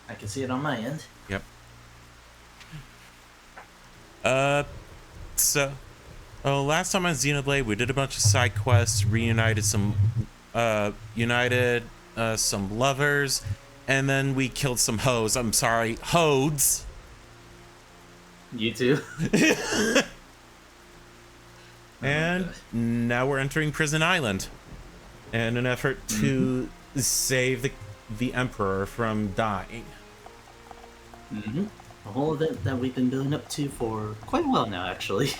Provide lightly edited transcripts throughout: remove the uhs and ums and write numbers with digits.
I can see it on my end. Yep. So, last time on Xenoblade, we did a bunch of side quests, united some lovers, and then we killed some hoes. I'm sorry, hodes. You too. And now we're entering Prison Island in an effort to save the Emperor from dying. A whole event that we've been building up to for quite a while now, actually.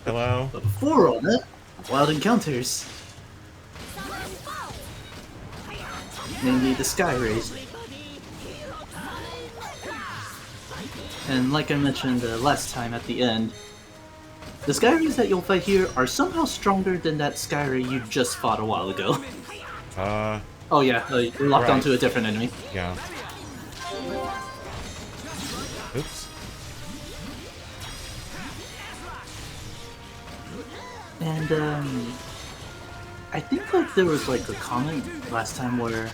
Hello? But before all that, wild encounters. Namely the Sky Rays. And like I mentioned last time at the end, the Sky Rays that you'll fight here are somehow stronger than that Sky Ray you just fought a while ago. Oh yeah, you're locked onto a different enemy. Yeah. Oops. And I think like there was like a comment last time where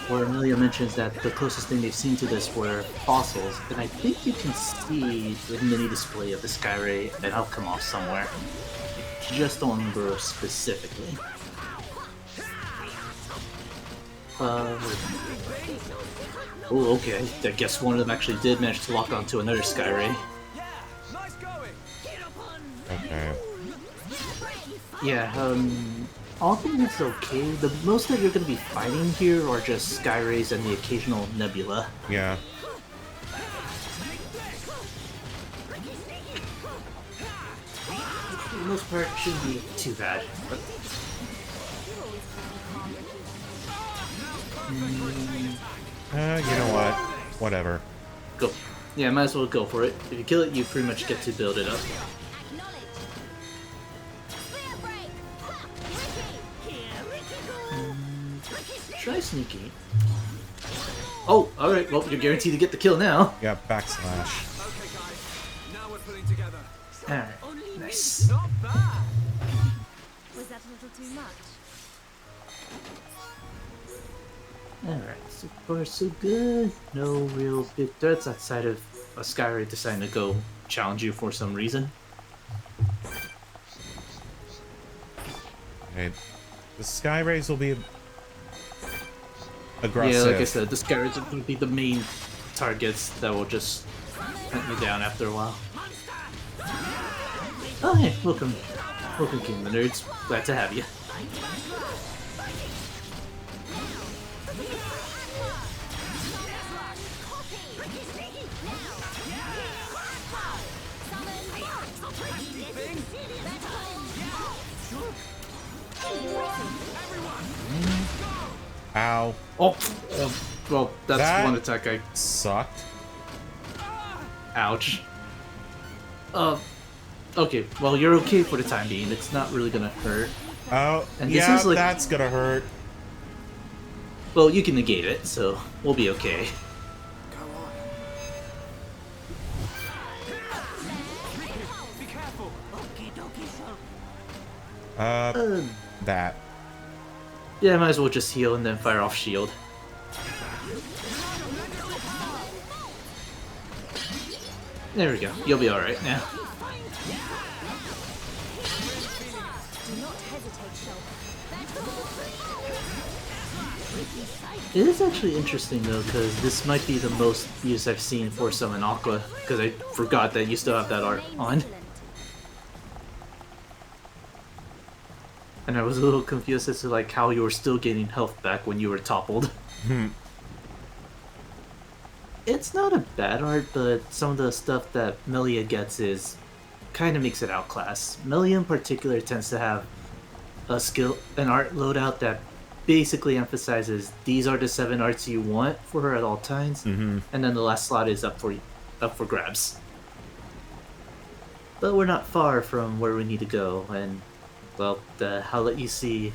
where Amelia mentions that the closest thing they've seen to this were fossils, and I think you can see the mini display of the Sky Ray, and I'll come off somewhere. I just don't remember specifically. Oh, okay. I guess one of them actually did manage to lock onto another Sky Ray. Okay. Yeah, all things okay. The most that you're going to be fighting here are just Sky Rays and the occasional Nebula. Yeah. For the most part, shouldn't be too bad. But... You know what? Whatever. Go. Yeah, might as well go for it. If you kill it, you pretty much get to build it up. Try sneaky. Oh, alright, well, you're guaranteed to get the kill now. Yeah, backslash. Alright, nice. Was that a little too much? Alright, so far so good. No real big threats outside of a Sky Ray deciding to go challenge you for some reason. Okay. The Sky Rays will be aggressive. Yeah, like I said, the Sky Rays are going to be the main targets that will just hunt you down after a while. Oh, hey, welcome. Welcome, King of the Nerds. Glad to have you. Ow. Oh, well, that's That one attack I... sucked. Ouch. Okay, well, you're okay for the time being. It's not really gonna hurt. Oh, And this yeah, is like... that's gonna hurt. Well, you can negate it, so we'll be okay. That. Yeah, might as well just heal and then fire off shield. There we go. You'll be alright now. It is actually interesting though, because this might be the most use I've seen for Summon Aqua, because I forgot that you still have that art on. And I was a little confused as to like how you were still getting health back when you were toppled. It's not a bad art, but some of the stuff that Melia gets is kind of makes it outclass. Melia in particular tends to have an art loadout that basically emphasizes these are the 7 arts you want for her at all times, and then the last slot is up for grabs. But we're not far from where we need to go, and well, I'll let you see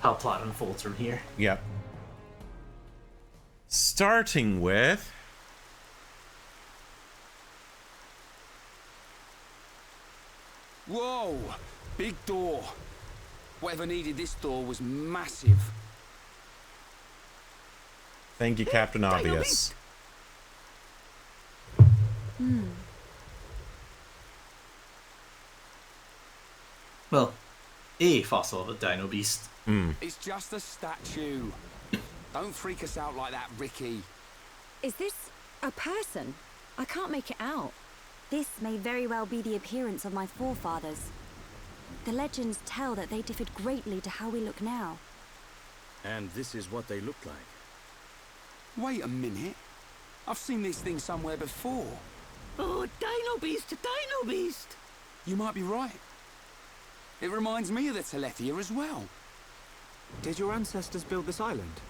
how plot unfolds from here. Yep. Starting with... Whoa! Big door. Whatever needed this door was massive. Thank you, Captain Obvious. Well, a fossil of a dino beast. It's just a statue. Don't freak us out like that, Ricky. Is this a person? I can't make it out. This may very well be the appearance of my forefathers. The legends tell that they differed greatly to how we look now. And this is what they look like. Wait a minute. I've seen this thing somewhere before. Oh, Dino Beast, Dino Beast! You might be right. It reminds me of the Telethia as well. Did your ancestors build this island?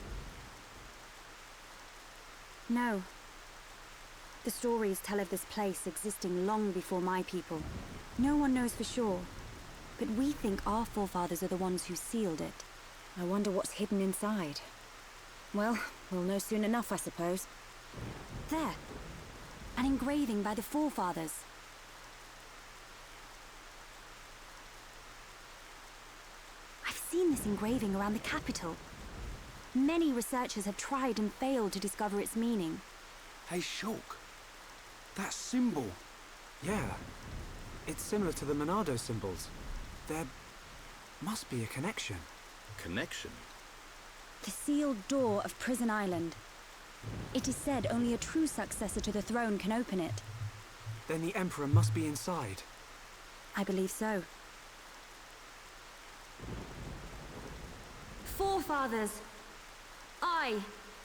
No. The stories tell of this place existing long before my people. No one knows for sure, but we think our forefathers are the ones who sealed it. I wonder what's hidden inside. Well, we'll know soon enough, I suppose. There. An engraving by the forefathers. I've seen this engraving around the capital. Many researchers have tried and failed to discover its meaning. Hey, Shulk. That symbol. Yeah. It's similar to the Monado symbols. There must be a connection. Connection? The sealed door of Prison Island. It is said only a true successor to the throne can open it. Then the Emperor must be inside. I believe so. Forefathers, I,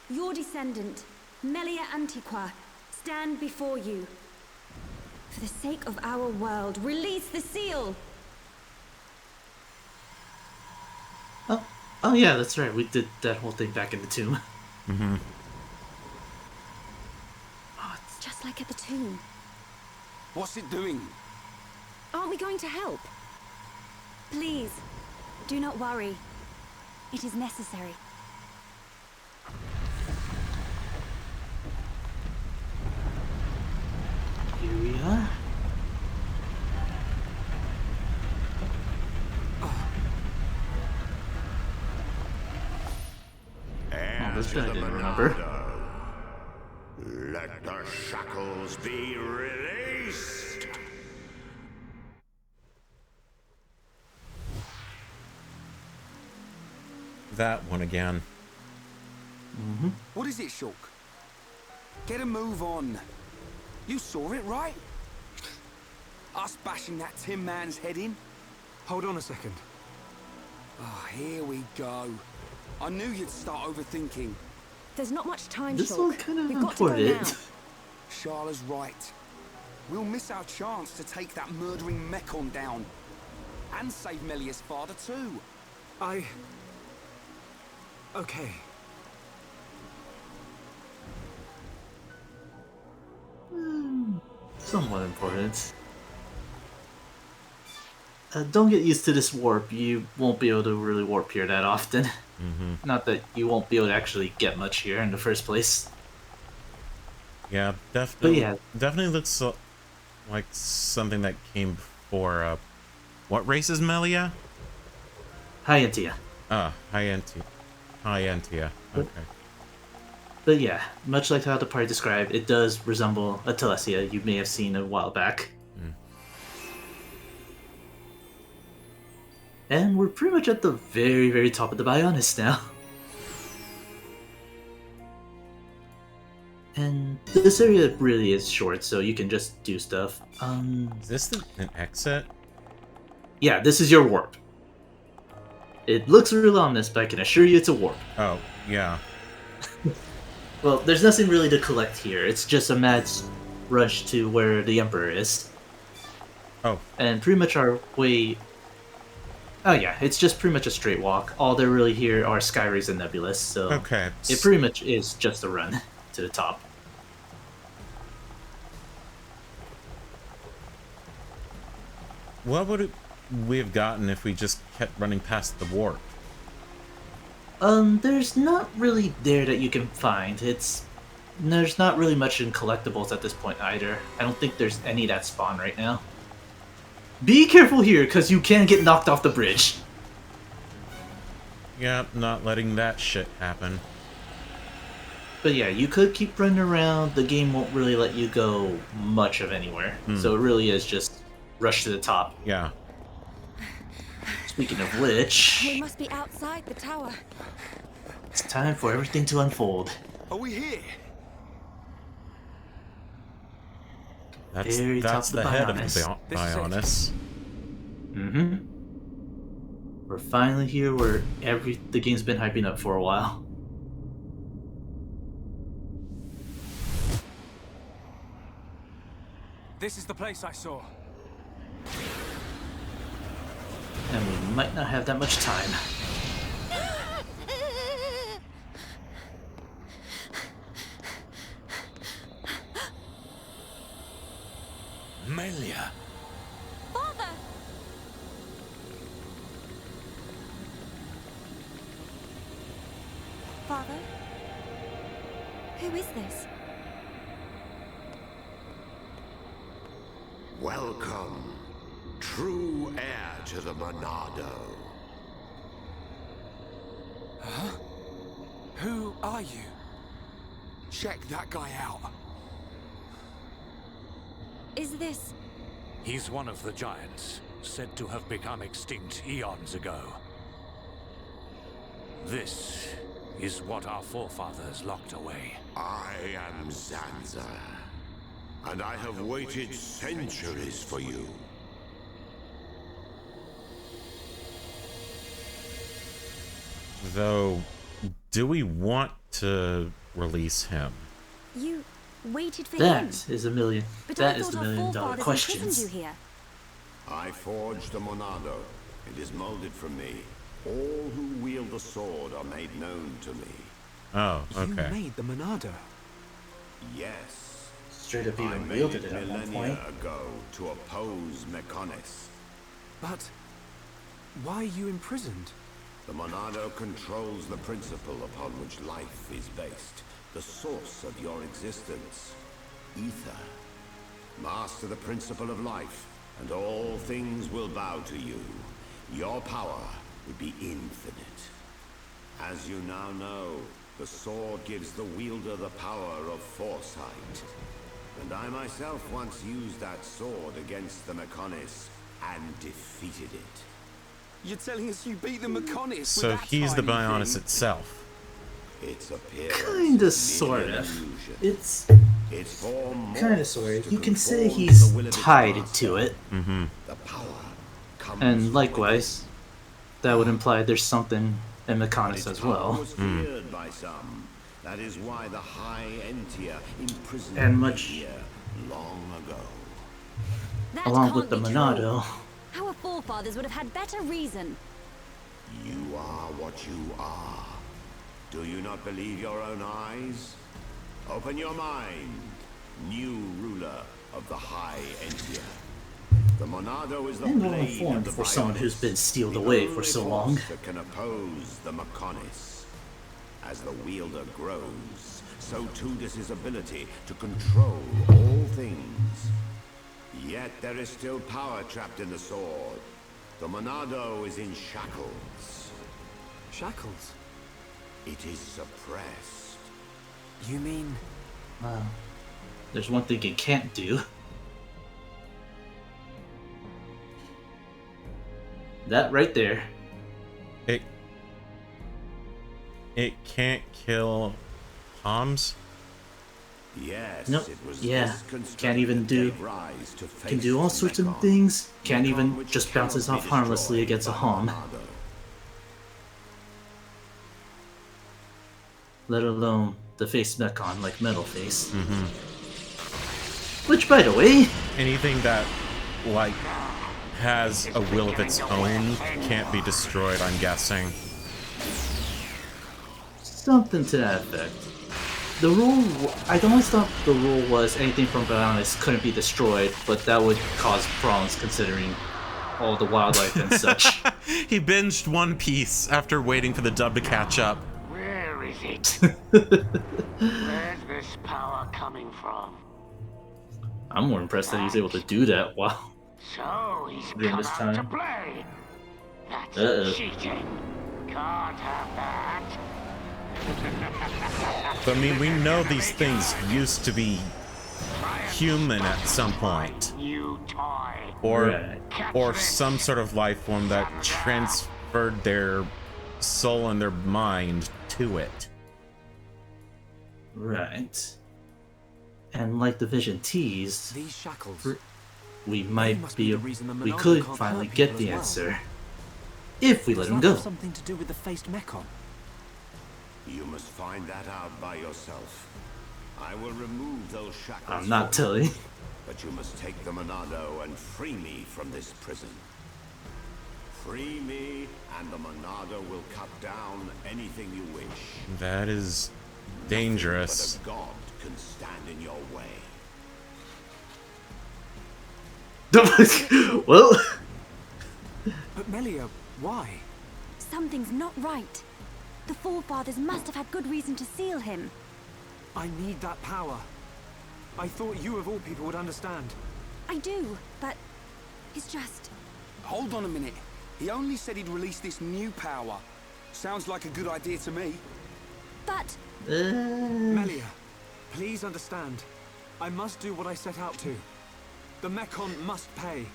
your descendant, Melia Antiqua, stand before you. For the sake of our world, release the seal! Oh yeah, that's right. We did that whole thing back in the tomb. Mm-hmm. Oh, it's just like at the tomb. What's it doing? Aren't we going to help? Please, do not worry. It is necessary. Here we are. Oh, this guy didn't remember. Let the shackles be released! That one again. Mm-hmm. What is it, Shulk? Get a move on. You saw it, right? Us bashing that Tin Man's head in? Hold on a second. Oh, here we go. I knew you'd start overthinking. There's not much time, This Shulk. one kind of We've got to go now. important. Sharla's right. We'll miss our chance to take that murdering Mechon down. And save Melia's father, too. Okay. Somewhat important. Don't get used to this warp. You won't be able to really warp here that often. Mm-hmm. Not that you won't be able to actually get much here in the first place. Yeah, definitely. But yeah. Definitely looks like something that came before. What race is Melia? Hyantia. Hyantia. Okay. But yeah, much like how the party described, it does resemble a Telesia you may have seen a while back. And we're pretty much at the very, very top of the Bionis now. And this area really is short, so you can just do stuff. Is this an exit? Yeah, this is your warp. It looks real ominous, but I can assure you it's a warp. Oh, yeah. Well, there's nothing really to collect here. It's just a mad rush to where the Emperor is. Oh. And pretty much our way... Oh yeah, it's just pretty much a straight walk. All there really here are Skyrays and Nebulous, so Okay. it pretty much is just a run to the top. What would we have gotten if we just kept running past the warp? There's not really there that you can find. There's not really much in collectibles at this point either. I don't think there's any that spawn right now. Be careful here, because you can get knocked off the bridge. Yeah, not letting that shit happen. But yeah, you could keep running around. The game won't really let you go much of anywhere. So it really is just rush to the top. Yeah. Speaking of We which, must be outside the tower. it's time for everything to unfold. Are we here? That's Very top of the the head of Bionis. the Bionis. Mm-hmm. We're finally here where the game's been hyping up for a while. This is the place I saw. And we might not have that much time. Melia. Father! Father? Who is this? Welcome, true heir to the Monado. Who are you? Check that guy out. Is this... He's one of the giants, said to have become extinct eons ago. This is what our forefathers locked away. I am Zanza, and I have waited centuries for you. Though, do we want to release him? You waited for him? That is But that I is thought the our million-dollar forefathers imprisoned questions. you here. I forged the Monado. It is molded from me. All who wield the sword are made known to me. Oh, You okay. made the Monado. Yes. Straight up I even made wielded it it at one point. millennia ago to oppose Mechonis. But why are you imprisoned? The Monado controls the principle upon which life is based, the source of your existence, ether. Master the principle of life, and all things will bow to you. Your power would be infinite. As you now know, the sword gives the wielder the power of foresight. And I myself once used that sword against the Mechonis and defeated it. You're telling us you beat the Mechonis So with that he's the tiny Bionis thing? itself. Its appearance Kinda, is sort merely an of. illusion. It's Its form kinda, morphs sort of. to You can say conform to he's the will of its tied master. to it. Mm-hmm. The power comes And from likewise, that would imply there's something in within. Mechonis Its as power well. was feared by some. That is why the High Entia imprisoned And me much- here long ago. That Along can't with the be true. Monado. Our forefathers would have had better reason. You are what you are. Do you not believe your own eyes? Open your mind, new ruler of the High Entia. The Monado is the And blade well-informed of the for someone who's Bionis, been sealed the away for only so force long. that can oppose the Mechonis. As the wielder grows, so too does his ability to control all things. Yet there is still power trapped in the sword. The Monado is in shackles. Shackles? It is suppressed. You mean... Wow. There's one thing it can't do. That right there. It can't kill Homs? Yes, Nope. it was Yeah. this constraint Can't even that do- gave rise to Can do all face sorts of Mechon. things. Can't Mechon even which just cannot bounces be off harmlessly destroyed against a by Hom. Monado. Let alone the face Mechon like Metal Face. Mm-hmm. Which, by the way, Anything that, like, has a will of its own can't be destroyed, I'm guessing. something to that effect. The rule, I always thought the rule was anything from Bionis couldn't be destroyed, but that would cause problems considering all the wildlife and such. He binged One Piece after waiting for the dub to catch up. Where is it? Where's this power coming from? I'm more impressed that he's able to do that while So he's During come this out time. to play. That's Uh-oh. cheating. Can't have that. But I mean, we know these things used to be human at some point, New toy. or Right. some sort of life form that transferred their soul and their mind to it. Right. And like the Vision teased, These shackles. we They might must be, the reason the we Monado could can't finally hurt get people the as well. answer. If we let Does him that go. have something to do with the faced Mechon? You must find that out by yourself. I will remove those shackles. I'm not for you, telling. but you must take the Monado and free me from this prison. Free me, and the Monado will cut down anything you wish. That is dangerous. But a god can stand in your way. Well, But Melia, why? Something's not right. The forefathers must have had good reason to seal him. I need that power. I thought you of all people would understand. I do, but it's just... Hold on a minute. He only said he'd release this new power. Sounds like a good idea to me. But... Melia, please understand. I must do what I set out to. The Mechon must pay.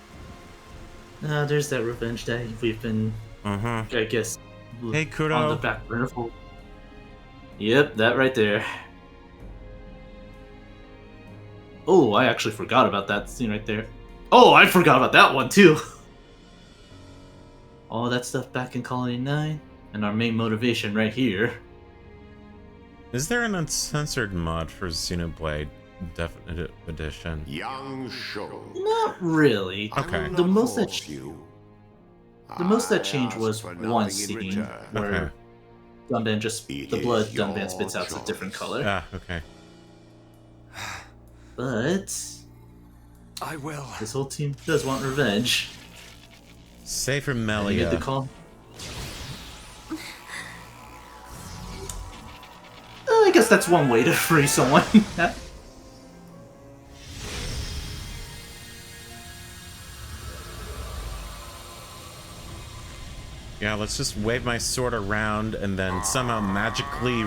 there's that revenge that we've been, I guess, Hey, Kudo. on the back burner for. Yep, that right there. Oh, I actually forgot about that scene right there. Oh, I forgot about that one too. All that stuff back in Colony 9, and our main motivation right here. Is there an uncensored mod for Xenoblade Definitive Edition? Young show. Not really. Okay. The most that you. the most that I changed ask was for one nothing in scene return. where Okay. Dunban just It the blood is Dunban spits your out's a different choice. color. Ah, okay. But I will. this whole team does want revenge. Save for And you Melia. get the call. I guess that's one way to free someone. Yeah, let's just wave my sword around and then somehow magically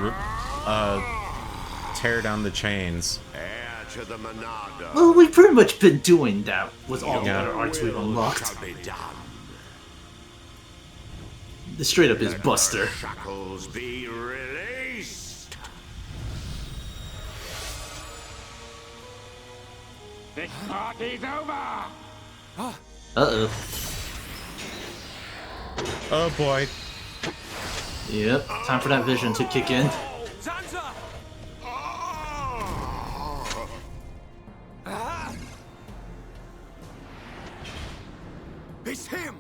tear down the chains. Heir to the Monado. Well, we've pretty much been doing that with all the Yeah. other arts we've unlocked. Shall be done. The straight up is Let Buster. the shackles be released. This party's over. Uh-oh. Oh boy. Yep, time for that vision to kick in. Zanza! It's him!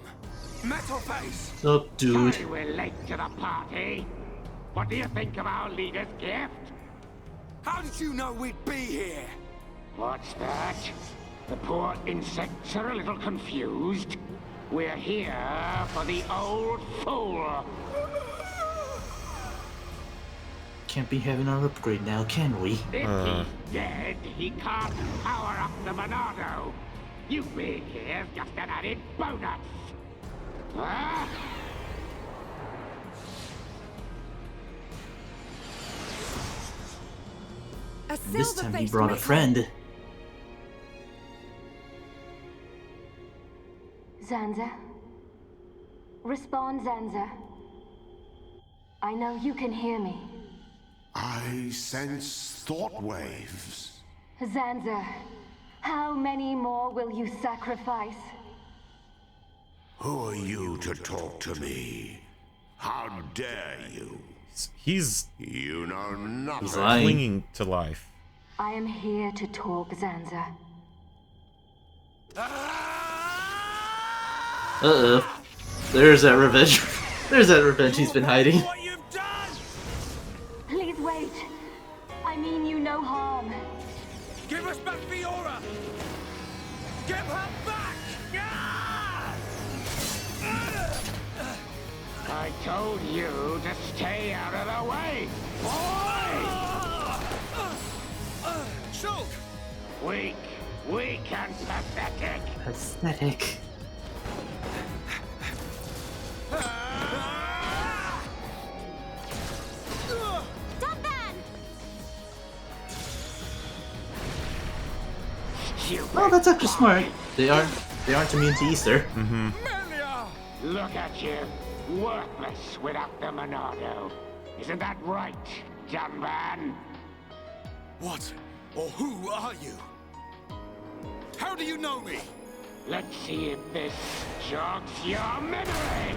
Metal Face! What's up, dude? Sorry we're late to the party. What do you think of our leader's gift? How did you know we'd be here? What's that? The poor insects are a little confused. We're here for the old fool. Can't be having our upgrade now, can we? If he's dead, he can't power up the Monado. You being here's just an added bonus. Huh? A This time he silver-faced brought a Mechon. friend. Zanza. Respond, Zanza. I know you can hear me. I sense thought waves. Zanza, how many more will you sacrifice? Who are you to talk to me? How dare you? He's You know nothing. He's lying. clinging to life. I am here to talk, Zanza. Uh-oh. There's that revenge. There's that revenge he's been hiding. What you've done! Please wait. I mean you no harm. Give us back Fiora! Give her back! I told you to stay out of the way, boy! Shulk! Weak and pathetic. Pathetic. Oh, that's actually smart. They aren't immune to Easter. Look at you, worthless without the Monado. Isn't that right, young man? What or who are you? How do you know me? Let's see if this jogs your memory.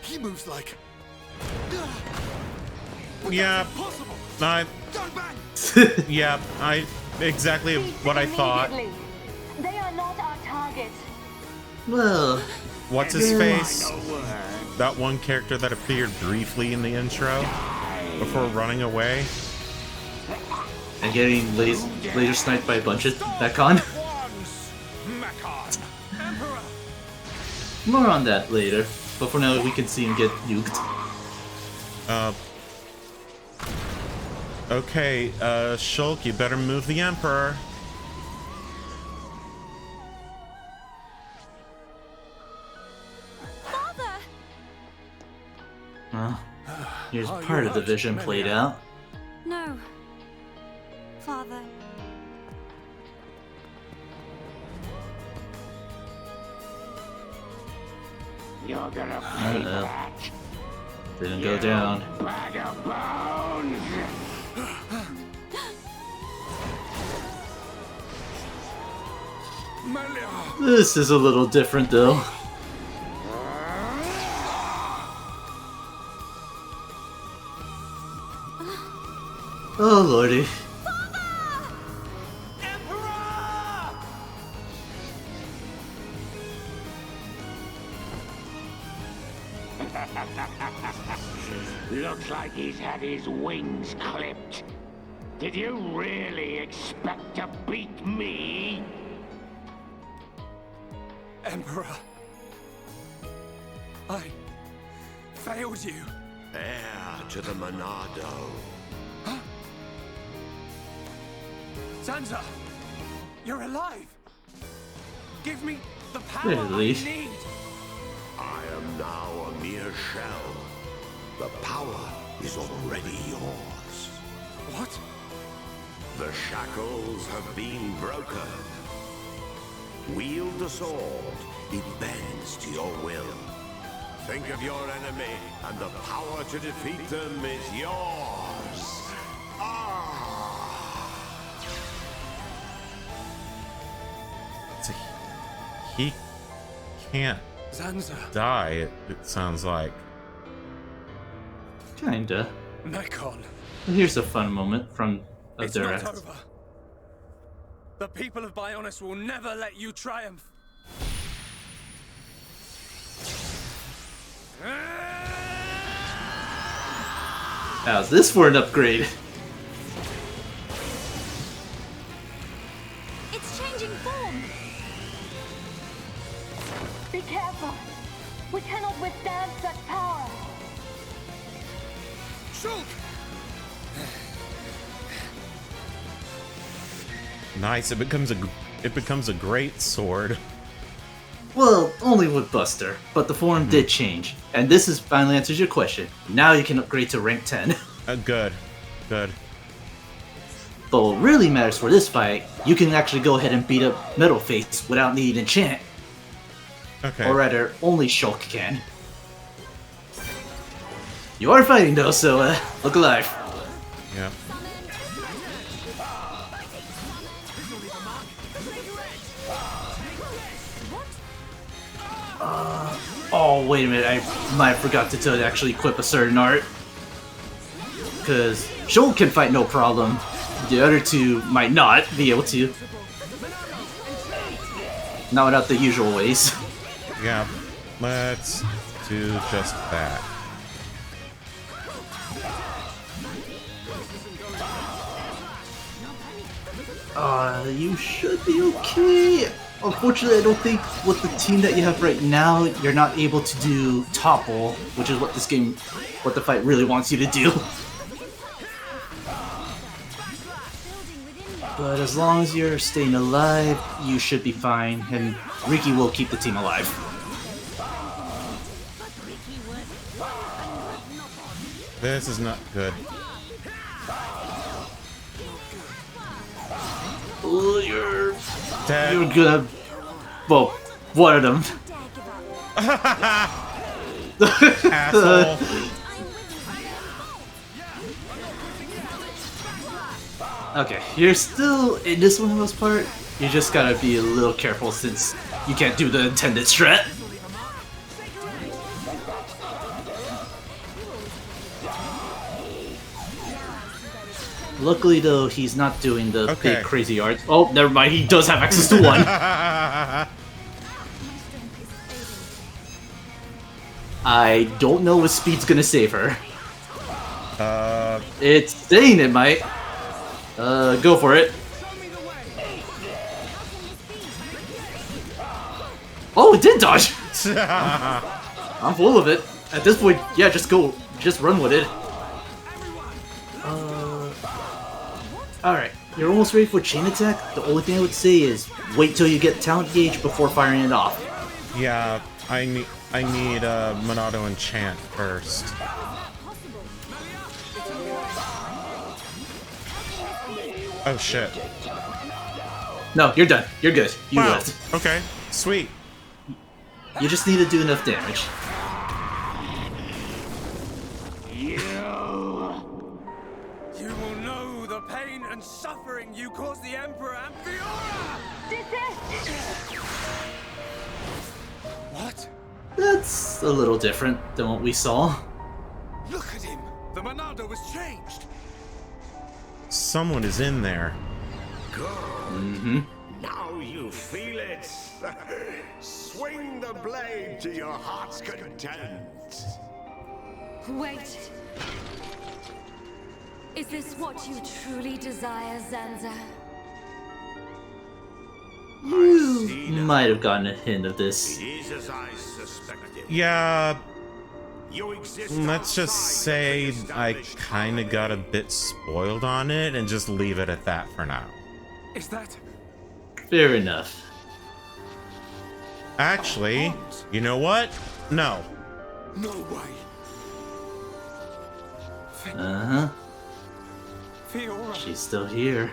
He moves like... Yeah, Possible. I, Go back! yeah, exactly what I thought. Immediately. They are not our target. Well, What's his face? That one character that appeared briefly in the intro before running away. and getting laser sniped by a bunch of Mechon. More on that later, but for now we can see him get nuked. Okay, Shulk, you better move the Emperor. Father! Well, here's part of the vision played out. No. Father. You're gonna pay that. Didn't go down. Bag of bones! This is a little different though. Oh lordy. Looks like he's had his wings clipped. Did you really expect to beat me? Emperor. I failed you. Heir to the Monado. Sansa, you're alive. Give me the power I Really? need. I am now a mere shell. The power is already yours. What? The shackles have been broken. Wield the sword, it bends to your will. Think of your enemy, and the power to defeat them is yours. He can't Sansa. die, it sounds like. Kinda. Mechon. Here's a fun moment from a It's direct. not over. The people of Bionis will never let you triumph. How's this for an upgrade? It's changing form! Be careful. We cannot withstand such power. Shulk! Nice, it becomes a great sword. Well, only with Buster, but the form did change. And this is finally answers your question. Now you can upgrade to rank 10. Good. Good. But what really matters for this fight, you can actually go ahead and beat up Metalface without needing enchant. Okay. Or rather, only Shulk can. You are fighting though, so look alive. Yeah. Oh, wait a minute, I might have forgot to tell you to actually equip a certain art. Because Shulk can fight no problem. The other two might not be able to. Not without the usual ways. Yeah. Let's do just that. You should be okay. Unfortunately, I don't think with the team that you have right now, you're not able to do topple, which is what this game, what the fight really wants you to do. But as long as you're staying alive, you should be fine, and Riki will keep the team alive. This is not good. You're Dead. gonna. Well, one of them. Asshole. Okay, you're still in this one for the most part. You just gotta be a little careful since you can't do the intended strat. Luckily, though, he's not doing the big crazy art. Oh, never mind. He does have access to one. I don't know if speed's gonna save her. It's saying it might. Go for it. Oh, it did dodge! I'm full of it. At this point, yeah, just go. Just run with it. Alright, you're almost ready for chain attack. The only thing I would say is wait till you get talent gauge before firing it off. Yeah, I need Monado enchant first. Oh shit. No, you're done. You're good. You Wow. lived. Okay, sweet. You just need to do enough damage. You will know the pain and suffering you caused the Emperor and Fiora! What? That's a little different than what we saw. Look at him! The Monado was changed! Someone is in there. Good. Now you feel it. Swing the blade to your heart's content. Wait. Is this what you truly desire, Zanza? You might have gotten a hint of this. It is as I suspected. Yeah, You exist let's just say outside the I established kind of got a bit spoiled on it and just leave it at that for now. Is that... Fair enough. Actually, you know what? No. No way! Uh-huh. Fiora! She's still here.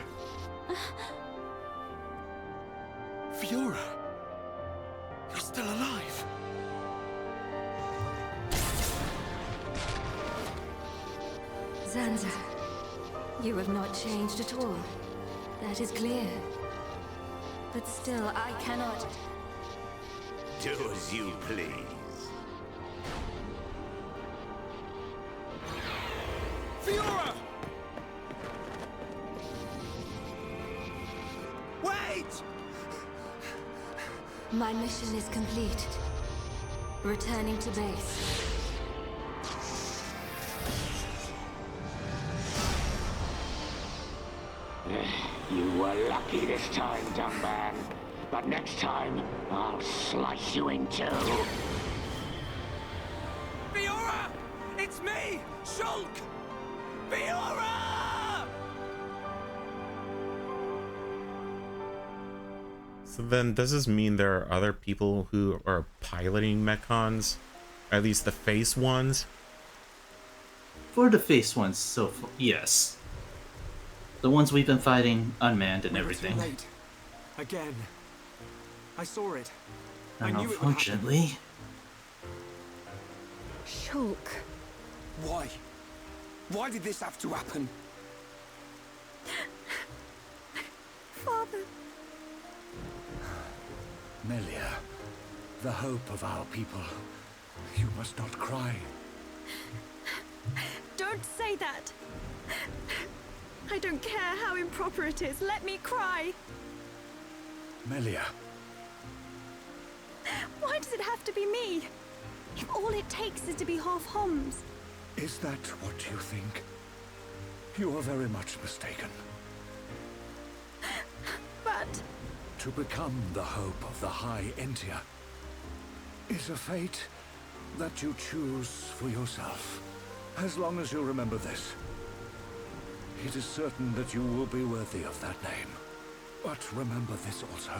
Fiora! You're still alive! Zanza, you have not changed at all. That is clear. But still, I cannot... Do as you please. Fiora! Wait! My mission is complete. Returning to base. You were lucky this time, dumb man. But next time, I'll slice you in two. Fiora! It's me! Shulk! Fiora! So then, does this mean there are other people who are piloting mechons? At least the face ones? For the face ones, so yes. The ones we've been fighting unmanned and We were everything. Too late. Again. I saw it. I And knew it would happen. unfortunately, Shulk. Why? Why did this have to happen? Father. Melia, the hope of our people. You must not cry. Don't say that. I don't care how improper it is. Let me cry. Melia, Why does it have to be me? If all it takes is to be half Homs. is that what you think? You are very much mistaken. But To become the hope of the High Entia is a fate that you choose for yourself. As long as you remember this, it is certain that you will be worthy of that name. But remember this also.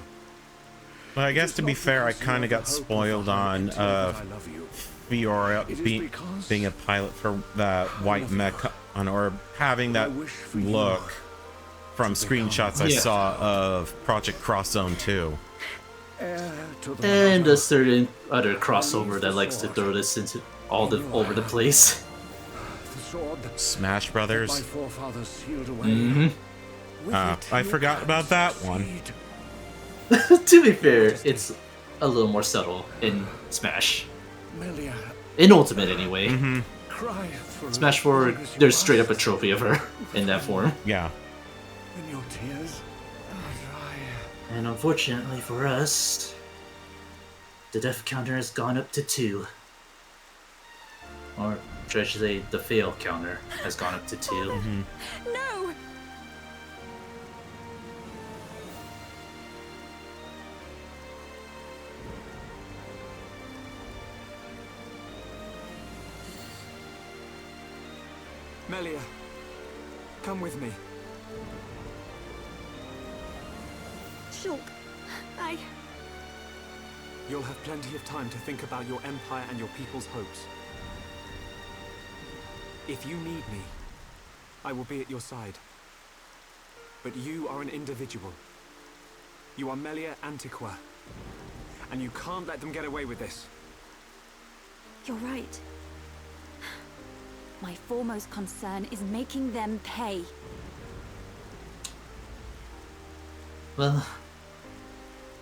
Well, I guess to be fair, I kind of got spoiled on Fiora being a pilot for that white mech, or having that look. from screenshots I saw of Project Cross Zone 2. And a certain other crossover that likes to throw this into over the place. Smash Brothers. Mm-hmm. I forgot about that one. To be fair, it's a little more subtle in Smash. In Ultimate, anyway. Mm-hmm. Smash 4, there's straight up a trophy of her in that form. Yeah. And unfortunately for us, the death counter has gone up to 2. Or, should I say, the fail counter has gone up to 2. Mm-hmm. No! Melia, come with me. Shulk, You'll have plenty of time to think about your empire and your people's hopes. If you need me, I will be at your side. But you are an individual. You are Melia Antiqua. And you can't let them get away with this. You're right. My foremost concern is making them pay. Well,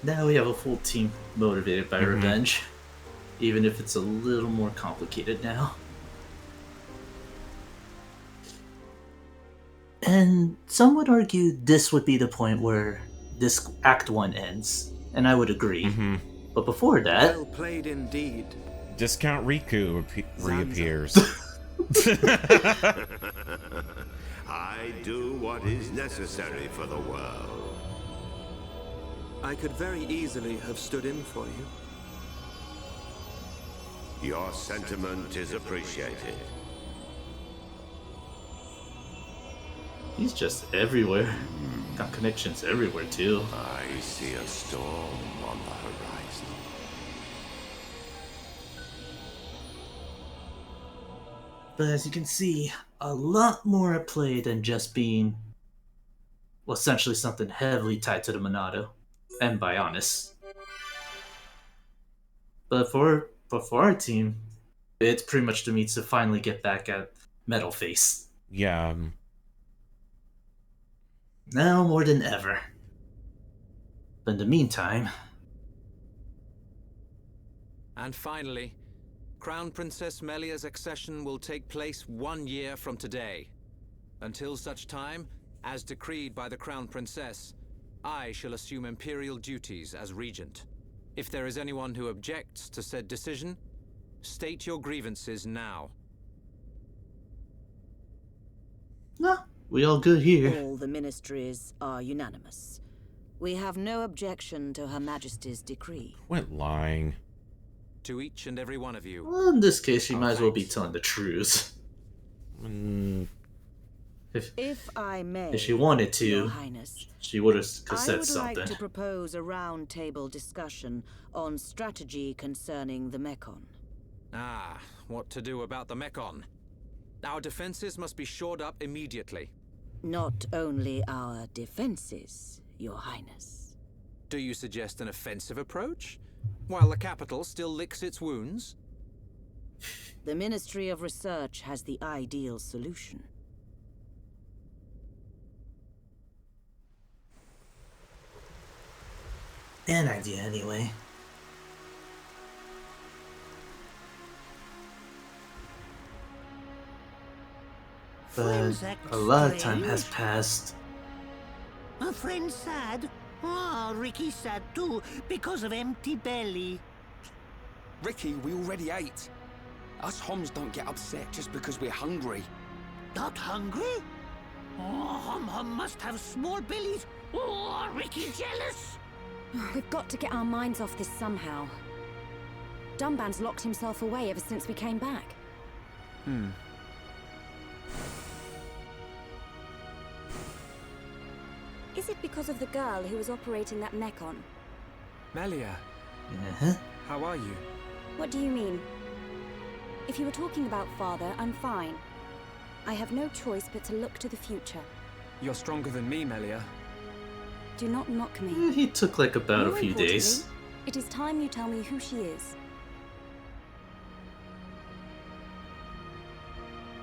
now we have a full team motivated by revenge. Even if it's a little more complicated now. And some would argue this would be the point where this Act 1 ends. And I would agree. Mm-hmm. But before that... Well played indeed. Discount Riku reappears. I do what is necessary for the world. I could very easily have stood in for you. Your sentiment is appreciated. He's just everywhere. Got connections everywhere, too. I see a storm on the horizon. But as you can see, a lot more at play than just being, well, essentially something heavily tied to the Monado and Bionis. But for our team, it's pretty much the means to finally get back at Metal Face. Yeah. Now more than ever. But in the meantime... And finally, Crown Princess Melia's accession will take place 1 year from today. Until such time, as decreed by the Crown Princess, I shall assume imperial duties as regent. If there is anyone who objects to said decision, state your grievances now. No, we all good here. All the ministries are unanimous. We have no objection to Her Majesty's decree. Quit lying. To each and every one of you. Well, in this case, she might as well be telling the truth. If I may, if she wanted to, Your Highness, she would have said something. I would like to propose a round-table discussion on strategy concerning the Mekon. Ah, what to do about the Mekon? Our defenses must be shored up immediately. Not only our defenses, Your Highness. Do you suggest an offensive approach? While the capital still licks its wounds? The Ministry of Research has the ideal solution. An idea, anyway. But a lot of time has passed. A friend sad? Ah, Ricky's sad too, because of empty belly. Ricky, we already ate. Us Homs don't get upset just because we're hungry. Not hungry? Oh, Hom must have small bellies. Oh, Ricky jealous. We've got to get our minds off this somehow. Dunban's locked himself away ever since we came back. Is it because of the girl who was operating that Mekon? Melia, how are you? What do you mean? If you were talking about father, I'm fine. I have no choice but to look to the future. You're stronger than me, Melia. Do not mock me. He took like about a More few days. importantly, it is time you tell me who she is.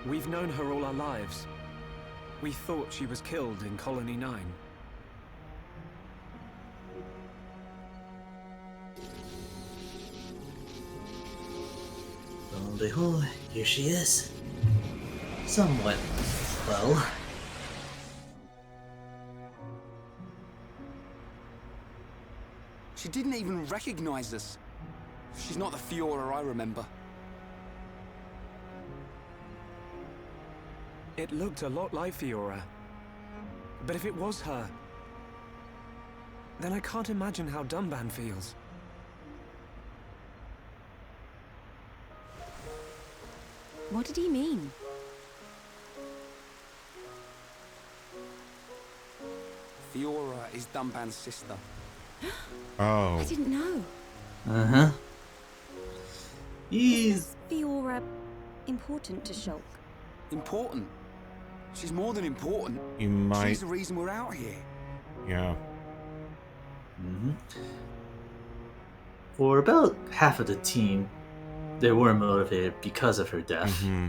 We've known her all our lives. We thought she was killed in Colony 9. Lo and behold, here she is. Somewhat well. She didn't even recognize us. She's not the Fiora I remember. It looked a lot like Fiora. But if it was her, then I can't imagine how Dunban feels. What did he mean? Fiora is Dunban's sister. Oh. I didn't know. Uh-huh. He's... Is Fiora important to Shulk? Important? She's more than important. You might... She's the reason we're out here. Yeah. Mm-hmm. For about half of the team, they were motivated because of her death. Mm-hmm.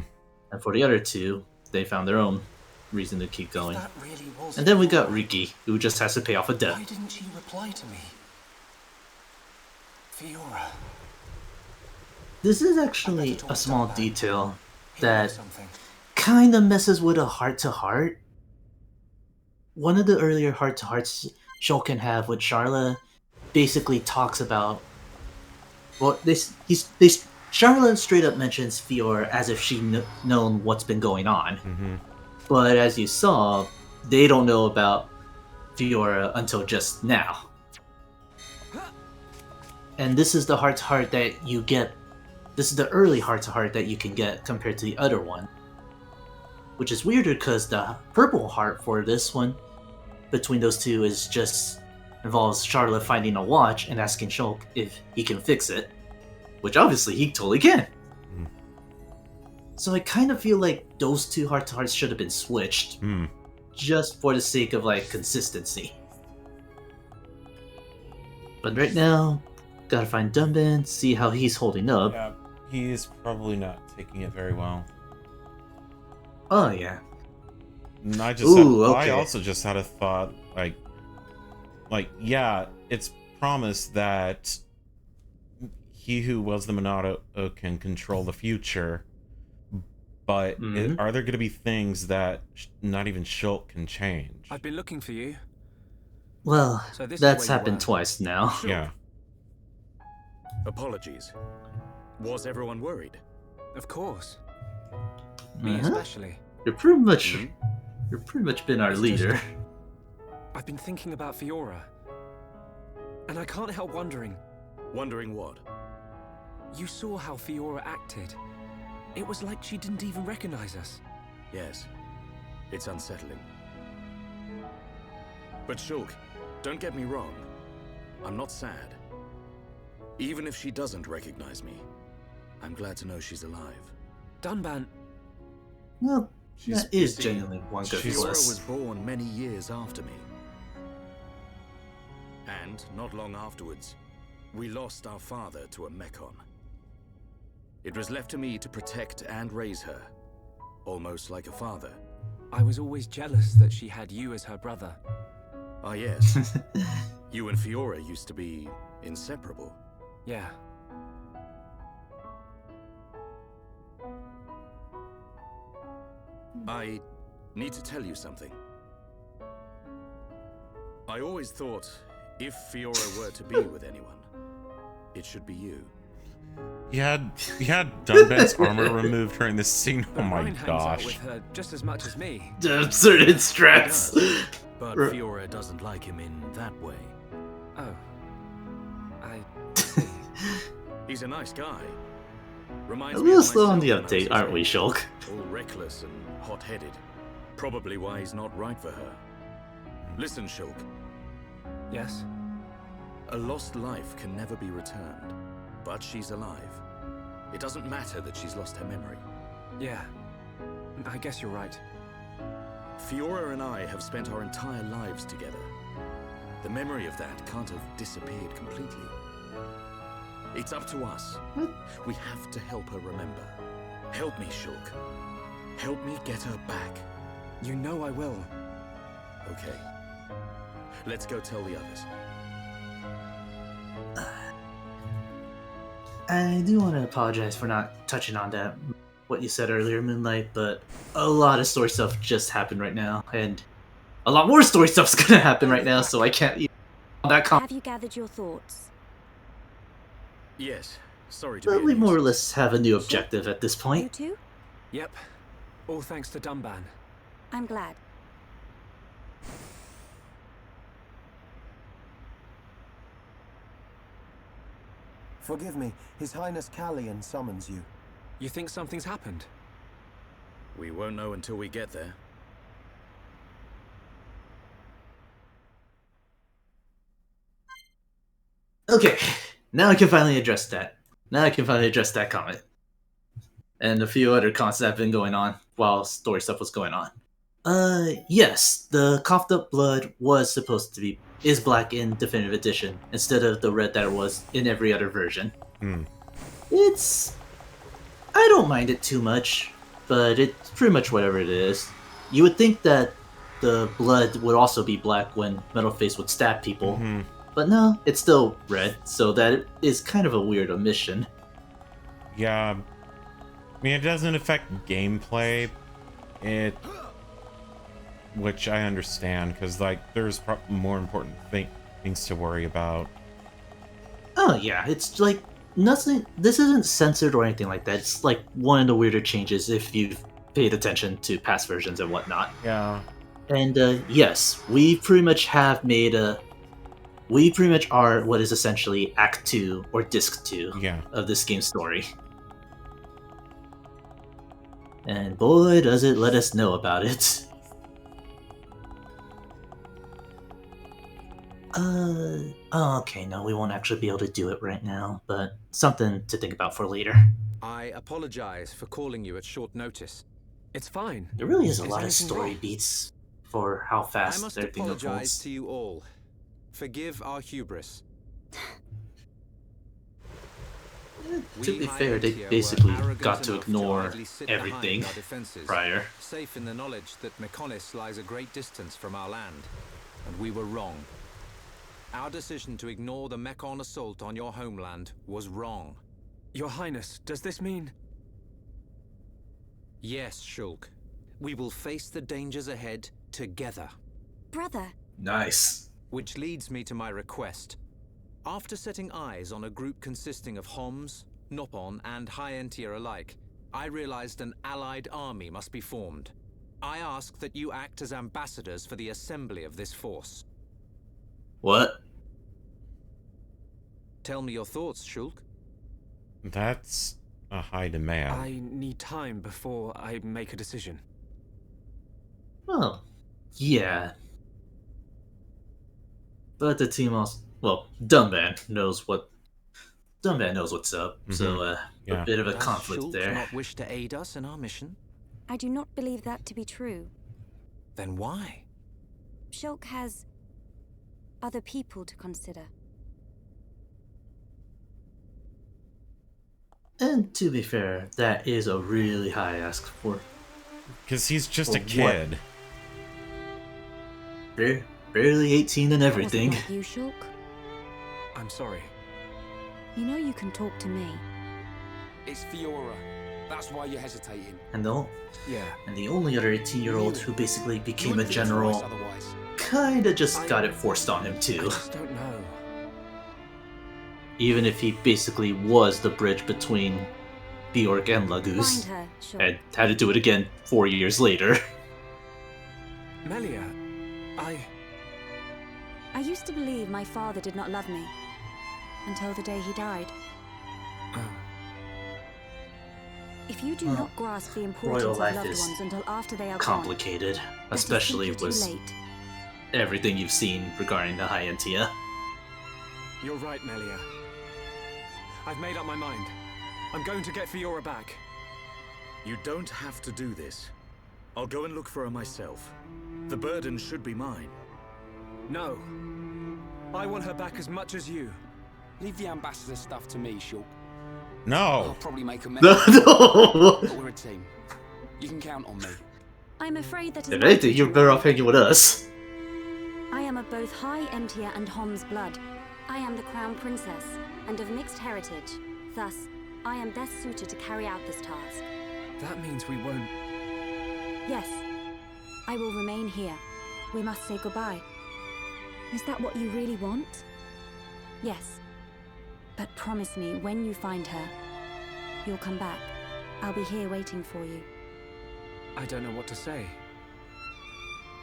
And for the other two, they found their own reason to keep going. That really was And then we got Riki, who just has to pay off a debt. Why didn't she reply to me? Fiora. This is actually a small detail that kind of messes with a heart-to-heart. One of the earlier heart-to-hearts Shulk can have with Charla basically talks about... Well, Charla straight up mentions Fiora as if she known what's been going on. Mm-hmm. But as you saw, they don't know about Fiora until just now. And this is the heart-to-heart that you get. This is the early heart-to-heart that you can get compared to the other one. Which is weirder because the purple heart for this one, between those two, is just involves Charlotte finding a watch and asking Shulk if he can fix it. Which obviously he totally can. Mm. So I kind of feel like those two heart-to-hearts should have been switched. Mm. Just for the sake of, like, consistency. But right now, gotta find Dunban, see how he's holding up. Yeah, he's probably not taking it very well. Oh, yeah. And I okay. also just had a thought, like, yeah, it's promised that he who was the Monado can control the future, but are there going to be things that not even Shulk can change? I've been looking for you. Well, So this is that's where you happened were. twice now. Yeah. Apologies. Was everyone worried? Of course. Me Uh-huh. especially. You're pretty much been our It's leader. just- I've been thinking about Fiora. And I can't help wondering. Wondering what? You saw how Fiora acted. It was like she didn't even recognize us. Yes. It's unsettling. But Shulk, don't get me wrong. I'm not sad. Even if she doesn't recognize me, I'm glad to know she's alive. Dunban. Well, She's that is busy. genuinely one good Fiora plus. was born many years after me. And, not long afterwards, we lost our father to a Mechon. It was left to me to protect and raise her, almost like a father. I was always jealous that she had you as her brother. Ah yes, you and Fiora used to be inseparable. Yeah. I need to tell you something. I always thought if Fiora were to be with anyone, it should be you. He had Dunban's armor removed during this scene. Oh But my Ryan hangs out with gosh. her just as much as me. Certain strats. But Right. Fiora doesn't like him in that way. Oh. He's a nice guy. A Reminds me little of slow on myself the when I was update, his aren't we, age. Shulk? All reckless and hot-headed. Probably why he's not right for her. Listen, Shulk. Yes? A lost life can never be returned, but she's alive. It doesn't matter that she's lost her memory. Yeah. I guess you're right. Fiora and I have spent our entire lives together. The memory of that can't have disappeared completely. It's up to us. We have to help her remember. Help me, Shulk. Help me get her back. You know I will. Okay. Let's go tell the others. I do want to apologize for not touching on that, what you said earlier, Moonlight, but a lot of story stuff just happened right now, and a lot more story stuff's gonna happen right now, so I can't even... Have you gathered your thoughts? Yes. Sorry to But be we a more or nuisance. less have a new objective at this You point. too? Yep. All thanks to Dunban. I'm glad. Forgive me, His Highness Callian summons you. You think something's happened? We won't know until we get there. Okay, now I can finally address that. Now I can finally address that comment. And a few other comments that have been going on while story stuff was going on. Yes, the coughed up blood was supposed to be is black in Definitive Edition instead of the red that it was in every other version. It's... I don't mind it too much, but it's pretty much whatever it is. You would think that the blood would also be black when Metalface would stab people, but no, it's still red, so that is kind of a weird omission. Yeah, I mean, it doesn't affect gameplay, which I understand, because, like, there's more important things to worry about. Oh yeah, it's like, nothing, this isn't censored or anything like that. It's like one of the weirder changes if you've paid attention to past versions and whatnot. Yeah. And yes, we pretty much have made we pretty much are what is essentially Act 2 or Disc 2 of this game's story. And boy, does it let us know about it. Okay, no, we won't actually be able to do it right now, but something to think about for later. I apologize for calling you at short notice. It's fine. There really is a Is lot of anything story wrong? beats for how I fast must everything apologize unfolds. to you all. Forgive our hubris. To be fair, they basically got to ignore everything prior. Safe in the knowledge that Mechonis lies a great distance from our land, and we were wrong. Our decision to ignore the Mechon assault on your homeland was wrong. Your Highness, does this mean... Yes, Shulk. We will face the dangers ahead together. Brother. Nice. Which leads me to my request. After setting eyes on a group consisting of Homs, Nopon, and High Entia alike, I realized an allied army must be formed. I ask that you act as ambassadors for the assembly of this force. What? Tell me your thoughts, Shulk. That's a high demand. I need time before I make a decision. Well, yeah. But the team also... Well, Dunban knows what's up, so a bit of a Does conflict Shulk there. not wish to aid us in our mission? I do not believe that to be true. Then why? Shulk has other people to consider. And to be fair, that is a really high ask for... Because he's just a For kid. Barely 18 and everything. Wasn't that you, Shulk? I'm sorry. You know you can talk to me. It's Fiora. That's why you're hesitating. And the only other 18-year-old who basically became a Wouldn't think general twice otherwise. kinda just got it forced on him I too. just don't know. Even if he basically was the bridge between Bjork and Lagoose. Find her, Shulk. And had to do it again 4 years later. Melia, I used to believe my father did not love me. Until the day he died. If you do not grasp the importance royal of life loved is ones until after they are complicated, gone, that is especially simply with too late. everything you've seen regarding the High Entia. you're right, Melia. I've made up my mind. I'm going to get Fiora back. You don't have to do this. I'll go and look for her myself. The burden should be mine. No. I want her back as much as you. Leave the ambassador stuff to me, Shulk. No. I'll probably make a mess. No. But we're a team. You can count on me. I'm afraid that is If not anything, you're better off hanging with us. I am of both High Emtia and Hom's blood. I am the Crown Princess, and of mixed heritage. Thus, I am best suited to carry out this task. That means we won't... Yes, I will remain here. We must say goodbye. Is that what you really want? Yes. But promise me, when you find her, you'll come back. I'll be here waiting for you. I don't know what to say.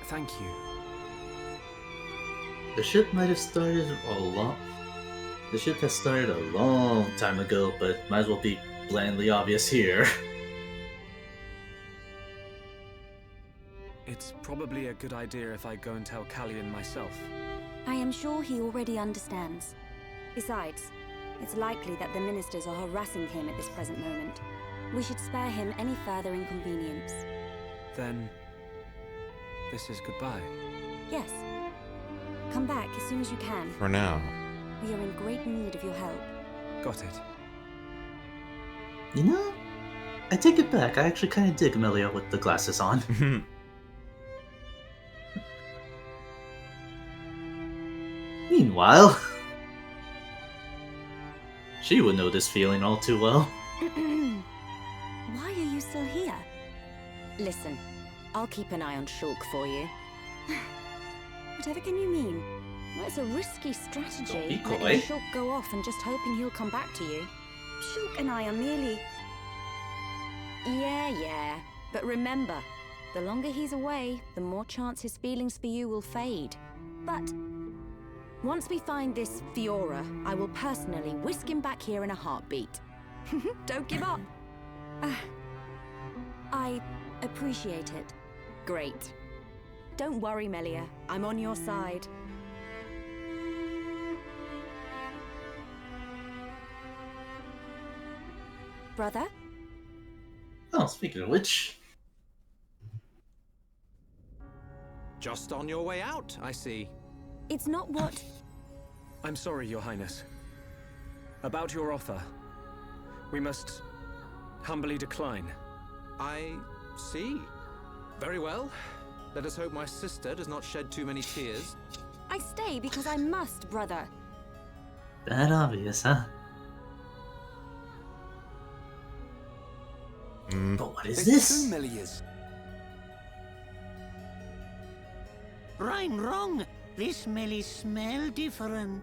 Thank you. The ship might have started The ship has started a long time ago, but might as well be blandly obvious here. It's probably a good idea if I go and tell Callion myself. I am sure he already understands. Besides, it's likely that the ministers are harassing him at this present moment. We should spare him any further inconvenience. Then... this is goodbye. Yes. Come back as soon as you can. For now. We are in great need of your help. Got it. You know, I take it back. I actually kind of dig Amelia with the glasses on. Meanwhile, she would know this feeling all too well. Why are you still here? Listen, I'll keep an eye on Shulk for you. Whatever can you mean? Well, it's a risky strategy, Be coy. letting Shulk go off and just hoping he'll come back to you. Shulk and I are merely... Yeah. But remember, the longer he's away, the more chance his feelings for you will fade. But once we find this Fiora, I will personally whisk him back here in a heartbeat. Don't give up. I appreciate it. Great. Don't worry, Melia. I'm on your side. Brother? Oh, speaking of which... Just on your way out, I see. It's not what... I'm sorry, Your Highness. About your offer. We must humbly decline. I see. Very well. Let us hope my sister does not shed too many tears. I stay because I must, brother. That obvious, huh? But what is this? 2 Melias. I'm wrong. This Melly smell different.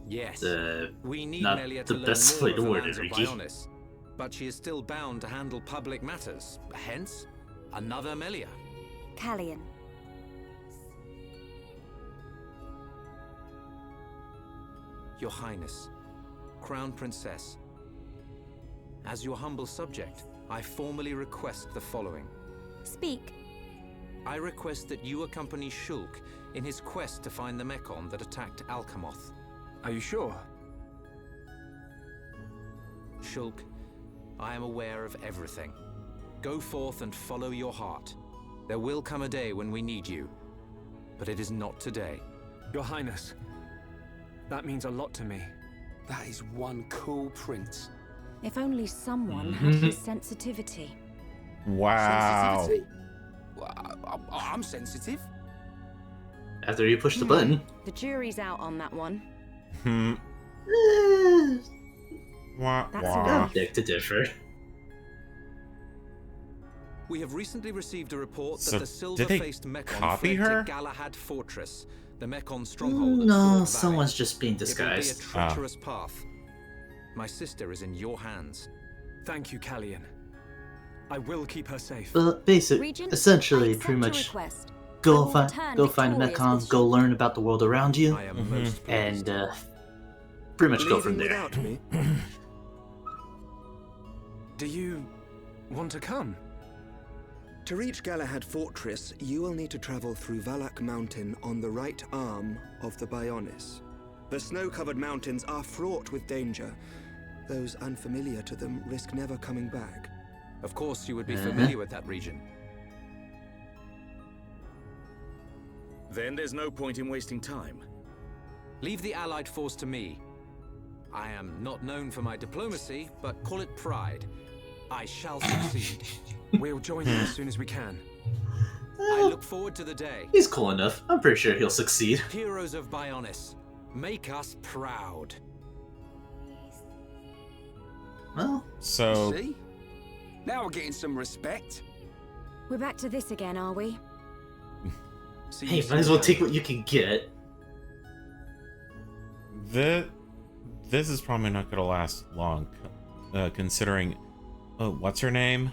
Yes. We need not Melia the to learn best more way of to the word lands it, of Ricky. Bionis, but she is still bound to handle public matters. Hence, another Melia. Callion. Your Highness, Crown Princess. As your humble subject, I formally request the following. Speak. I request that you accompany Shulk in his quest to find the Mechon that attacked Alcamoth. Are you sure? Shulk, I am aware of everything. Go forth and follow your heart. There will come a day when we need you, but it is not today. Your Highness, that means a lot to me. That is one cool prince. If only someone had his sensitivity. Wow. Sensitivity? Well, I'm sensitive. After you push the button. The jury's out on that one. Wah, That's wah. enough. Beg to differ. We have recently received a report So, that the did they silver-faced Mechon copy fled her? to Galahad Fortress, the Mechon stronghold of No, Sword Valley. someone's just being It will be a disguised. treacherous path. My sister is in your hands. Thank you, Callion. I will keep her safe. But basic, Regent, essentially, I accept pretty your much, request. I go will find return a victorious Mechon, with go Shulk. learn about the world around you, I am most pleased. and pretty much go from Leaving there. without me? Do you want to come? To reach Galahad Fortress, you will need to travel through Valak Mountain on the right arm of the Bionis. The snow-covered mountains are fraught with danger. Those unfamiliar to them risk never coming back. Of course, you would be familiar with that region. Then there's no point in wasting time. Leave the Allied force to me. I am not known for my diplomacy, but call it pride. I shall succeed. We'll join you as soon as we can. I look forward to the day. He's cool enough. I'm pretty sure he'll succeed. Heroes of Bionis, make us proud. Well, so... See? Now we're getting some respect. We're back to this again, are we? Hey, might as well take what you can get. This is probably not going to last long, considering... Oh, what's her name?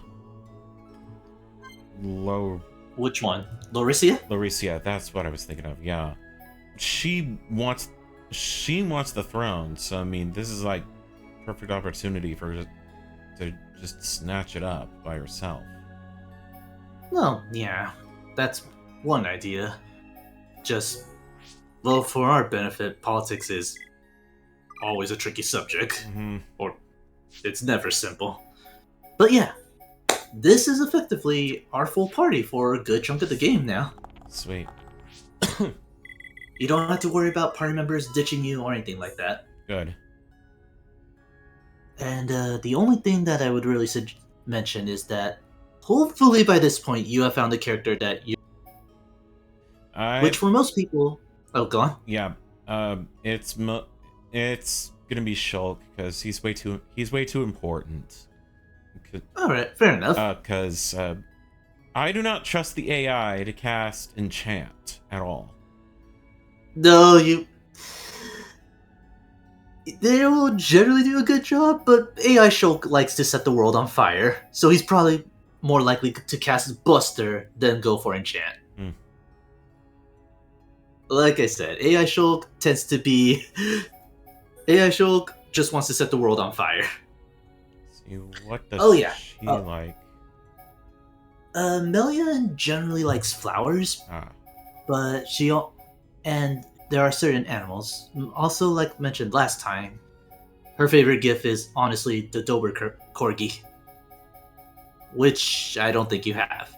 Which one? Lauricia? Lauricia, that's what I was thinking of, yeah. She wants the throne, so I mean, this is like perfect opportunity for her to just snatch it up by herself. Well, yeah, that's one idea. Just, well, for our benefit, politics is always a tricky subject. Or, it's never simple. But yeah, this is effectively our full party for a good chunk of the game now. Sweet. You don't have to worry about party members ditching you or anything like that. Good. And the only thing that I would really mention is that hopefully by this point you have found a character that you... Which for most people... Oh, go on. Yeah. It's gonna be Shulk, because he's way too important. Alright, fair enough. Because I do not trust the AI to cast Enchant at all. No, they will generally do a good job, but AI Shulk likes to set the world on fire, so he's probably more likely to cast Buster than go for Enchant. Like I said, AI Shulk tends to be... AI Shulk just wants to set the world on fire. See, what does she like? Melia generally likes flowers, but and there are certain animals. Also, like mentioned last time, her favorite gift is honestly the Dober Corgi, which I don't think you have.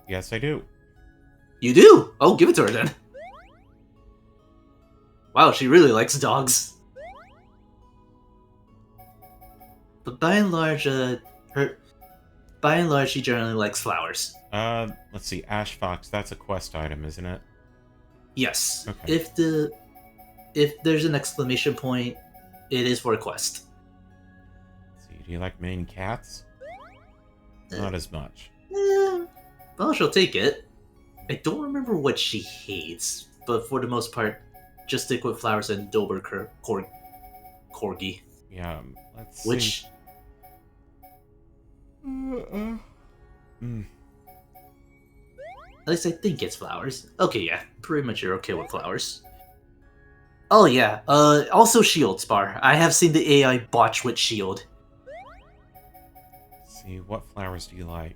Yes, I do. You do? Oh, give it to her then. Wow, she really likes dogs. But by and large, she generally likes flowers. Let's see, Ash Fox, that's a quest item, isn't it? Yes. Okay. If there's an exclamation point, it is for a quest. Let's see, do you like main cats? Not as much. Well, she'll take it. I don't remember what she hates, but for the most part, just stick with flowers and Dober Corgi. Yeah, let's Which... see. At least I think it's flowers. Okay, yeah. Pretty much you're okay with flowers. Oh, yeah. Also shield, Spar. I have seen the AI botch with shield. Let's see, what flowers do you like?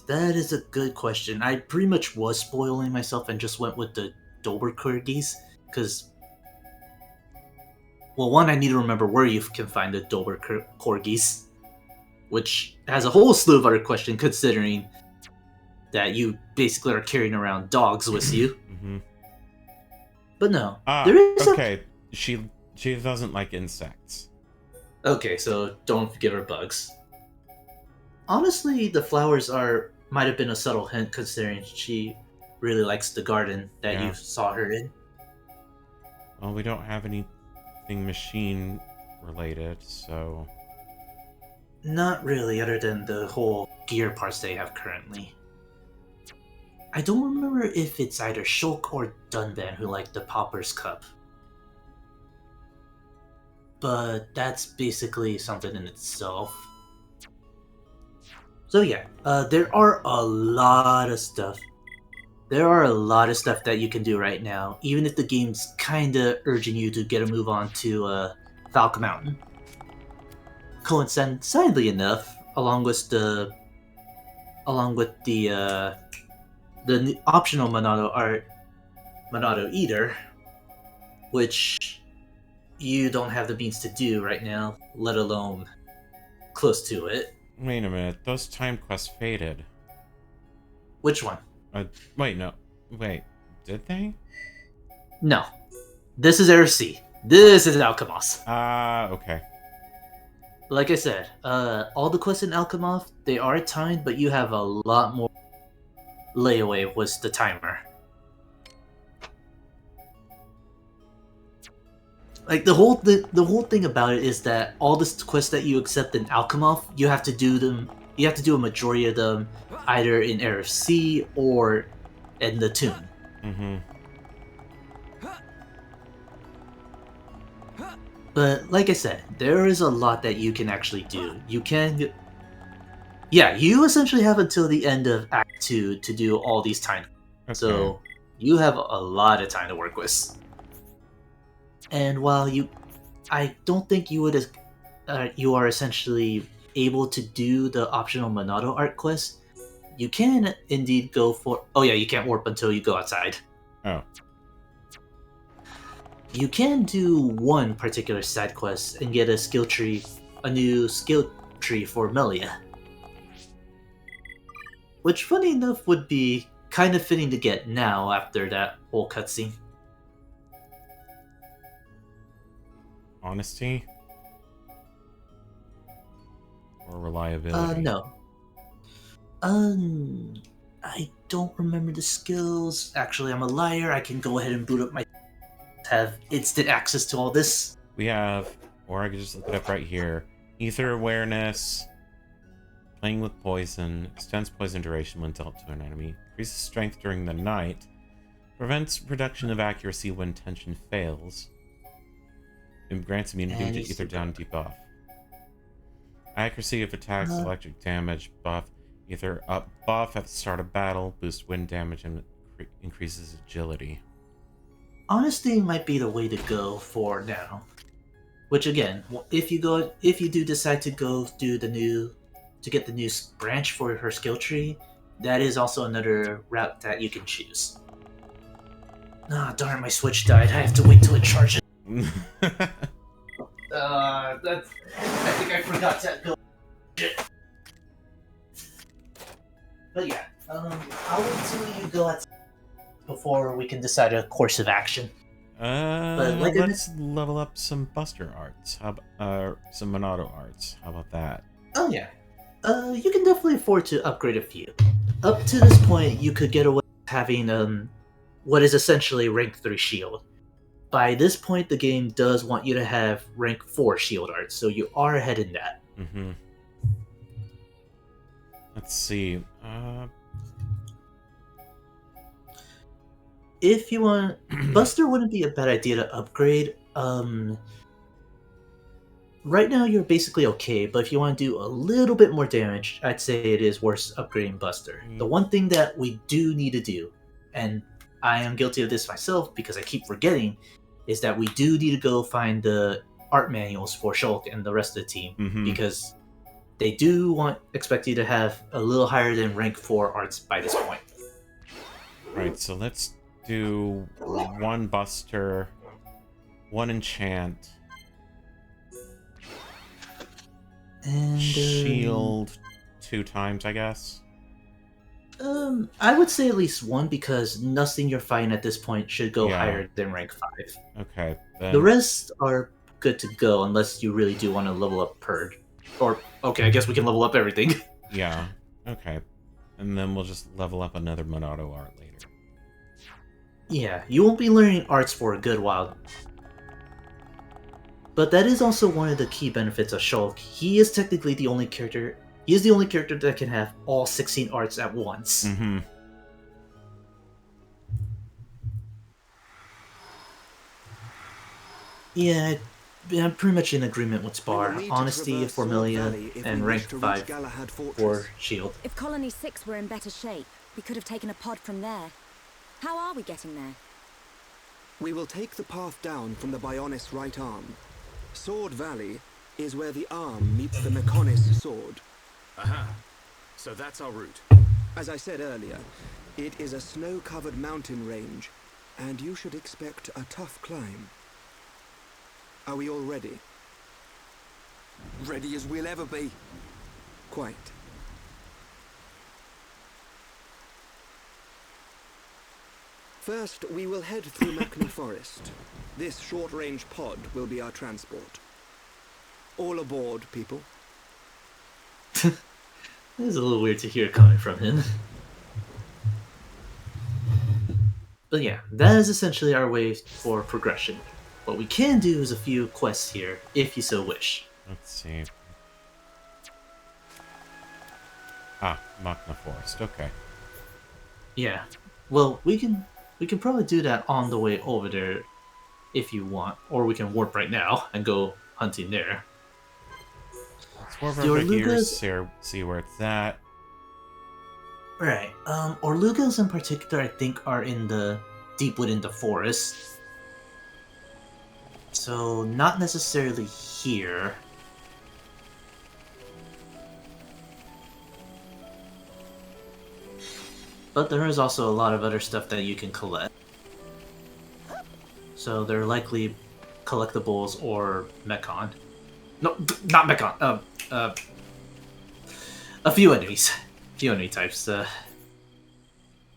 That is a good question. I pretty much was spoiling myself and just went with the Dober Corgis, because... Well, one, I need to remember where you can find the Dober Corgis, which has a whole slew of other questions, considering that you basically are carrying around dogs with you. But no, there is okay. She doesn't like insects. Okay, so don't give her bugs. Honestly, the flowers might have been a subtle hint, considering she really likes the garden that you saw her in. Well, we don't have anything machine related, so... Not really, other than the whole gear parts they have currently. I don't remember if it's either Shulk or Dunban who like the Pauper's Cup. But that's basically something in itself. So yeah, there are a lot of stuff. There are a lot of stuff that you can do right now, even if the game's kinda urging you to get a move on to Falcon Mountain. Coincidentally enough, along with the optional Monado Eater, which you don't have the means to do right now, let alone close to it. Wait a minute, those time quests faded. Which one? Wait, no. Wait, did they? No. This is RC. This is Alchemos. Okay. Like I said, all the quests in Alchemos, they are timed, but you have a lot more layaway was the timer. Like the whole thing about it is that all the quests that you accept in Alchemos, you have to do them. You have to do a majority of them either in RFC or in the tomb. Mm-hmm. But like I said, there is a lot that you can actually do. You can, yeah, you essentially have until the end of Act 2 to do all these times. Okay. So you have a lot of time to work with. And while I don't think you would, you are essentially able to do the optional Monado art quest. You can indeed go for. Oh yeah, you can't warp until you go outside. Oh. You can do one particular side quest and get a skill tree, a new skill tree for Melia. Which, funny enough, would be kind of fitting to get now after that whole cutscene. Honesty? Or reliability? No. I don't remember the skills. Actually, I'm a liar. I can go ahead and boot up my... have instant access to all this. We have, or I could just look it up right here. Ether awareness, playing with poison, extends poison duration when dealt to an enemy, increases strength during the night, prevents reduction of accuracy when tension fails, and grants immunity to ether down debuff. Accuracy of attacks, electric damage, buff, ether up buff at the start of battle, boosts wind damage, and increases agility. Honesty might be the way to go for now. Which again, if you do decide to go do to get the new branch for her skill tree, that is also another route that you can choose. Ah, darn, my Switch died. I have to wait till it charges. I think I forgot to go. But yeah, I'll wait till you go outside before we can decide a course of action. Let's level up some Buster arts. Some Monado arts. How about that? Oh yeah. You can definitely afford to upgrade a few. Up to this point, you could get away with having what is essentially rank 3 shield. By this point, the game does want you to have rank 4 shield arts, so you are ahead in that. Mm-hmm. Let's see. If you want, Buster wouldn't be a bad idea to upgrade. Right now you're basically okay, but if you want to do a little bit more damage, I'd say it is worth upgrading Buster. The one thing that we do need to do, and I am guilty of this myself because I keep forgetting, is that we do need to go find the art manuals for Shulk and the rest of the team, because they do expect you to have a little higher than rank 4 arts by this point. Right, so let's do 1 Buster, 1 Enchant, and Shield 2 times, I guess. I would say at least 1 because nothing you're fighting at this point should go higher than rank 5. Okay. Then... The rest are good to go unless you really do want to level up Purge. Or, okay, I guess we can level up everything. Yeah, okay. And then we'll just level up another Monado art later. Yeah, you won't be learning arts for a good while. But that is also one of the key benefits of Shulk. He is technically the only character... He is the only character that can have all 16 arts at once. Mm-hmm. Yeah, I'm pretty much in agreement with Spar. Honesty for Melia and rank 5 for Shield. If Colony 6 were in better shape, we could have taken a pod from there. How are we getting there? We will take the path down from the Bionis right arm. Sword Valley is where the arm meets the Mechonis sword. Aha! So that's our route. As I said earlier, it is a snow-covered mountain range, and you should expect a tough climb. Are we all ready? Ready as we'll ever be. Quite. First, we will head through Macne Forest. This short-range pod will be our transport. All aboard, people. It's a little weird to hear coming from him. But yeah, that is essentially our way for progression. What we can do is a few quests here, if you so wish. Let's see. Ah, Machna Forest, okay. Yeah. Well, we can probably do that on the way over there if you want. Or we can warp right now and go hunting there. Let's warp over here, see where it's at. Right. Orlugas in particular, I think, are in the deep within the forest. So, not necessarily here. But there is also a lot of other stuff that you can collect. So they're likely collectibles or Mechon. No, not Mechon. A few enemies. A few enemy types.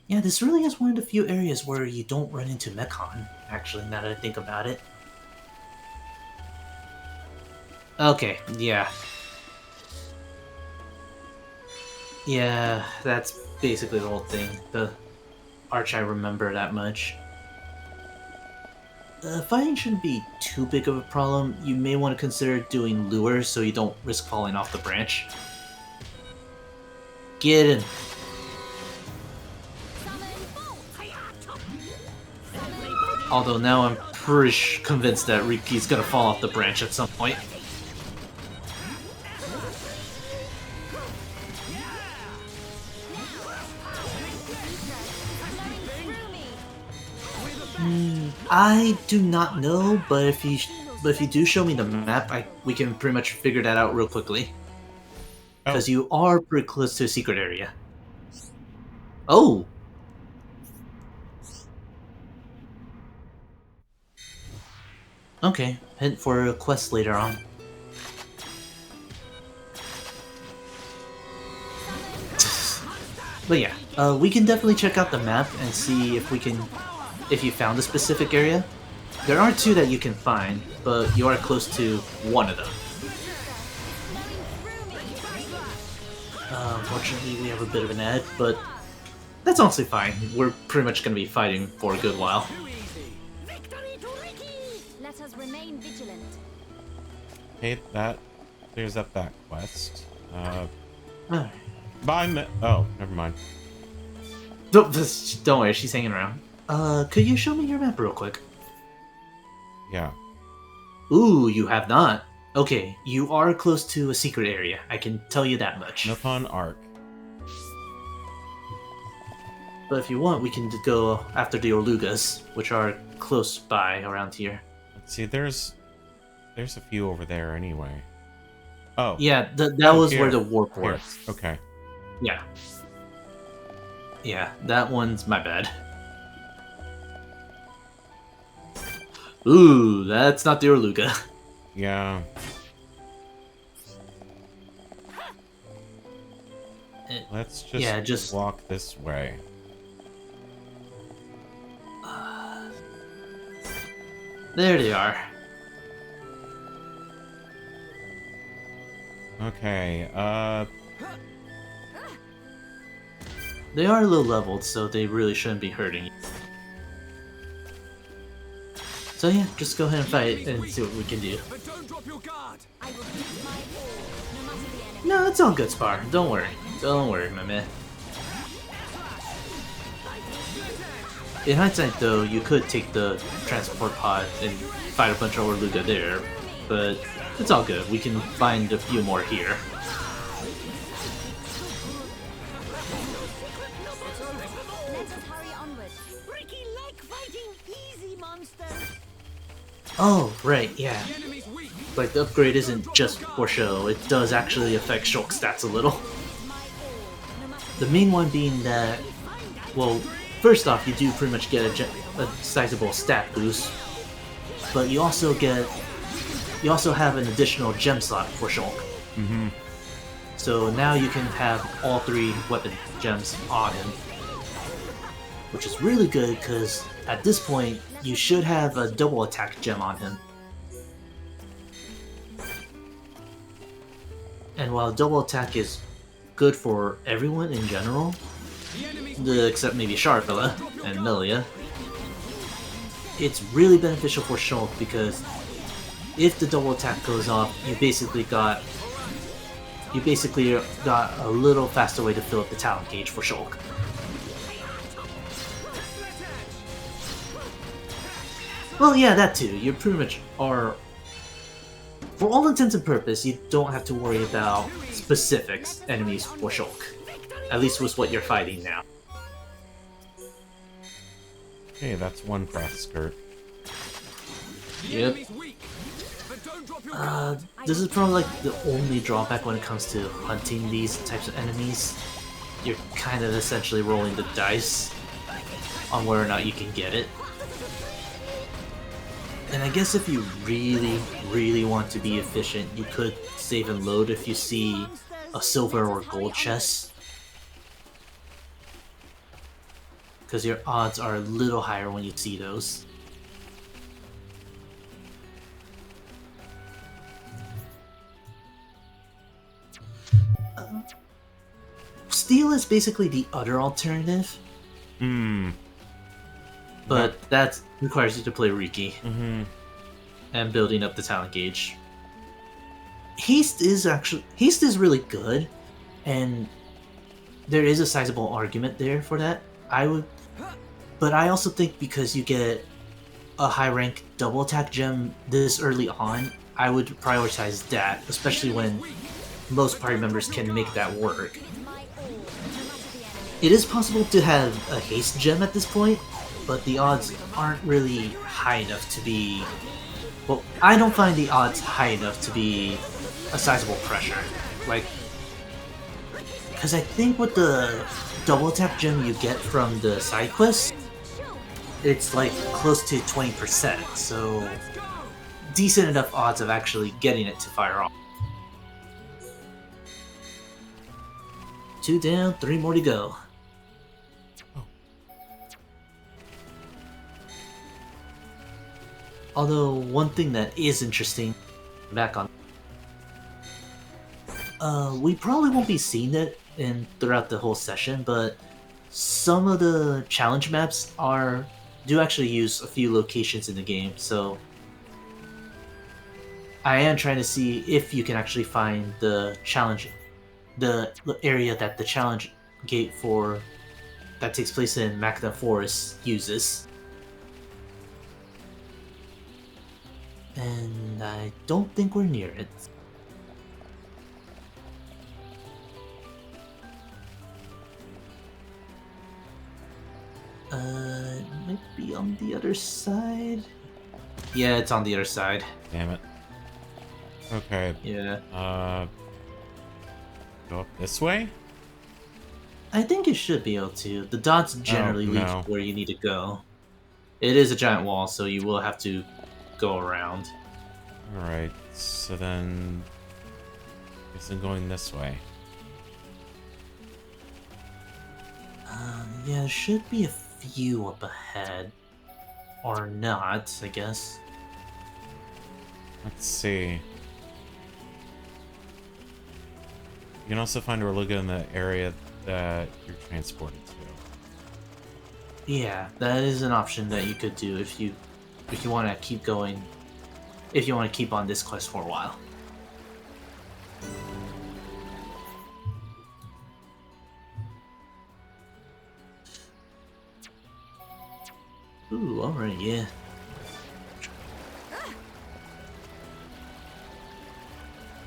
Yeah, this really is one of the few areas where you don't run into Mechon, actually, now that I think about it. Okay, yeah. Yeah, that's basically the whole thing. The arch I remember that much. Fighting shouldn't be too big of a problem. You may want to consider doing lures so you don't risk falling off the branch. Get in. Although now I'm pretty convinced that Riki's gonna fall off the branch at some point. I do not know, but if you do show me the map, we can pretty much figure that out real quickly. Because you are pretty close to a secret area. Oh! Okay, hint for a quest later on. But yeah, we can definitely check out the map and see if you found a specific area. There are two that you can find, but you are close to one of them. Unfortunately, we have a bit of an ad, but that's honestly fine. We're pretty much going to be fighting for a good while. Let us remain vigilant. Okay, that clears up that quest. Alright. Oh, never mind. Don't worry, she's hanging around. Could you show me your map real quick? Yeah. Ooh, you have not. Okay, you are close to a secret area. I can tell you that much. Nippon Arc. But if you want, we can go after the Orlugas, which are close by around here. Let's see, there's a few over there anyway. Oh. Yeah, that was where the warp was. Okay. Yeah. Yeah, that one's my bad. Ooh, that's not the Orluga. Yeah. Let's just walk this way. There they are. Okay, They are low leveled, so they really shouldn't be hurting you. So yeah, just go ahead and fight and see what we can do. No, it's all good, Spar. Don't worry. Don't worry, my man. In hindsight, though, you could take the transport pod and fight a bunch of Orluga there, but it's all good. We can find a few more here. Oh, right, yeah. Like, the upgrade isn't just for show, it does actually affect Shulk stats a little. The main one being that, well, first off, you do pretty much get a sizable stat boost, but you also get you also have an additional gem slot for Shulk. Mm-hmm. So now you can have all 3 weapon gems on him. Which is really good, because at this point, you should have a double attack gem on him. And while double attack is good for everyone in general, except maybe Sharpella and Melia, it's really beneficial for Shulk because if the double attack goes off, you basically got a little faster way to fill up the talent gauge for Shulk. Well, yeah, that too. You pretty much are... For all intents and purposes, you don't have to worry about specifics enemies for Shulk. At least with what you're fighting now. Okay, that's one fast skirt. Yep. This is probably like the only drawback when it comes to hunting these types of enemies. You're kind of essentially rolling the dice on whether or not you can get it. And I guess if you really, really want to be efficient, you could save and load if you see a silver or gold chest. Because your odds are a little higher when you see those. Steel is basically the other alternative. But that requires you to play Riki. And building up the talent gauge. Haste is really good, and there is a sizable argument there for that. But I also think because you get a high rank double attack gem this early on, I would prioritize that, especially when most party members can make that work. It is possible to have a haste gem at this point, but the odds aren't really high enough to be... Well, I don't find the odds high enough to be a sizable pressure. Like, because I think with the double attack gem you get from the side quest, it's like close to 20%, so decent enough odds of actually getting it to fire off. 2 down, 3 more to go. Although, one thing that is interesting, back on... we probably won't be seeing it throughout the whole session, but some of the challenge maps do actually use a few locations in the game, so... I am trying to see if you can actually find the area that the challenge gate that takes place in Macadam Forest uses. And I don't think we're near it. It might be on the other side. Yeah, it's on the other side. Damn it. Okay. Yeah. Go up this way? I think you should be able to. The dots generally lead you where you need to go. It is a giant wall, so you will have to go around. Alright, so then... I guess I'm going this way. Yeah, there should be a few up ahead. Or not, I guess. Let's see. You can also find Reluga in the area that you're transported to. Yeah, that is an option that you could do if you want to keep going. If you want to keep on this quest for a while. Ooh, alright, yeah.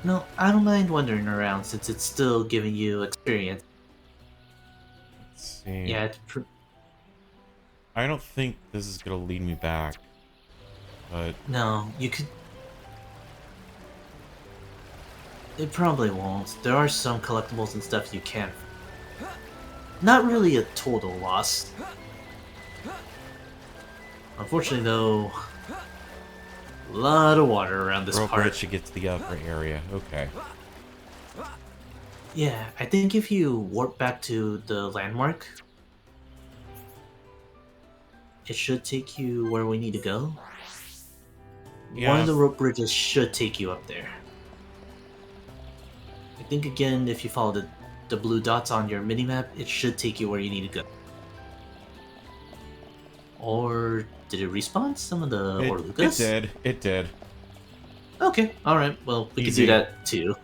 No, I don't mind wandering around since it's still giving you experience. Let's see. Yeah, I don't think this is gonna lead me back. But... No, you could... It probably won't. There are some collectibles and stuff you can. Not really a total loss. Unfortunately though... A lot of water around this Rope part. bridge to get to the upper area. Okay. Yeah, I think if you warp back to the landmark, it should take you where we need to go. Yeah. One of the rope bridges should take you up there. I think again, if you follow the blue dots on your minimap, it should take you where you need to go. Or did it respawn some of the Orlugas? It did. It did. Okay, alright. Well, we can do that too.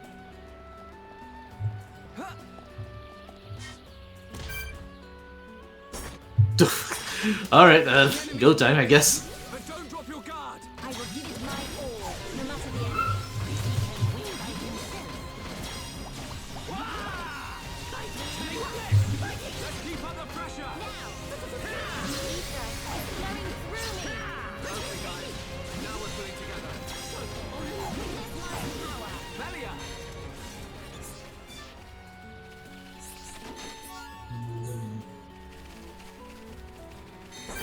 Alright, go time, I guess. But don't drop your guard. I will give it my all, no matter the end. Let's keep up the pressure. Okay, guys. Now we're pulling together. Melia!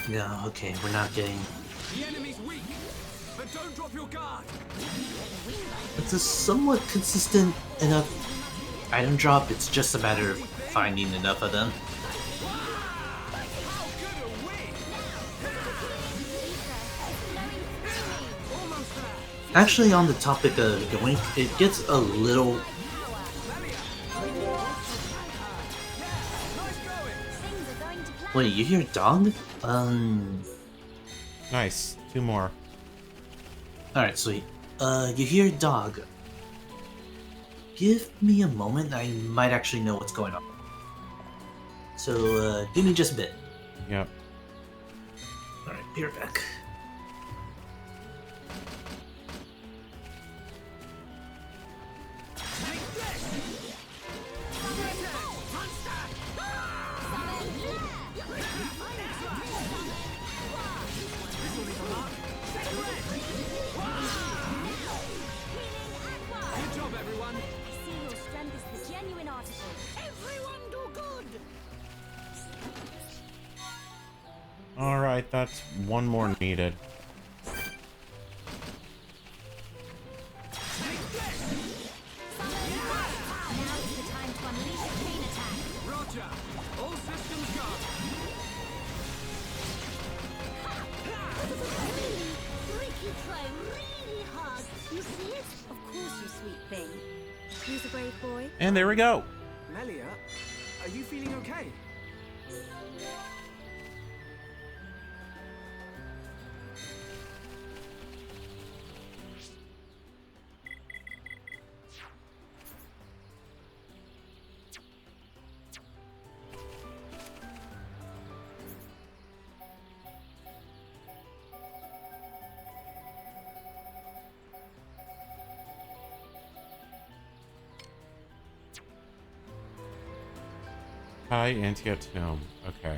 No, okay, we're not getting... The enemy's weak, but don't drop your guard. It's a somewhat consistent enough item drop, it's just a matter of finding enough of them. Actually, on the topic of Yoink, it gets a little... Wait, you hear dog? Nice. 2 more. Alright, sweet. You hear dog. Give me a moment, I might actually know what's going on. So, give me just a bit. Yep. Alright, be right back. Good job, everyone. I see your strength is the genuine article. Everyone do good. Alright, that's 1 more needed. Roger. All systems go. Ricky try really hard. You see it? Of course, you sweet thing. Who's a brave boy? And there we go. Melia, are you feeling okay? Hi, Antiatom. Okay.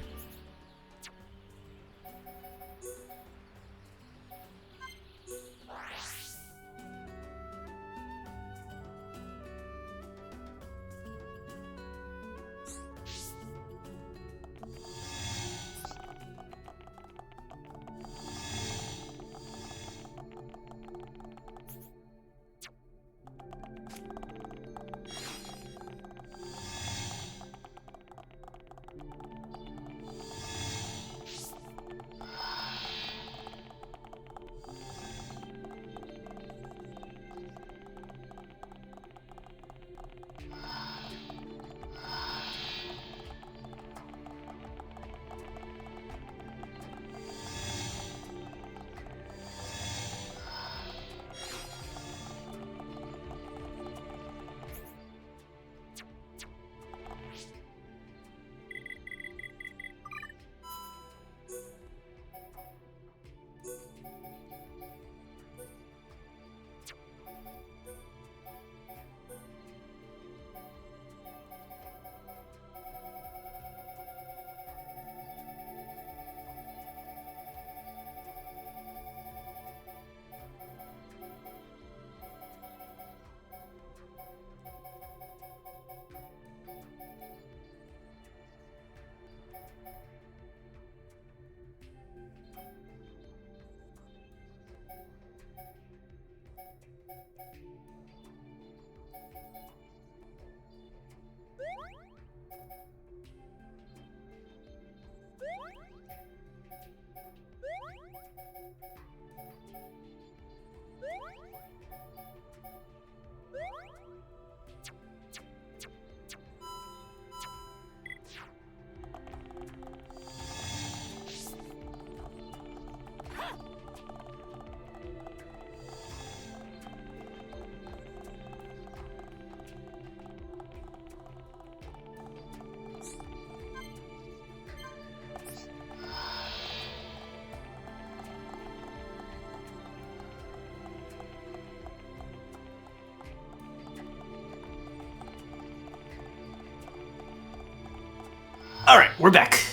Alright, we're back.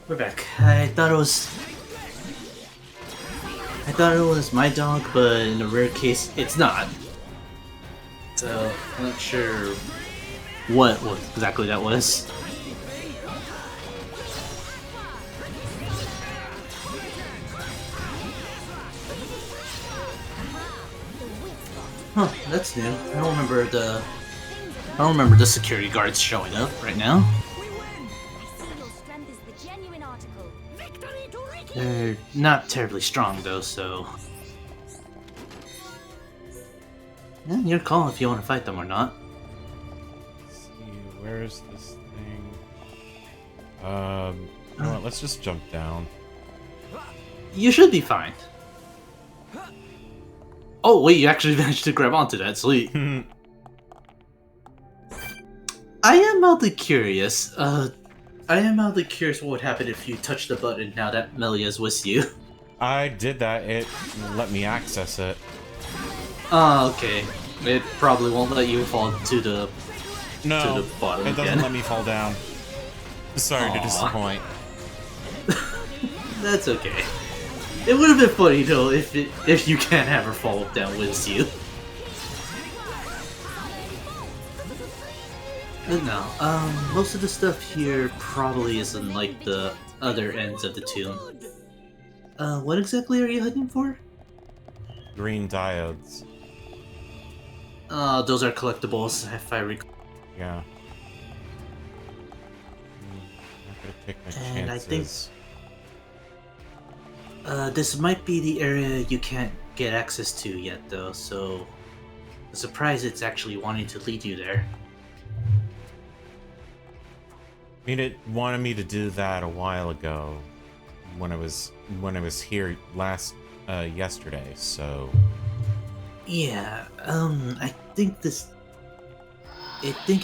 We're back. I thought it was my dog, but in a rare case, it's not. So, I'm not sure what exactly that was. Huh, that's new. I don't remember the security guards showing up right now. They're not terribly strong though, so yeah, your call if you want to fight them or not. Let's see, where's this thing? You know what, let's just jump down. You should be fine. Oh wait, you actually managed to grab onto that, sweet. I am mildly curious. What would happen if you touch the button now that Melia's with you. I did that. It let me access it. Oh, okay. It probably won't let you fall to the bottom it doesn't again. let me fall down. Sorry to disappoint. That's okay. It would have been funny though if you can't have her fall down with you. But no, most of the stuff here probably isn't like the other ends of the tomb. What exactly are you looking for? Green diodes. Those are collectibles, if I recall. Yeah. I'm gonna take my And chances. I think this might be the area you can't get access to yet, though. So, I'm surprised it's actually wanting to lead you there. I mean, it wanted me to do that a while ago, when I was here yesterday. So. Yeah. I think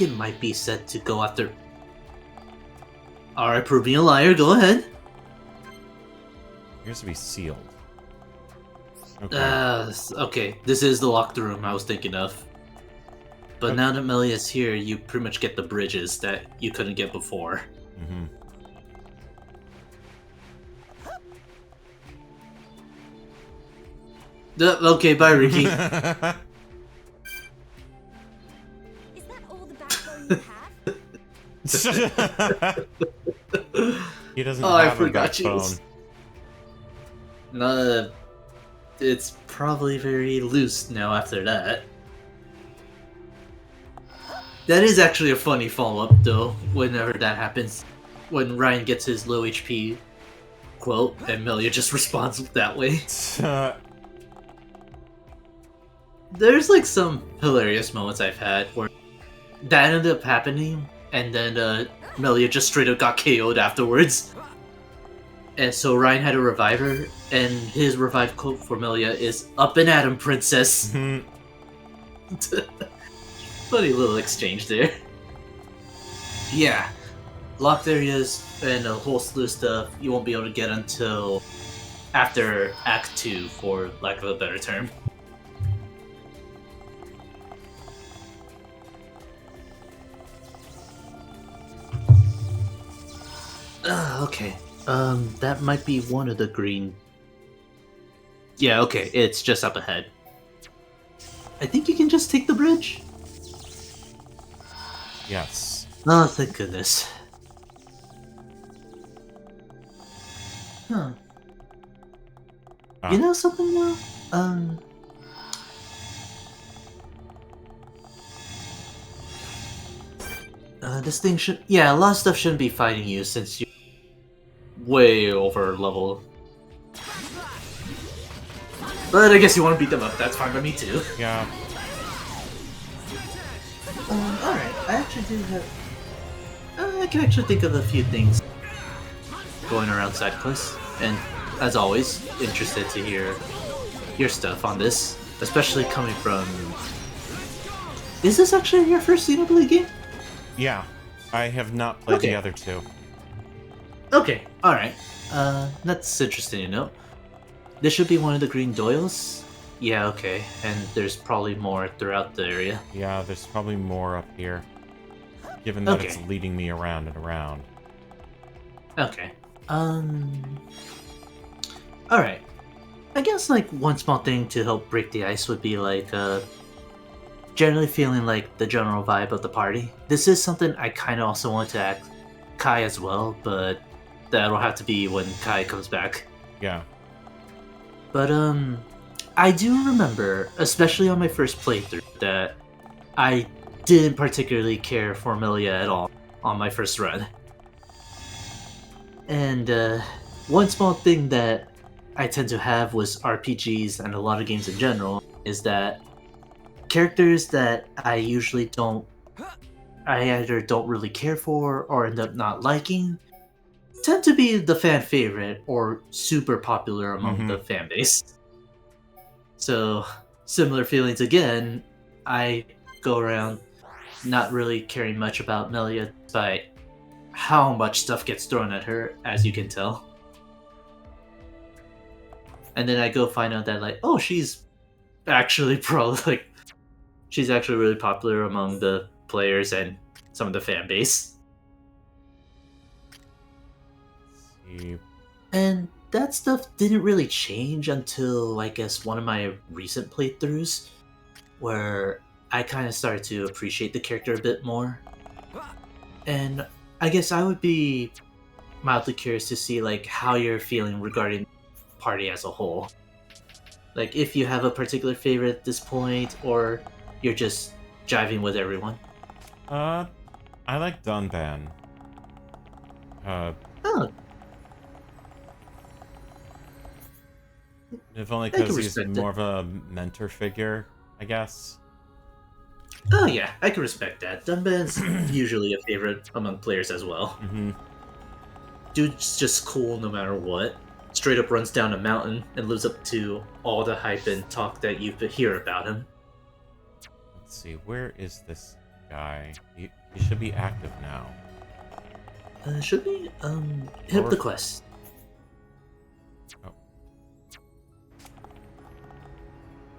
it might be set to go after. All right, prove me a liar. Go ahead. Appears to be sealed. Okay. Okay. This is the locked room I was thinking of. But now that Melia's here, you pretty much get the bridges that you couldn't get before. Mm-hmm. Okay, bye, Ricky. Is that all the backbone you have? He doesn't I have a forgot you. backbone. No, it's probably very loose now after that. That is actually a funny follow-up, though, whenever that happens. When Ryan gets his low HP quote, and Melia just responds that way. There's like some hilarious moments I've had where that ended up happening, and then Melia just straight up got KO'd afterwards. And so Ryan had to revive her, and his revive quote for Melia is, "Up and at 'em, princess." Funny little exchange there. Yeah, locked areas and a whole slew of stuff you won't be able to get until after Act 2, for lack of a better term. Okay. That might be one of the green. Yeah, okay, it's just up ahead. I think you can just take the bridge. Yes. Oh, thank goodness. Huh. You know something though? This thing should... Yeah, a lot of stuff shouldn't be fighting you since you're way over level. But I guess you want to beat them up, that's fine by me too. Yeah. Alright, I actually do have... I can actually think of a few things going around side quests, and as always, interested to hear your stuff on this, especially coming from... Is this actually your first Xenoblade game? Yeah, I have not played the other two. Okay, alright. That's interesting to know. This should be one of the green doils. Yeah, okay. And there's probably more throughout the area. Yeah, there's probably more up here. Given that it's Okay. leading me around and around. Okay. Alright. I guess, like, one small thing to help break the ice would be, like, generally feeling like the general vibe of the party. This is something I kind of also want to ask Kai as well, but that'll have to be when Kai comes back. Yeah. But, I do remember, especially on my first playthrough, that I didn't particularly care for Amelia at all on my first run. And, one small thing that I tend to have with RPGs and a lot of games in general is that characters that I usually I either don't really care for or end up not liking, tend to be the fan favorite or super popular among the fan base. So, similar feelings again, I go around not really caring much about Melia despite how much stuff gets thrown at her, as you can tell. And then I go find out that, like, oh, she's actually probably, like, she's actually really popular among the players and some of the fan base. And that stuff didn't really change until, I guess, one of my recent playthroughs, where I kind of started to appreciate the character a bit more. And I guess I would be mildly curious to see, like, how you're feeling regarding the party as a whole. Like, if you have a particular favorite at this point, or you're just jiving with everyone. I like Dunban. Oh. If only because he's more of a mentor figure, I guess. Oh yeah, I can respect that. Dunban's usually a favorite among players as well. Dude's just cool no matter what. Straight up runs down a mountain and lives up to all the hype and talk that you hear about him. Let's see, where is this guy? He should be active now. Should be? Hit up the quest. Oh.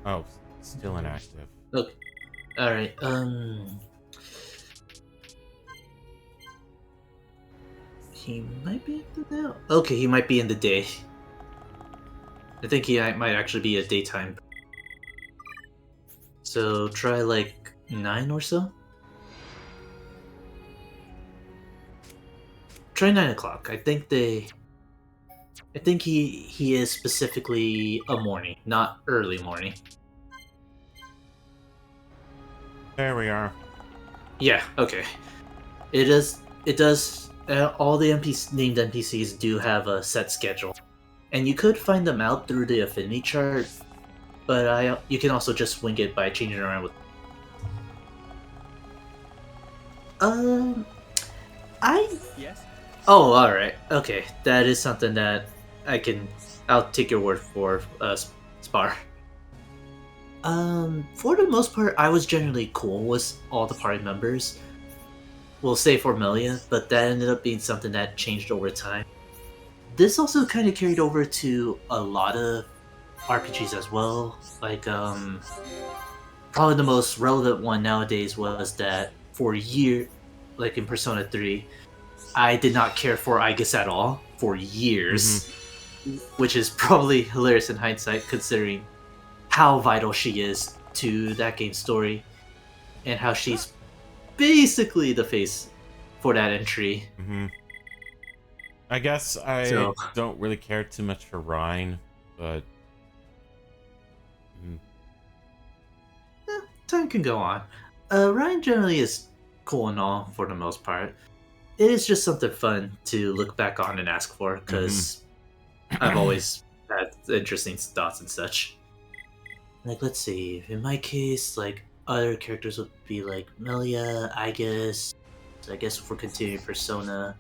Oh, still inactive. Okay. Alright, he might be active now? Okay, he might be in the day. I think he might actually be a daytime. So try like 9 or so? Try 9 o'clock. I think he is specifically a morning, not early morning. There we are. Yeah, okay. It does, all the named NPCs do have a set schedule. And you could find them out through the affinity chart, but you can also just wing it by changing around with... Yes? Oh, alright. Okay, that is something that I'll take your word for, Spar. For the most part, I was generally cool with all the party members. We'll say for Melia, but that ended up being something that changed over time. This also kind of carried over to a lot of RPGs as well. Like, probably the most relevant one nowadays was that for a year, like in Persona 3, I did not care for Aigis at all for years, which is probably hilarious in hindsight considering how vital she is to that game's story and how she's basically the face for that entry. I guess I don't really care too much for Rhine, but... Time can go on. Ryan generally is cool and all for the most part. It is just something fun to look back on and ask for, because I've always had interesting thoughts and such. Like, let's see, in my case, like, other characters would be like Melia, Aigis, I guess if we're continuing Persona,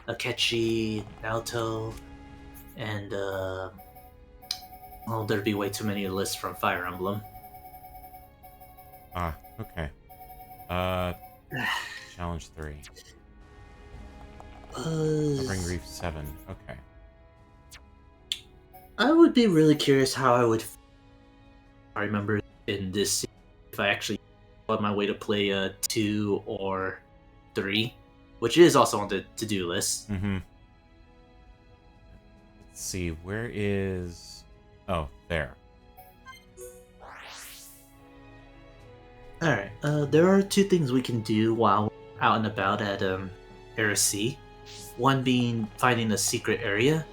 Akechi, Naoto, and, well, there'd be way too many lists from Fire Emblem. Ah, okay. Challenge 3. Covering Reef 7, okay. I would be really curious how I would I remember in this, if I actually on my way to play 2 or 3, which is also on the to-do list. Mm-hmm. Let's see, where is... Oh, there. Alright, there are 2 things we can do while we're out and about at Era C. One being finding a secret area,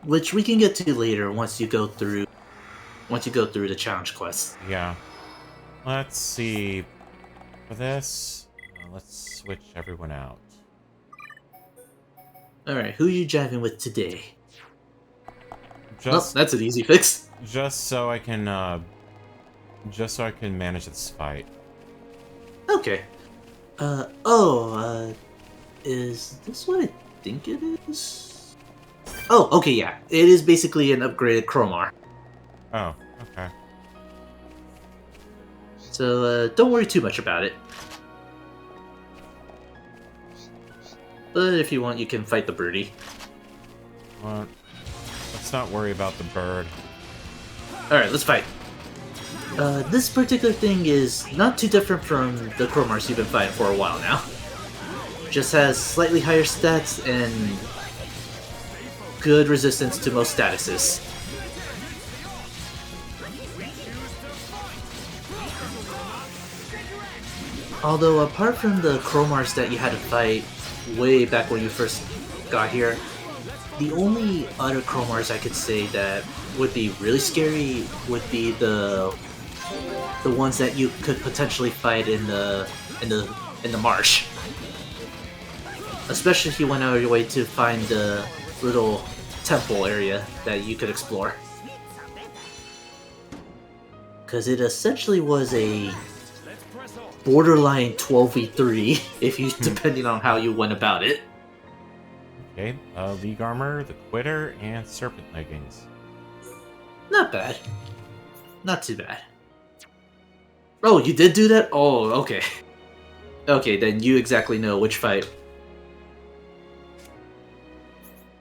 which we can get to later once you go through the challenge quest. Yeah. Let's see. For this, let's switch everyone out. Alright, who are you jiving with today? Just, oh, that's an easy fix. Just so I can manage this fight. Okay. Is this what I think it is? Oh, okay, yeah. It is basically an upgraded Chromar. Oh, okay. So, don't worry too much about it. But if you want, you can fight the birdie. Well, let's not worry about the bird. Alright, let's fight. This particular thing is not too different from the Chromars you've been fighting for a while now. Just has slightly higher stats and good resistance to most statuses. Although, apart from the Chromars that you had to fight way back when you first got here, the only other Chromars I could say that would be really scary would be the ones that you could potentially fight in the marsh. Especially if you went out of your way to find the little temple area that you could explore. Because it essentially was a borderline 12v3, if you depending on how you went about it. Okay, League Armor, the Quitter, and Serpent Leggings. Not bad. Not too bad. Oh, you did do that? Oh, okay. Okay, then you exactly know which fight.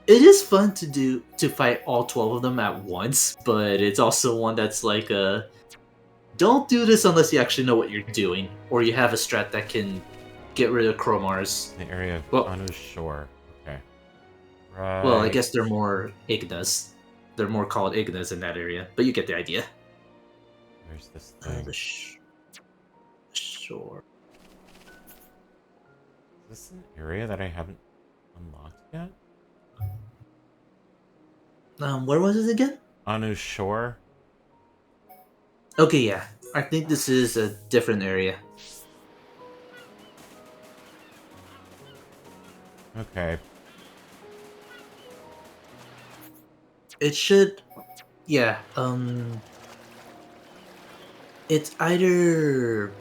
It is fun to fight all 12 of them at once, but it's also one that's like don't do this unless you actually know what you're doing, or you have a strat that can get rid of Chromars. The area of Anu's Shore. Okay. Right. Well, I guess they're more Ignas. They're more called Ignas in that area, but you get the idea. Where's this thing? The shore. Is this an area that I haven't unlocked yet? Where was it again? Anu's Shore. Okay, yeah. I think this is a different area. Okay. It should... Yeah, it's either...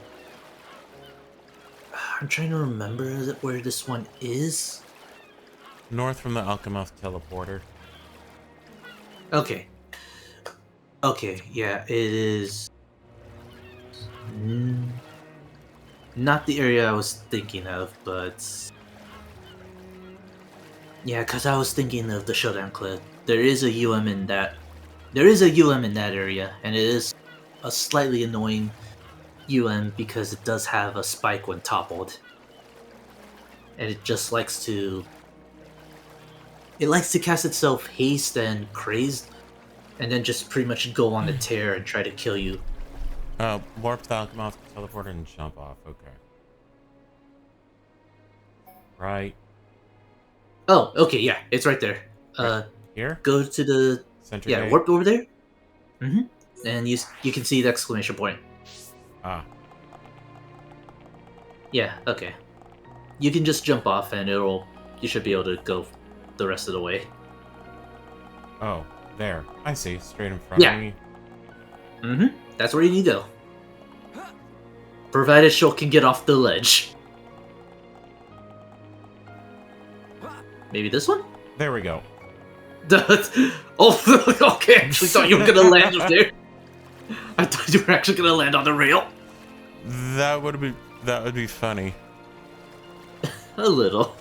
I'm trying to remember where this one is. North from the Alchemist teleporter. Okay. Okay, yeah, it is... Not the area I was thinking of, but... Yeah, because I was thinking of the Showdown Cliff. There is a UM in that... There is a UM in that area, and it is a slightly annoying UM because it does have a spike when toppled. And it just likes to... It likes to cast itself haste and crazed, and then just pretty much go on the tear and try to kill you. Warp the Alchemist teleporter and jump off. Okay. Right. Oh, okay, yeah, it's right there. Here? Go to the... Center yeah, gate? warp over there. Mm-hmm. And you can see the exclamation point. Ah. Yeah, okay. You can just jump off and you should be able to go the rest of the way. Oh, there. I see. Straight in front of me. Mm-hmm. That's where you need to go. Provided Shulk can get off the ledge. Maybe this one? There we go. Oh, okay. I actually thought you were gonna land up there. I thought you were actually gonna land on the rail. That would be funny. A little.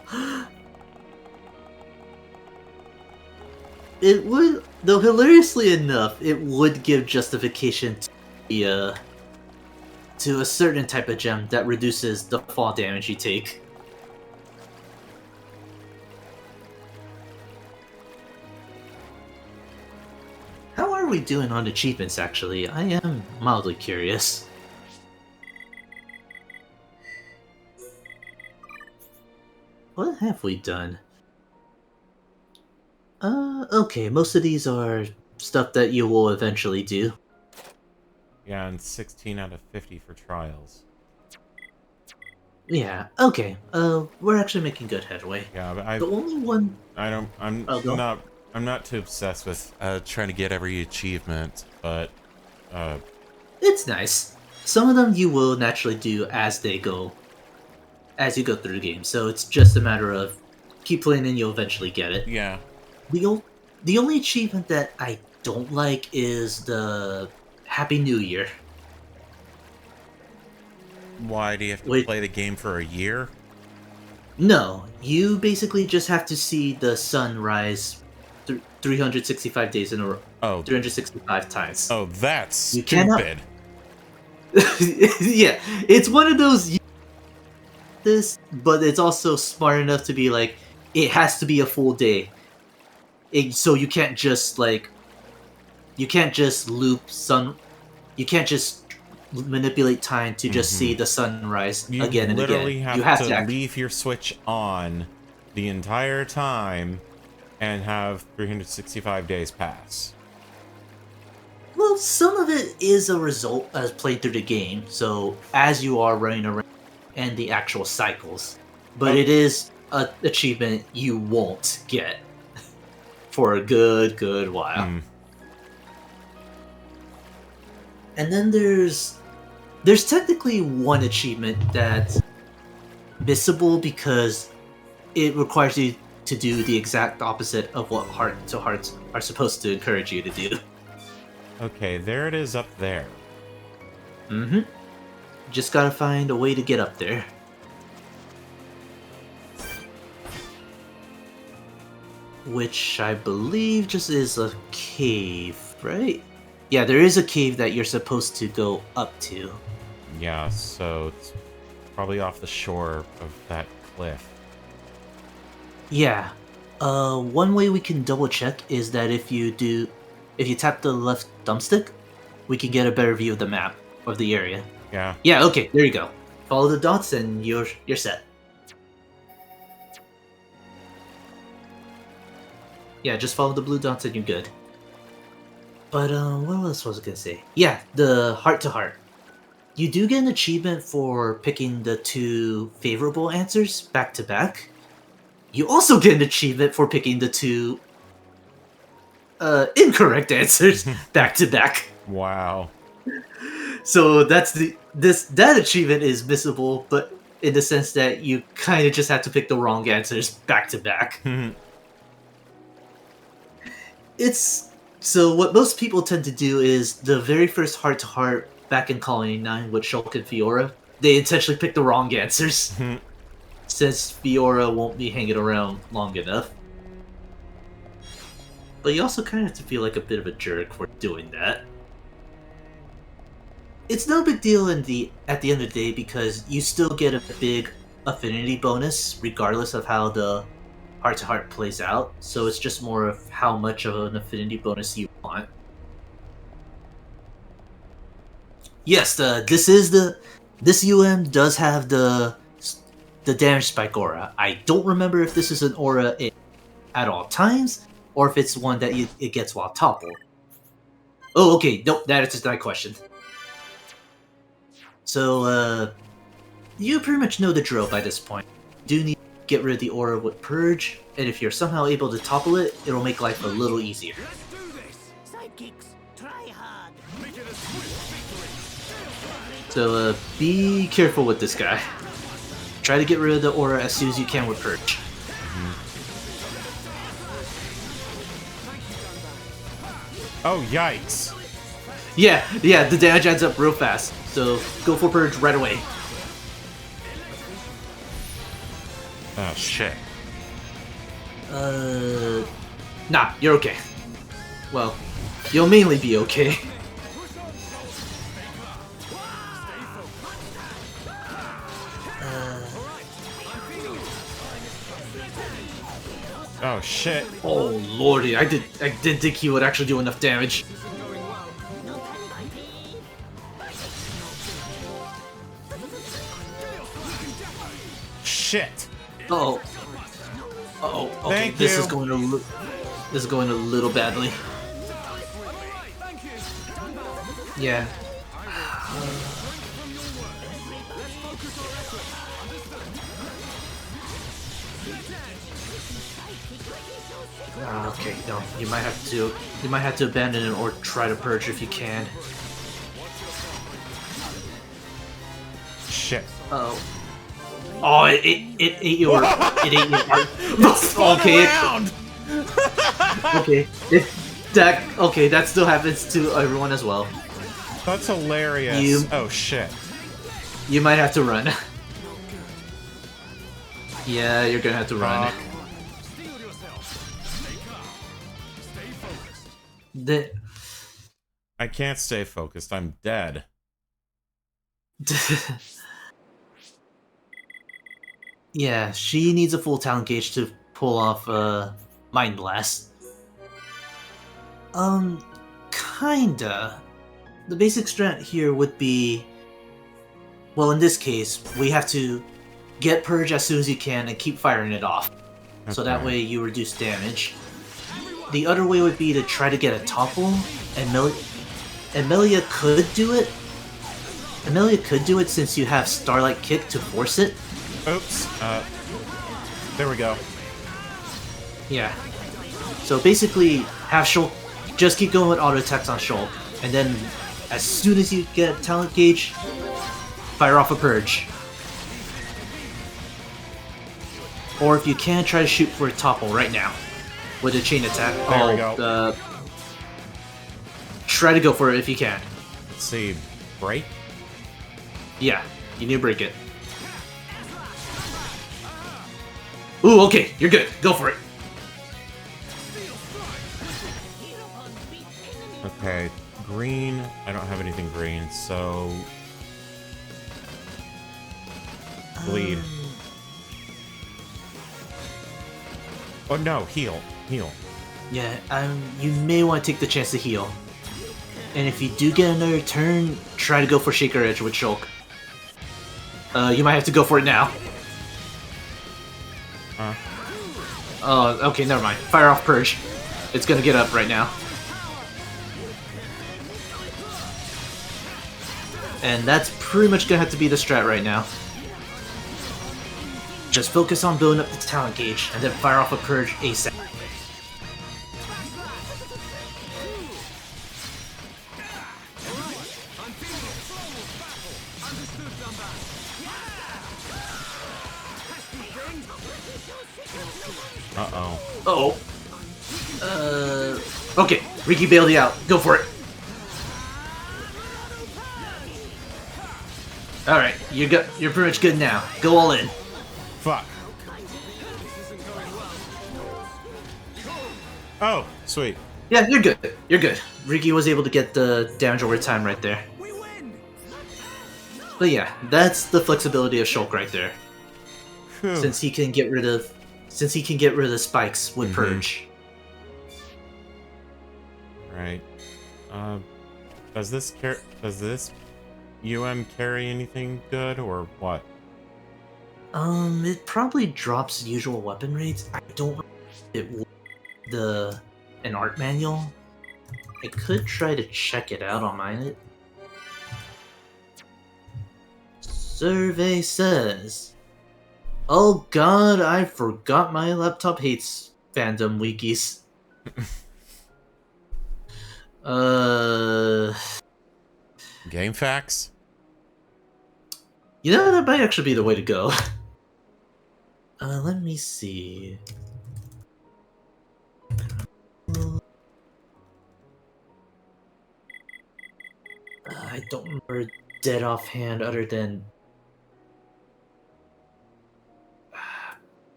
It would, though hilariously enough, it would give justification to to a certain type of gem that reduces the fall damage you take. How are we doing on achievements, actually? I am mildly curious. What have we done? Okay, most of these are stuff that you will eventually do. Yeah, and 16 out of 50 for trials. Yeah, okay. We're actually making good headway. Yeah, but the only one... I'm not too obsessed with trying to get every achievement, but it's nice. Some of them you will naturally do as you go through the game, so it's just a matter of keep playing and you'll eventually get it. Yeah. The only achievement that I don't like is the Happy New Year. Why do you have to play the game for a year? No, you basically just have to see the sun rise 365 days in a row. Oh. 365 times. Oh, that's you stupid. Yeah, it's one of those... but it's also smart enough to be like, it has to be a full day. So you can't just, like... You can't just loop sun... You can't just manipulate time to just see the sunrise again and again. You literally have to leave your Switch on the entire time and have 365 days pass. Well, some of it is a result as played through the game, so as you are running around and the actual cycles. But it is an achievement you won't get for a good while. And then there's technically one achievement that's missable because it requires you to do the exact opposite of what heart-to-hearts are supposed to encourage you to do. Okay, there it is up there. Just gotta find a way to get up there. Which I believe just is a cave, right? Yeah, there is a cave that you're supposed to go up to. Yeah, so it's probably off the shore of that cliff. Yeah. One way we can double check is that if you tap the left thumbstick, we can get a better view of the map of the area. Yeah. Yeah, okay, there you go. Follow the dots and you're set. Yeah, just follow the blue dots and you're good. But what else was I gonna say? Yeah, the heart-to-heart. You do get an achievement for picking the 2 favorable answers back to back. You also get an achievement for picking the 2 incorrect answers back to back. Wow. So that's that achievement is missable, but in the sense that you kind of just have to pick the wrong answers back to back. So what most people tend to do is the very first heart-to-heart back in Colony 9 with Shulk and Fiora, they intentionally pick the wrong answers. Since Fiora won't be hanging around long enough. But you also kind of have to feel like a bit of a jerk for doing that. It's no big deal at the end of the day because you still get a big affinity bonus regardless of how the heart-to-heart plays out, so it's just more of how much of an affinity bonus you want. Yes, this UM does have the damage spike aura. I don't remember if this is an aura at all times, or if it's one that it gets while toppled. Oh, okay, nope, that is just my question. So, you pretty much know the drill by this point. You do need to get rid of the aura with Purge, and if you're somehow able to topple it, it'll make life a little easier. Let's do this! Sidekicks, try hard! Make it a swift victory! So, be careful with this guy. Try to get rid of the aura as soon as you can with Purge. Oh, yikes. Yeah, the damage adds up real fast, so go for Purge right away. Oh, shit. Nah, you're okay. Well, you'll mainly be okay. Oh shit. Oh lordy, I didn't think he would actually do enough damage. Shit. Uh-oh. Uh-oh. Okay, Thank this you. is going a little badly. Yeah. Okay, no, you might have to abandon it or try to purge if you can. Shit. Oh. Oh, it ate your it ate your heart. Okay. Okay. Okay, that still happens to everyone as well. That's hilarious. Oh shit. You might have to run. Yeah, you're gonna have to run. I can't stay focused. I'm dead. Yeah, she needs a full talent gauge to pull off Mind Blast. Kinda. The basic strat here would be, well, in this case, we have to get Purge as soon as you can and keep firing it off. Okay. So that way you reduce damage. The other way would be to try to get a topple, and Melia could do it. Amelia could do it since you have Starlight Kick to force it. Oops. There we go. Yeah. So basically, have Shulk just keep going with auto attacks on Shulk, and then as soon as you get talent gauge, fire off a purge. Or if you can, try to shoot for a topple right now with a chain attack. There we go. Try to go for it if you can. Let's see. Break? Yeah, you need to break it. Ooh, okay, you're good. Go for it. Okay, green. I don't have anything green, so... Bleed. Oh no, heal. Heal. Yeah, you may want to take the chance to heal. And if you do get another turn, try to go for Shaker Edge with Shulk. You might have to go for it now. Oh, okay, never mind. Fire off Purge. It's gonna get up right now. And that's pretty much gonna have to be the strat right now. Just focus on building up the talent gauge, and then fire off a Purge ASAP. Uh-oh. Okay, Riki bailed you out. Go for it. Alright, you're pretty much good now. Go all in. Fuck. Oh, sweet. Yeah, you're good. You're good. Riki was able to get the damage over time right there. But yeah, that's the flexibility of Shulk right there. Since he can get rid of spikes with Purge. Right. Does this carry anything good or what? It probably drops usual weapon rates. I don't know if it an art manual. I could try to check it out on mine. Survey says, "Oh god, I forgot my laptop hates fandom wikis." Game facts? You know, that might actually be the way to go. Let me see. I don't remember dead offhand other than...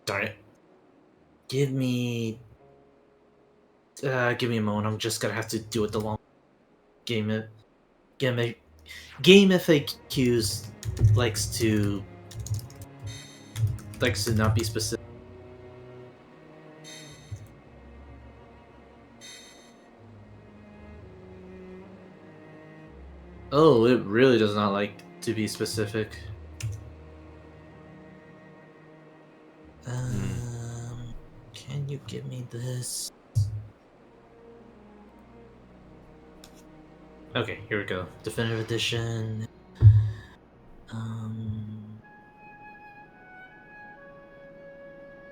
Darn it. Give me... Give me a moment. I'm just gonna have to do it the long game. Game, game FAQs likes to not be specific. Oh, it really does not like to be specific. Can you give me this? Okay, here we go. Definitive edition.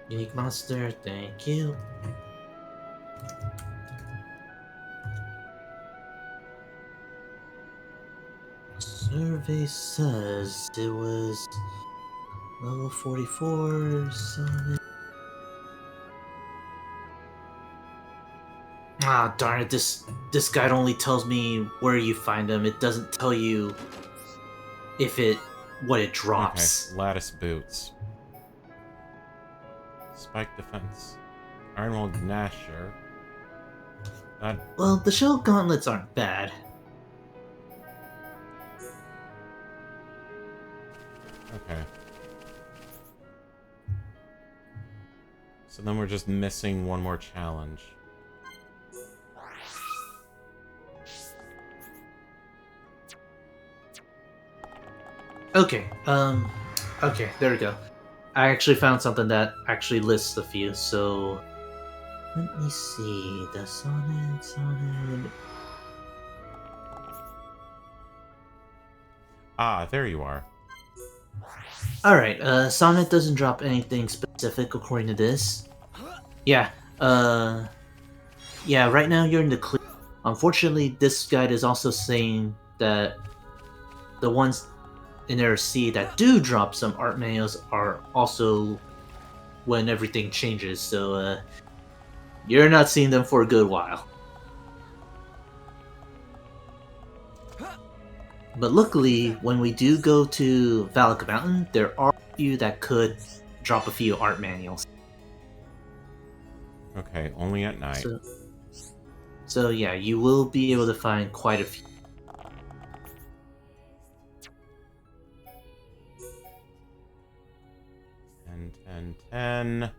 Unique monster, thank you. Survey says it was level 44, Sonic. Ah, darn it, this guide only tells me where you find them. It doesn't tell you what it drops. Okay, lattice boots. Spike defense. Ironwall Gnasher. Well, the shell gauntlets aren't bad. Okay. So then we're just missing one more challenge. Okay, okay, there we go. I actually found something that actually lists a few, so... Let me see, the Sonnet... Ah, there you are. Alright, Sonnet doesn't drop anything specific according to this. Yeah, yeah, right now you're in the clear. Unfortunately, this guide is also saying that the ones in their sea that do drop some art manuals are also when everything changes, so you're not seeing them for a good while. But luckily, when we do go to Valak Mountain, there are a few that could drop a few art manuals. Okay, only at night. So yeah, you will be able to find quite a few. 10.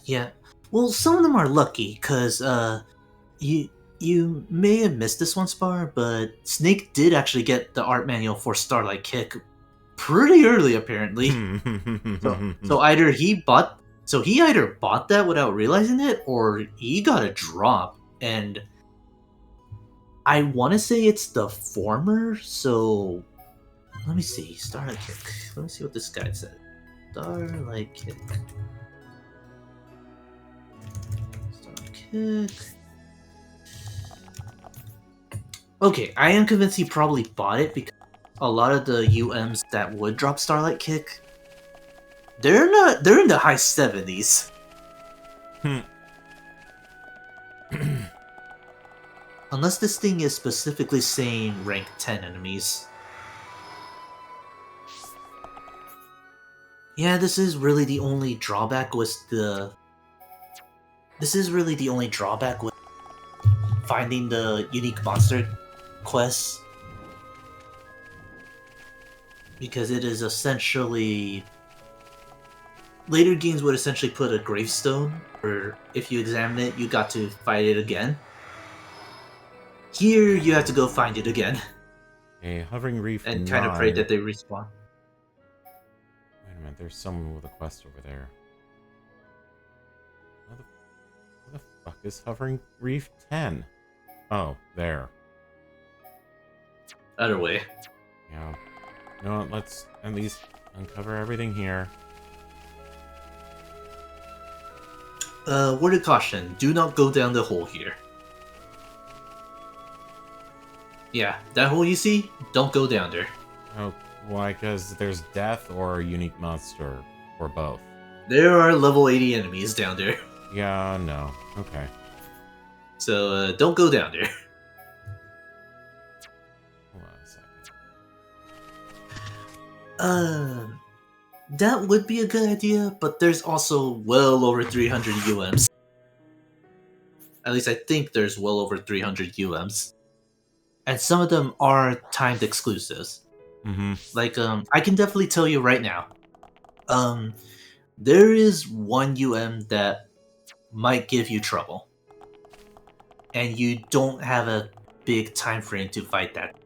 Yeah, well, some of them are lucky, because, you may have missed this one, Spar, but Snake did actually get the art manual for Starlight Kick pretty early, apparently. so he either bought that without realizing it, or he got a drop, and I want to say it's the former, so... Let me see, Starlight Kick. Let me see what this guide said. Starlight Kick. Kick. Okay, I am convinced he probably bought it because a lot of the UMs that would drop Starlight Kick, they're in the high 70s. Unless this thing is specifically saying rank 10 enemies. Yeah, this is really the only drawback with finding the unique monster quests, because it is essentially... Later games would essentially put a gravestone, or if you examine it, you got to fight it again. Here, you have to go find it again. A hovering reef and 9. kind of pray that they respawn. Wait a minute, there's someone with a quest over there. Where the fuck is hovering reef 10? Oh, there. Other way. Yeah. You know what, let's at least uncover everything here. Word of caution, do not go down the hole here. Yeah, that hole you see, don't go down there. Oh, why? Because there's death or a unique monster, or both. There are level 80 enemies down there. Yeah, no. Okay. So, don't go down there. Hold on a second. That would be a good idea, but there's also well over 300 UMs. At least I think there's well over 300 UMs. And some of them are timed exclusives. Mm-hmm. Like, I can definitely tell you right now. There is one UM that might give you trouble. And you don't have a big time frame to fight that.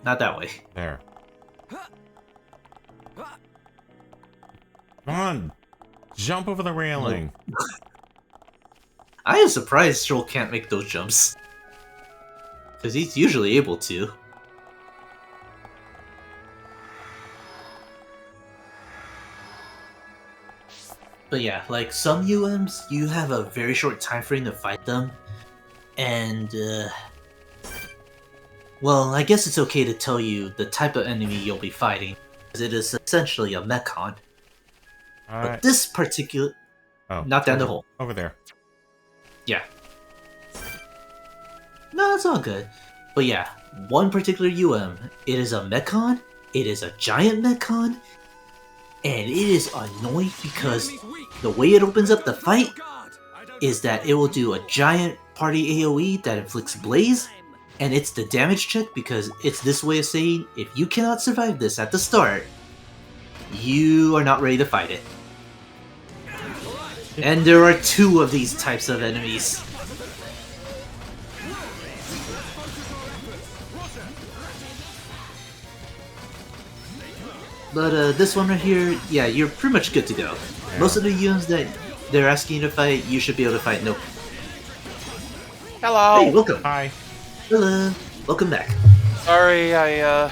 Not that way. There. Come on! Jump over the railing! I am surprised Stroll can't make those jumps. Because he's usually able to. But yeah, like some UMs, you have a very short time frame to fight them. And, well, I guess it's okay to tell you the type of enemy you'll be fighting. Because it is essentially a mechon. But this particular... Oh, not down the hole. Over there. Yeah. No, it's all good. But yeah, one particular UM, it is a mechon, it is a giant mechon, and it is annoying because the way it opens up the fight is that it will do a giant party AoE that inflicts blaze, and it's the damage check because it's this way of saying, if you cannot survive this at the start, you are not ready to fight it. And there are 2 of these types of enemies. But this one right here, yeah, you're pretty much good to go. Yeah. Most of the UMs that they're asking you to fight, you should be able to fight. Nope. Hello. Hey, welcome. Hi. Hello. Welcome back. Sorry, I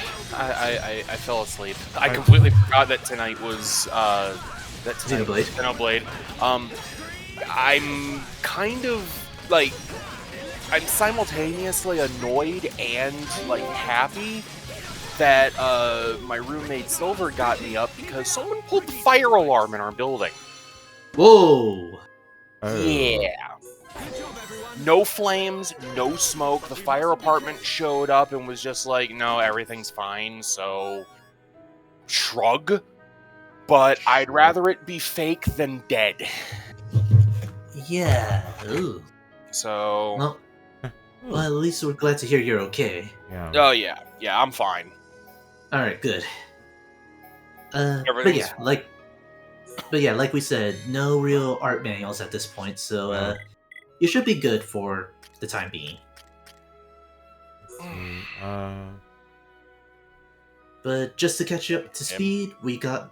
fell asleep. I completely forgot that tonight was Xenoblade. I'm kind of like I'm simultaneously annoyed and like happy that my roommate Silver got me up because someone pulled the fire alarm in our building. Whoa. Yeah. No flames, no smoke. The fire department showed up and was just like, no, everything's fine, so shrug. But I'd rather it be fake than dead. Yeah. Ooh. So... Well, at least we're glad to hear you're okay. Yeah. Oh, yeah. Yeah, I'm fine. Alright, good. But yeah, like we said, no real art manuals at this point, so you should be good for the time being. But just to catch you up to speed, we got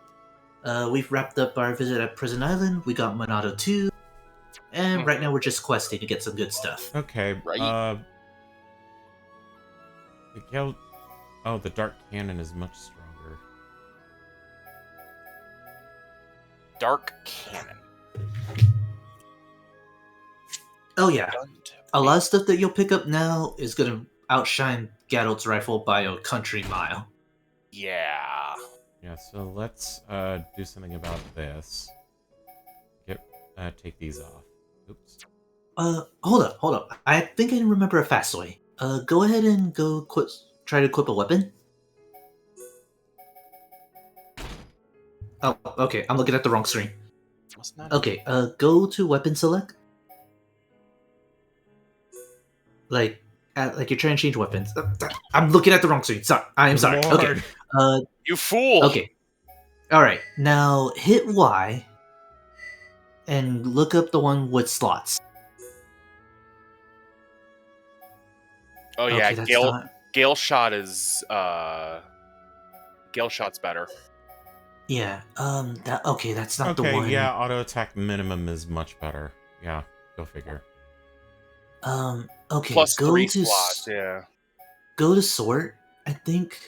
we've wrapped up our visit at Prison Island. We got Monado 2, and right now we're just questing to get some good stuff. Okay. Right. The Dark Cannon is much stronger. Dark Cannon. Oh yeah. A lot of stuff that you'll pick up now is gonna outshine Gadolt's rifle by a country mile. Yeah. Yeah, so let's do something about this. Take these off. Oops. Hold up. I think I remember a fast way. Go ahead and try to equip a weapon. Oh, okay, I'm looking at the wrong screen. Okay, go to weapon select. Like you're trying to change weapons. I'm looking at the wrong screen. Sorry, I am sorry. Lord. Okay. You fool. Okay. All right. Now hit Y and look up the one with slots. Oh yeah, okay, Gale Shot is Gale Shot's better. Yeah. That's not the one. Okay, yeah, auto attack minimum is much better. Yeah, go figure. Okay. Plus go 3 to slots, yeah. Go to sort. I think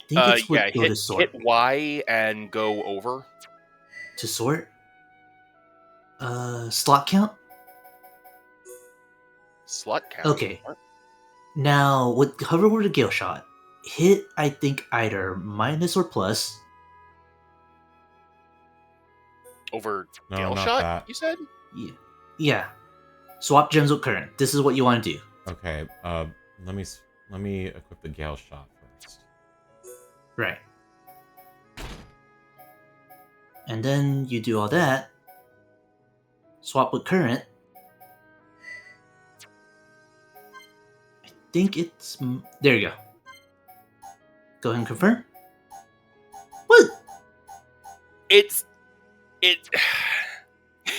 it's yeah, go to sort. Hit Y and go over. To sort? Slot count? Slot count? Okay. Now, with hoverboard to Gale Shot, hit, I think, either minus or plus. Over No, Gale not Shot, that. you said? Yeah. Swap gems with current. This is what you want to do. Okay, let me equip the Gale Shot first. Right. And then you do all that. Swap with current. I think it's... There you go. Go ahead and confirm. What?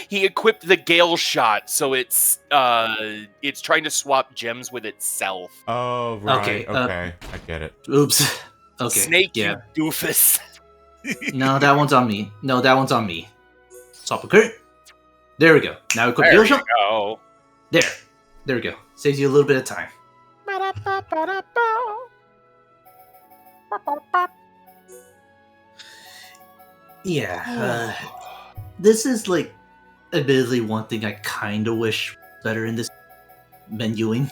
He equipped the Gale Shot, so it's trying to swap gems with itself. Oh, right. Okay, Okay, I get it. Oops. Okay. Snake, yeah. you doofus. No, that one's on me. No, that one's on me. Swap with current. There we go. Now equip There Gale we Shot. go. There we go. Saves you a little bit of time. Yeah, this is like, admittedly, one thing I kind of wish better in this menuing.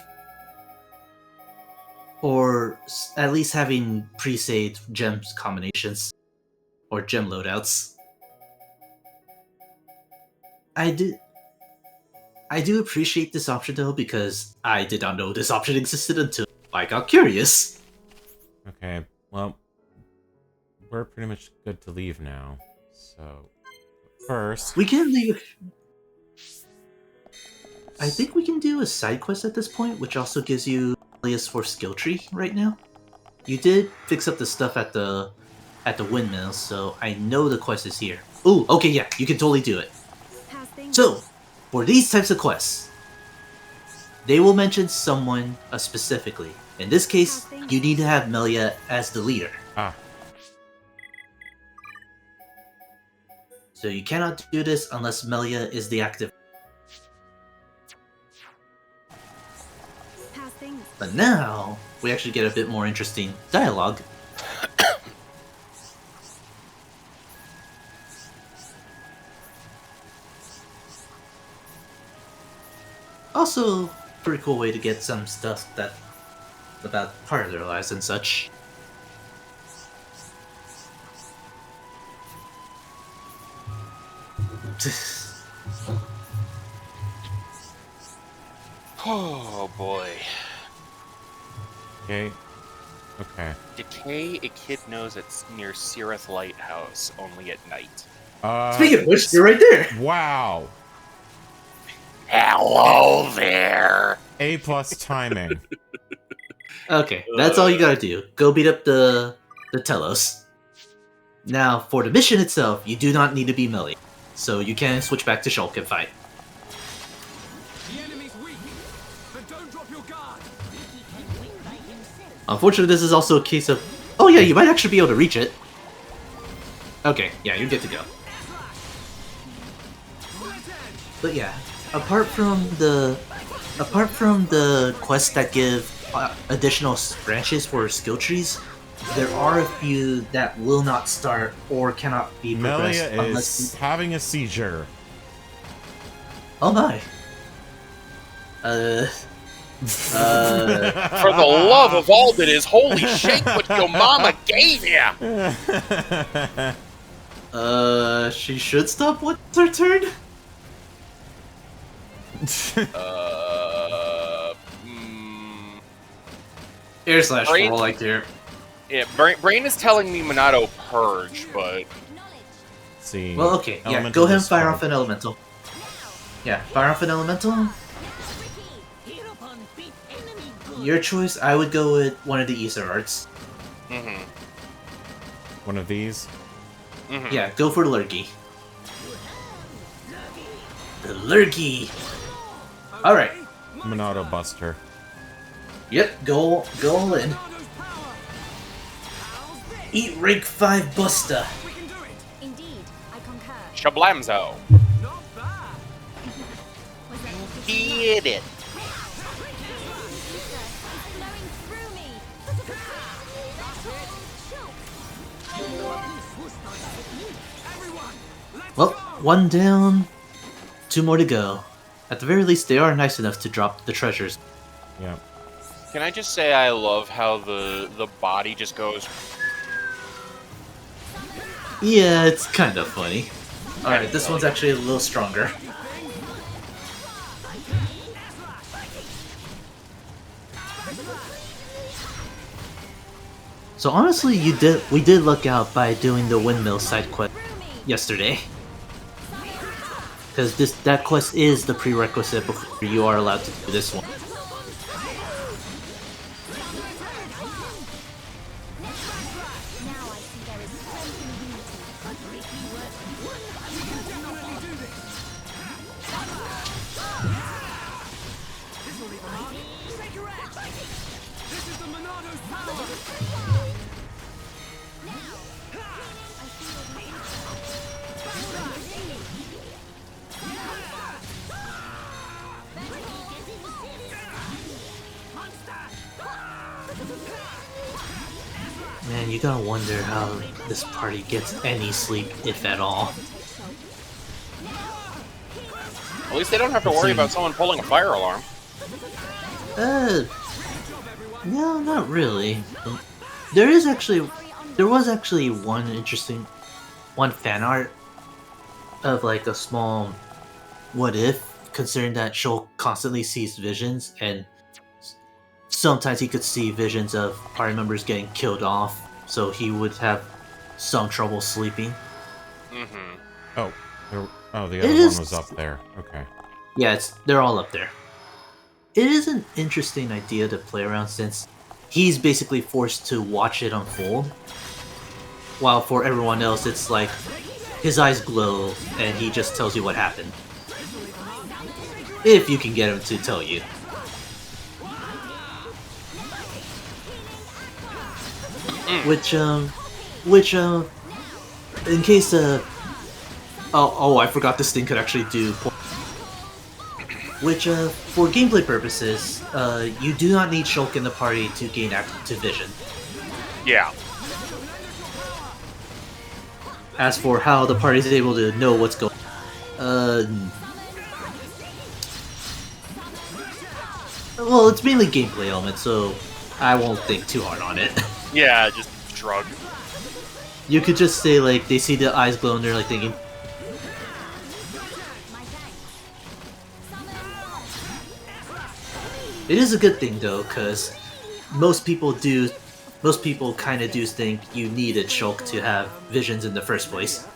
Or at least having pre-saved gems combinations. Or gem loadouts. I do appreciate this option though, because I did not know this option existed until I got curious. Okay, well, we're pretty much good to leave now. So, first... We can leave... I think we can do a side quest at this point, which also gives you alias for skill tree right now. You did fix up the stuff at the windmill, so I know the quest is here. Ooh, okay, yeah, you can totally do it. So, for these types of quests, they will mention someone specifically. In this case, you need to have Melia as the leader. So you cannot do this unless Melia is the active. But now, we actually get a bit more interesting dialogue. Also, pretty cool way to get some stuff that about part of their lives and such. Oh boy. Okay. Okay. Decay, a kid knows it's near Sirith Lighthouse, only at night. Speaking of which, you're right there. Wow. Hello there. A+ timing. Okay, that's all you gotta do. Go beat up the Telos. Now, for the mission itself, you do not need to be Melia, so you can switch back to Shulk and fight. Unfortunately, this is also a case of... Oh yeah, you might actually be able to reach it. Okay, yeah, you're good to go. But yeah, apart from the quests that give additional branches for skill trees, there are a few that will not start or cannot be progressed Melia unless is having a seizure. Oh my. For the love of all that is holy, shake what your mama gave you! She should stop once her turn? Air slash Brain- roll like here. Yeah, Brain is telling me Monado purge, but... See. Well, okay, yeah, Elemental go ahead and fire dispel. off an elemental. Yeah, fire off an elemental. Your choice, I would go with one of the Ether Arts. Mm-hmm. One of these? Mm-hmm. Yeah, go for Lurgy. The Lurgy! Alright. Monado Buster. Yep, go all in. Eat rank 5 Busta. Shablamzo. Hit it. Well, one down, 2 more to go. At the very least, they are nice enough to drop the treasures. Yeah. Can I just say I love how the body just goes... Yeah, it's kind of funny. Alright, this one's actually a little stronger. So honestly, we did luck out by doing the windmill side quest yesterday. Because that quest is the prerequisite before you are allowed to do this one. Man, you gotta wonder how this party gets any sleep, if at all. At least they don't have to worry about someone pulling a fire alarm. No, not really. There was actually one fan art of like a small what if, considering that Shulk constantly sees visions, and sometimes he could see visions of party members getting killed off, so he would have some trouble sleeping. Mm-hmm. Oh, the other one was up there. Okay. Yeah, they're all up there. It is an interesting idea to play around since he's basically forced to watch it unfold, while for everyone else it's like his eyes glow and he just tells you what happened. If you can get him to tell you. Which, in case, oh, I forgot this thing could actually do. Which, for gameplay purposes, you do not need Shulk in the party to gain active vision. Yeah. As for how the party is able to know what's going on, well, it's mainly gameplay elements, so I won't think too hard on it. Yeah, just shrug. You could just say, like, they see the eyes glow and they're like thinking, it is a good thing though, because most people kind of do think you needed Shulk to have visions in the first place.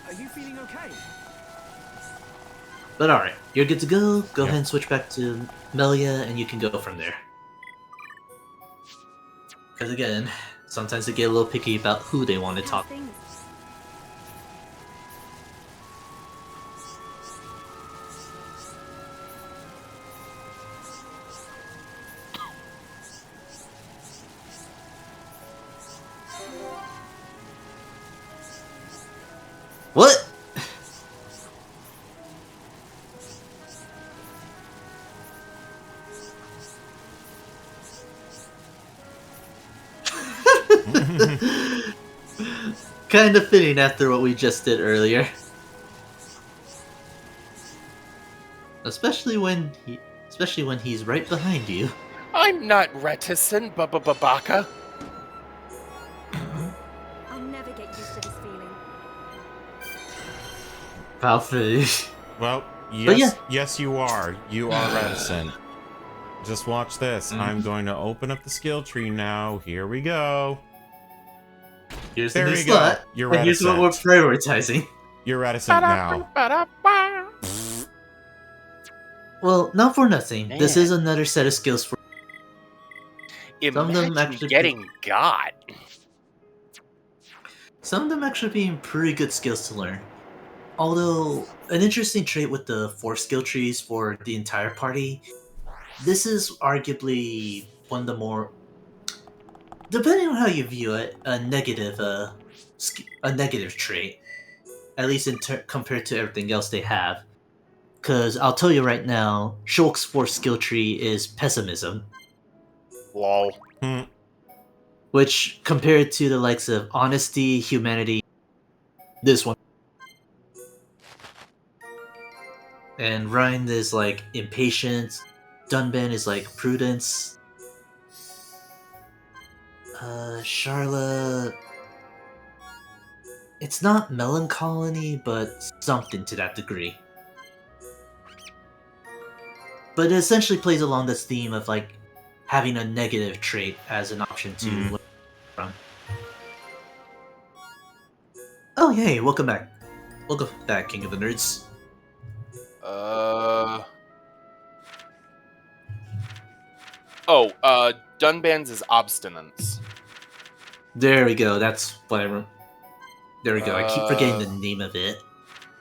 Are you feeling okay? But alright, you're good to go. Go ahead and switch back to Melia, and you can go from there. Because again, sometimes they get a little picky about who they want to talk to. What? Kind of fitting after what we just did earlier. Especially when he's right behind you. I'm not reticent, Baka. I'll never get used to this feeling. Valfu. Well, yes, you are. You are reticent. Just watch this. I'm going to open up the skill tree now. Here we go. Here's there the new you slot. go. You're and reticent. here's what we're prioritizing. You're reticent now. Well, not for nothing. Man. This is another set of skills for. Imagine getting got. Some of them actually being pretty good skills to learn. Although, an interesting trait with the 4 skill trees for the entire party, this is arguably one of the more, depending on how you view it, a negative trait. At least compared to everything else they have. Because I'll tell you right now, Shulk's 4th skill tree is pessimism. Lol. Which, compared to the likes of honesty, humanity, this one. And Rind is like impatience, Dunban is like prudence. Charlotte, it's not melancholy, but something to that degree. But it essentially plays along this theme of like having a negative trait as an option to learn from. Oh, hey, welcome back. Welcome back, King of the Nerds. Dunban's is obstinance. There we go. That's what I remember. There we go. I keep forgetting the Uh, name of it.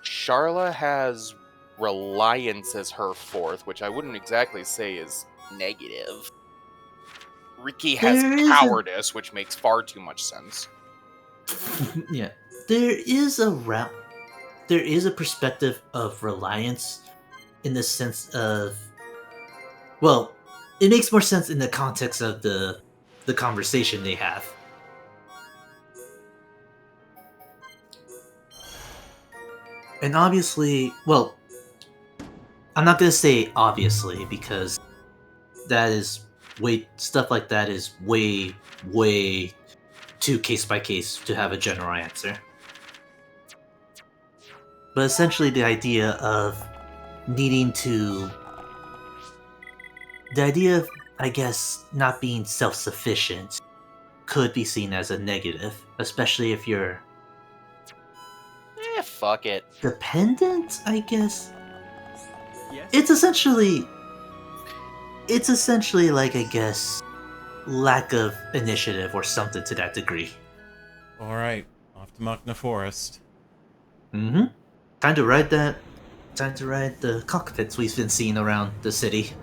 Charla has reliance as her fourth, which I wouldn't exactly say is negative. Ricky has There is a- cowardice, which makes far too much sense. Yeah, there is a there is a perspective of reliance in the sense of, well, it makes more sense in the context of the conversation they have. And obviously, well, I'm not gonna say obviously because that is stuff like that is way too case by case to have a general answer. But essentially, the idea of I guess, not being self-sufficient could be seen as a negative, especially if you're Fuck it. dependent, I guess. Yes? It's essentially like, I guess, lack of initiative or something to that degree. Alright, off to Machna Forest. Mm-hmm. Time to ride the cockpits we've been seeing around the city.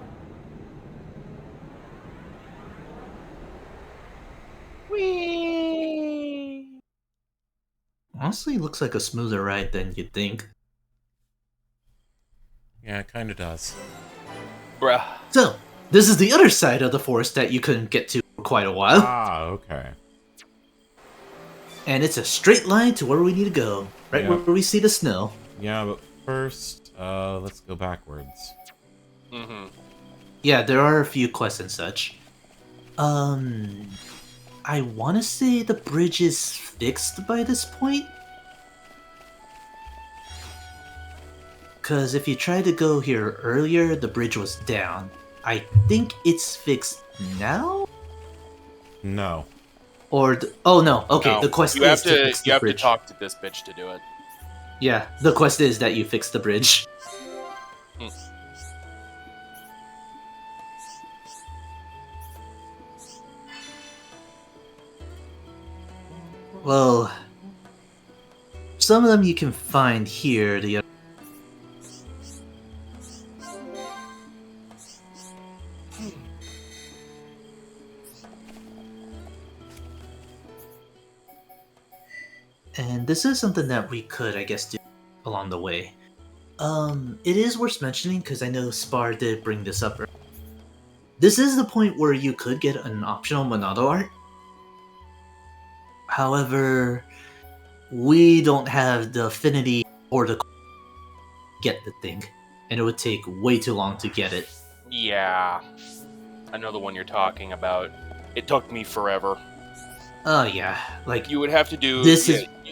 Whee! Honestly, looks like a smoother ride than you'd think. Yeah, it kinda does. Bruh. So, this is the other side of the forest that you couldn't get to for quite a while. Ah, okay. And it's a straight line to where we need to go. Right Yeah. where we see the snow. Yeah, but first, let's go backwards. Mm-hmm. Yeah, there are a few quests and such. I want to say the bridge is fixed by this point. Because if you tried to go here earlier, the bridge was down. I think it's fixed now? No. Or, oh no, okay, No, the quest you is have to fix the you have bridge. to talk to this bitch to do it. Yeah, the quest is that you fix the bridge. Hmm. Well, some of them you can find here. The and this is something that we could, I guess, do along the way. It is worth mentioning because I know Spar did bring this up. This is the point where you could get an optional Monado art. However, we don't have the affinity or the get the thing, and it would take way too long to get it. Yeah. I know the one you're talking about. It took me forever. Oh yeah, like you would have to do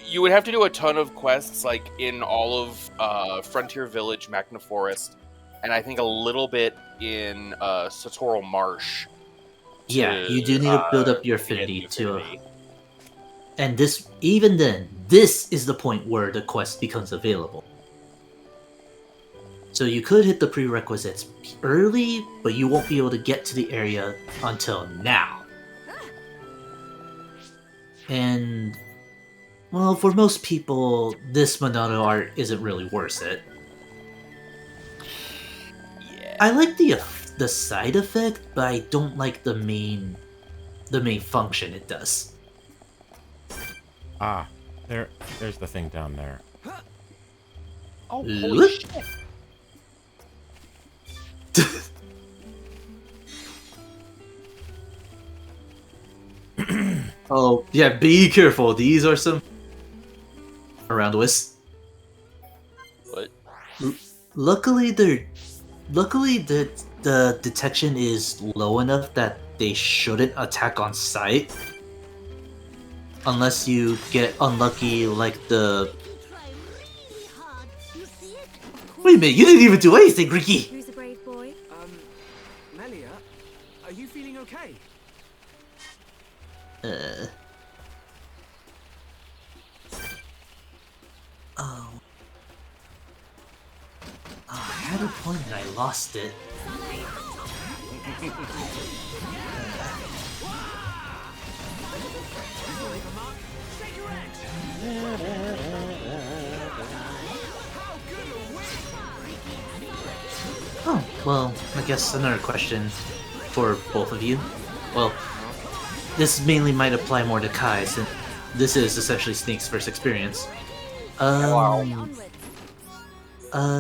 you would have to do a ton of quests like in all of Frontier Village, Machna Forest, and I think a little bit in Satoral Marsh. Yeah, you do need to build up your to get affinity the to. affinity. And even then, this is the point where the quest becomes available. So you could hit the prerequisites early, but you won't be able to get to the area until now. And, well, for most people, this Monado art isn't really worth it. Yeah. I like the side effect, but I don't like the main function it does. Ah, there's the thing down there. Oh, holy shit. Oh, yeah, be careful. These are some around us. What? Luckily, the detection is low enough that they shouldn't attack on sight. Unless you get unlucky like the... Wait a minute, you didn't even do anything, Ricky! Who's a brave boy? Melia, are you feeling okay? point and I lost it. Oh, well, I guess another question for both of you. Well, this mainly might apply more to Kai, since this is essentially Snake's first experience.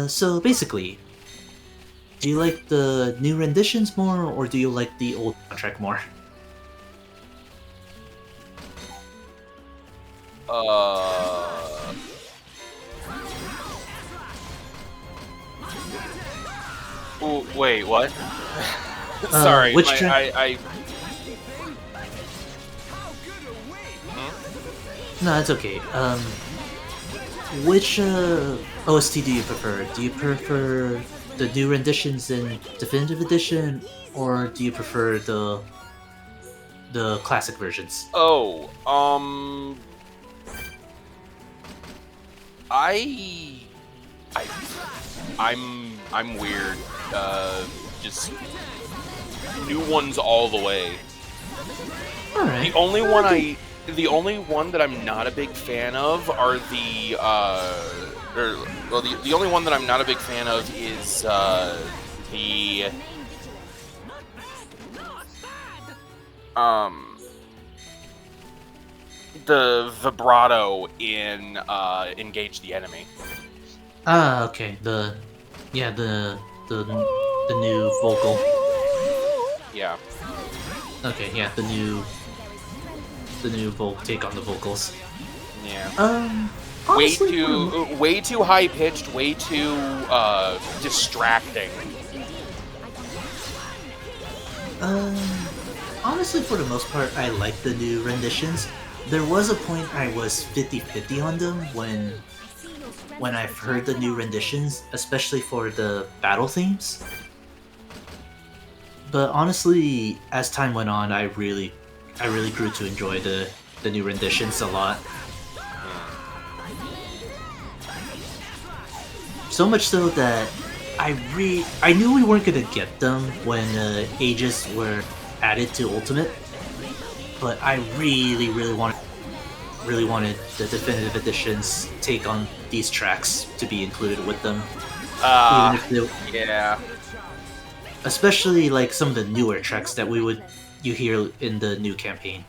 So basically, do you like the new renditions more, or do you like the old soundtrack more? Ooh, wait, what? Sorry, which track? No, it's okay. Which OST do you prefer? Do you prefer the new renditions in Definitive Edition, or do you prefer the classic versions? Oh, I'm weird. Just new ones all the way. All right. The only one that I'm not a big fan of are the only one that I'm not a big fan of is the vibrato in Engage the Enemy. Ah, okay. The new vocal. Yeah. Okay, yeah, the new take on the vocals. Yeah. Honestly, way too high pitched, way too distracting. Honestly, for the most part, I like the new renditions. There was a point I was 50-50 on them when I've heard the new renditions, especially for the battle themes. But honestly, as time went on, I really grew to enjoy the new renditions a lot. So much so that I knew we weren't gonna get them when Aegis were added to Ultimate, but I really wanted the Definitive Edition's take on these tracks to be included with them. Yeah. Especially like some of the newer tracks that you hear in the new campaign.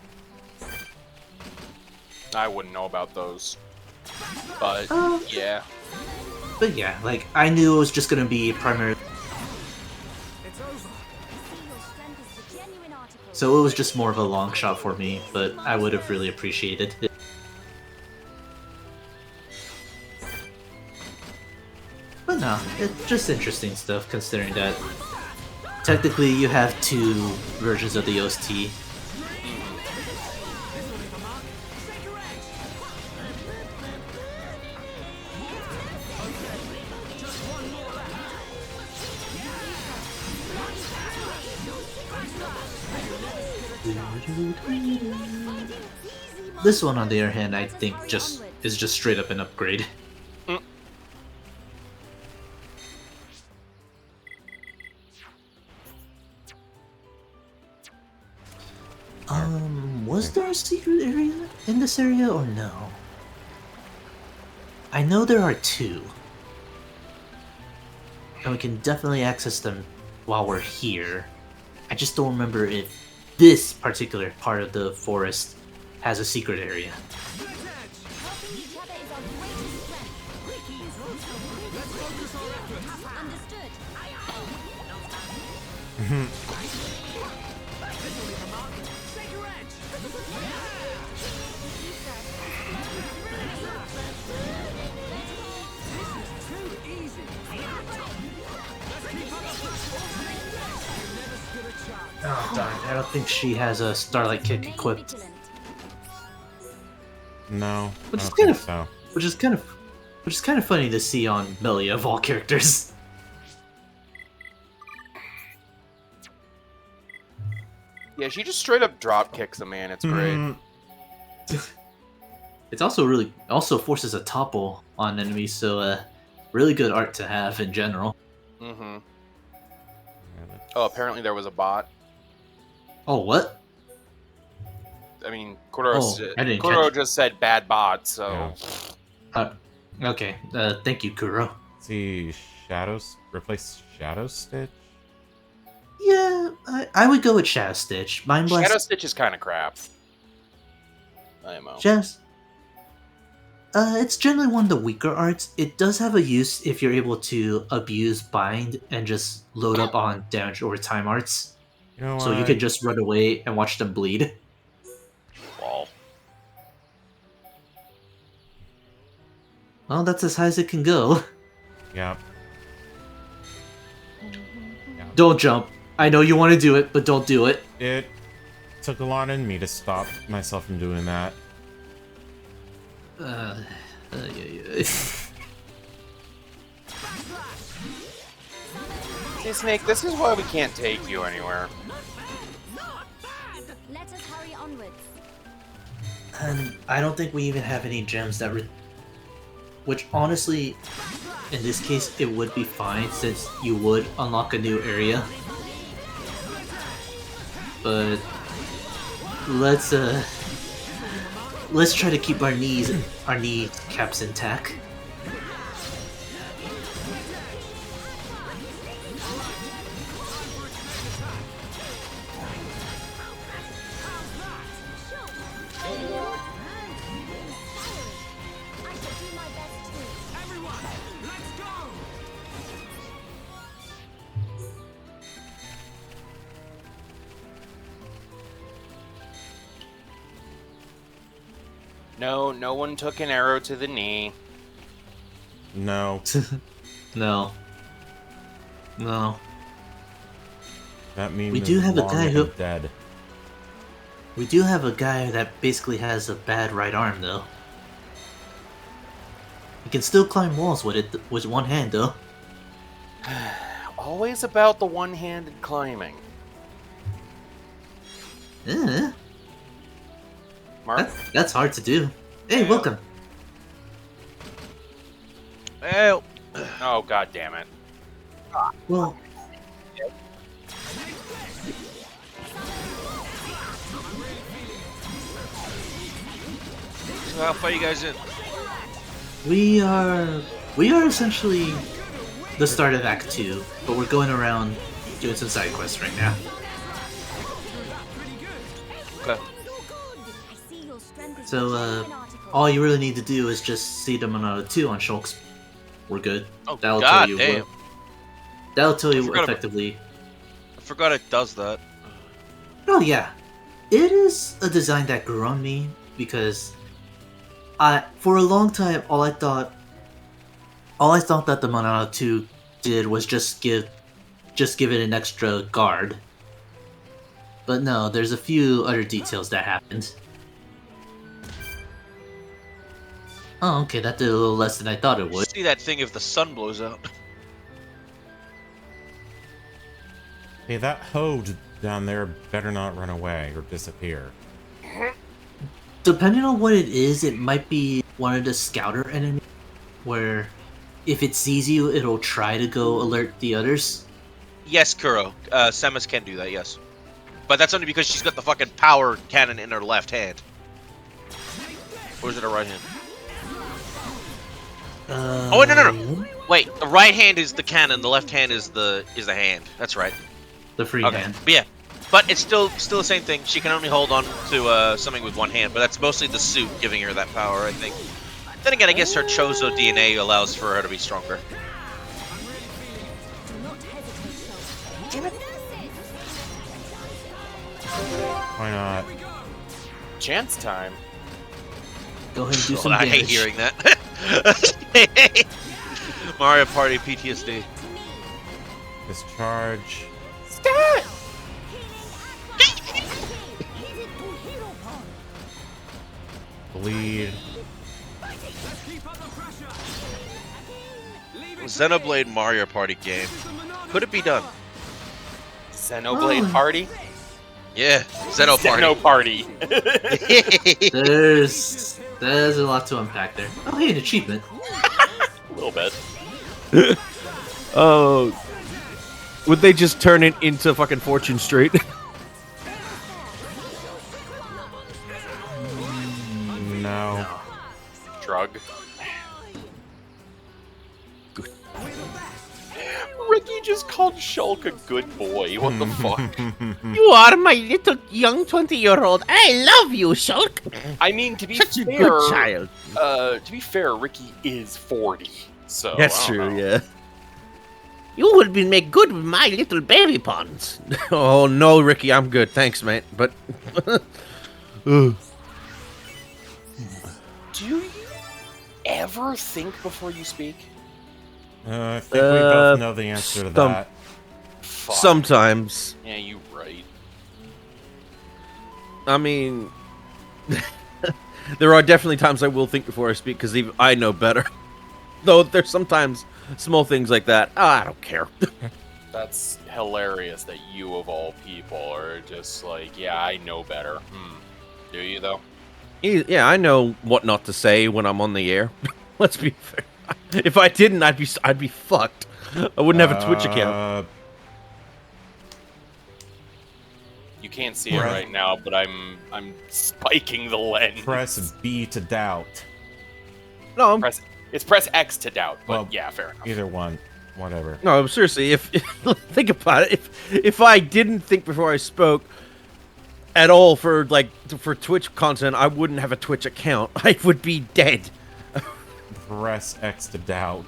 I wouldn't know about those. But yeah. But yeah, like I knew it was just gonna be primarily. So it was just more of a long shot for me, but I would have really appreciated it. But no, it's just interesting stuff considering that technically you have two versions of the OST. This one, on the other hand, I think is just straight up an upgrade. Was there a secret area in this area or no? I know there are two. And we can definitely access them while we're here. I just don't remember if this particular part of the forest has a secret area. Oh darn, I don't think she has a Starlight Kick equipped. No, Which I is don't kind think of, so. which is kind of funny to see on Melia of all characters. Yeah, she just straight up drop kicks a man. It's great. It's also forces a topple on enemies, so really good art to have in general. Mm-hmm. Oh, apparently there was a bot. Oh, what? I mean, Kuro I didn't Kuro catch. just said bad bot, so... Okay. Thank you, Kuro. See, replace Shadow Stitch? Yeah, I would go with Shadow Stitch. Mind Blast. Shadow Stitch is kind of crap. IMO. Just, it's generally one of the weaker arts. It does have a use if you're able to abuse Bind and just load up on damage over time arts. You know so you could just run away and watch them bleed. Lol. Well, that's as high as it can go. Yep. Don't jump. I know you want to do it, but don't do it. It took a lot in me to stop myself from doing that. Hey, Snake, this is why we can't take you anywhere. Let us hurry onwards. And I don't think we even have any gems that which honestly, in this case, it would be fine since you would unlock a new area. But let's try to keep our knee caps intact. No one took an arrow to the knee. No. No. That means we do have a guy who dead. We do have a guy that basically has a bad right arm, though. He can still climb walls with it with one hand, though. Always about the one-handed climbing. Mark? That's hard to do. Hey, welcome. Oh. Oh, god damn it. Well, So how far you guys in? we are essentially the start of Act 2, but we're going around doing some side quests right now. Okay. So, all you really need to do is just see the Monado 2 on Shulk's. We're good. Oh, that'll God tell you damn. that'll tell you effectively. I forgot it does that. Oh yeah, it is a design that grew on me because for a long time all I thought that the Monado 2 did was just give it an extra guard. But no, there's a few other details that happened. Oh, okay, that did a little less than I thought it would. See that thing if the sun blows out. Hey, that Hode down there better not run away or disappear. Depending on what it is, it might be one of the scouter enemies, where if it sees you, it'll try to go alert the others. Yes, Kuro. Samus can do that, yes. But that's only because she's got the fucking power cannon in her left hand. Or is it her right hand? Oh wait, no. Wait, the right hand is the cannon, the left hand is the hand. That's right. The free hand. But yeah, but it's still the same thing. She can only hold on to something with one hand, but that's mostly the suit giving her that power, I think. Then again, I guess her Chozo DNA allows for her to be stronger. Why not? Chance time. Go ahead and do some I damage. hate hearing that. Mario Party PTSD. Discharge. Stop! Bleed. Xenoblade Mario Party game. Could it be done? Xenoblade Party? Yeah, Xeno Party. Xeno Party. There's a lot to unpack there. Oh, hey, an achievement. A little bit. Oh, Would they just turn it into fucking Fortune Street? No. Shrug. Ricky just called Shulk a good boy. What the fuck? You are my little young 20-year-old. I love you, Shulk. I mean, to be Such a fair, good child. To be fair, Ricky is 40, so That's I don't true, know. yeah. You would be make good with my little baby pawns. Oh no, Ricky, I'm good. Thanks, mate. But Do you ever think before you speak? I think we both know the answer to that. Fuck. Sometimes. Yeah, you right. I mean, there are definitely times I will think before I speak because even I know better. Though there's sometimes small things like that. Oh, I don't care. That's hilarious that you, of all people, are just like, yeah, I know better. Do you, though? Yeah, I know what not to say when I'm on the air. Let's be fair. If I didn't, I'd be fucked. I wouldn't have a Twitch account. You can't see it right now, but I'm spiking the lens. Press B to doubt. No, it's press X to doubt, but Well, yeah, fair enough. Either one, whatever. No, seriously. If think about it, if I didn't think before I spoke at all for Twitch content, I wouldn't have a Twitch account. I would be dead. Press X to doubt.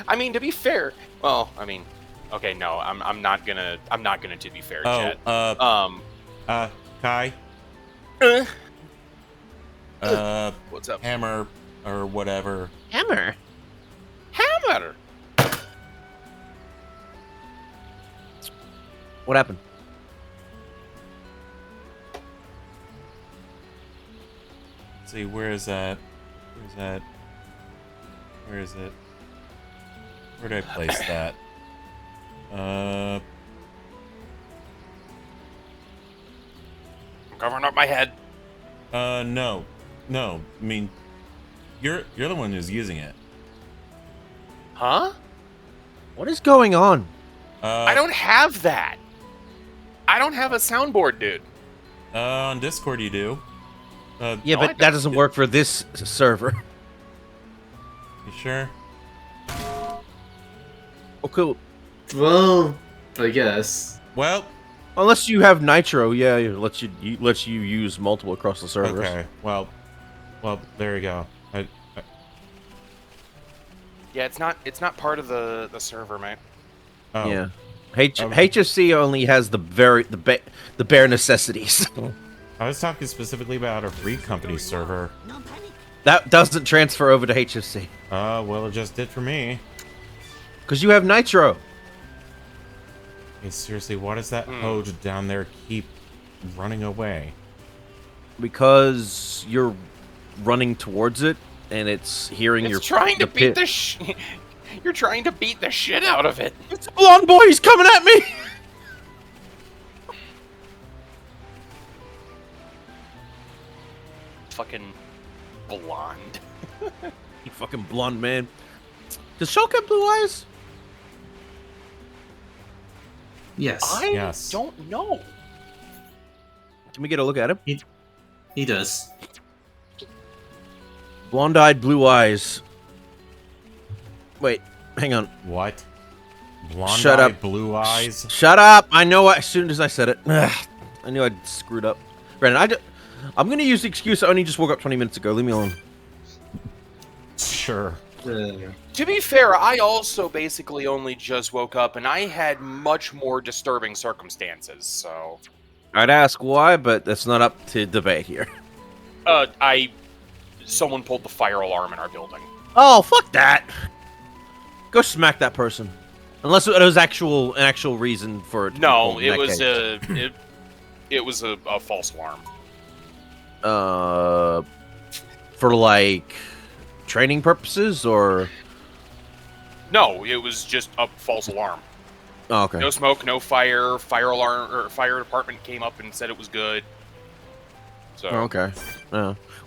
I mean, to be fair, well, I mean, okay, no, I'm not gonna to be fair, Chet. Kai. What's up? Hammer or whatever. Hammer. What happened? Let's see, where is that? Where's that? Where is it? Where did I place that? I'm covering up my head. No. I mean, you're the one who's using it. Huh? What is going on? I don't have that. I don't have a soundboard, dude. On Discord you do. Yeah, but that doesn't work for this server. You sure? Oh, cool. Well, I guess. Well, unless you have Nitro, yeah, it lets you use multiple across the servers. Okay. Well, there you go. Yeah, it's not part of the server, mate. Oh. Yeah. HFC only has the bare necessities. I was talking specifically about a free company server. That doesn't transfer over to HFC. Well, it just did for me. Because you have Nitro. Hey, seriously, why does that hose down there keep running away? Because you're running towards it, and it's hearing your. Trying to beat pit. the You're trying to beat the shit out of it. It's a blonde boy. He's coming at me. Fucking blonde. You fucking blonde man. Does Shulk have blue eyes? Yes. I don't know. Can we get a look at him? He does. Blonde-eyed, blue eyes. Wait, hang on. What? Blonde Shut eye, up. blue eyes? Shut up! I know as soon as I said it. Ugh, I knew I'd screwed up. Brandon, I'm gonna use the excuse I only just woke up 20 minutes ago. Leave me alone. Sure. To be fair, I also basically only just woke up, and I had much more disturbing circumstances, so... I'd ask why, but that's not up to debate here. Someone pulled the fire alarm in our building. Oh, fuck that! Go smack that person. Unless it was an actual reason for it to No, be it pulled in was that case. it was a false alarm. For like training purposes or No, it was just a false alarm. Oh, okay. No smoke, no fire. Fire alarm or fire department came up and said it was good. So Oh, okay.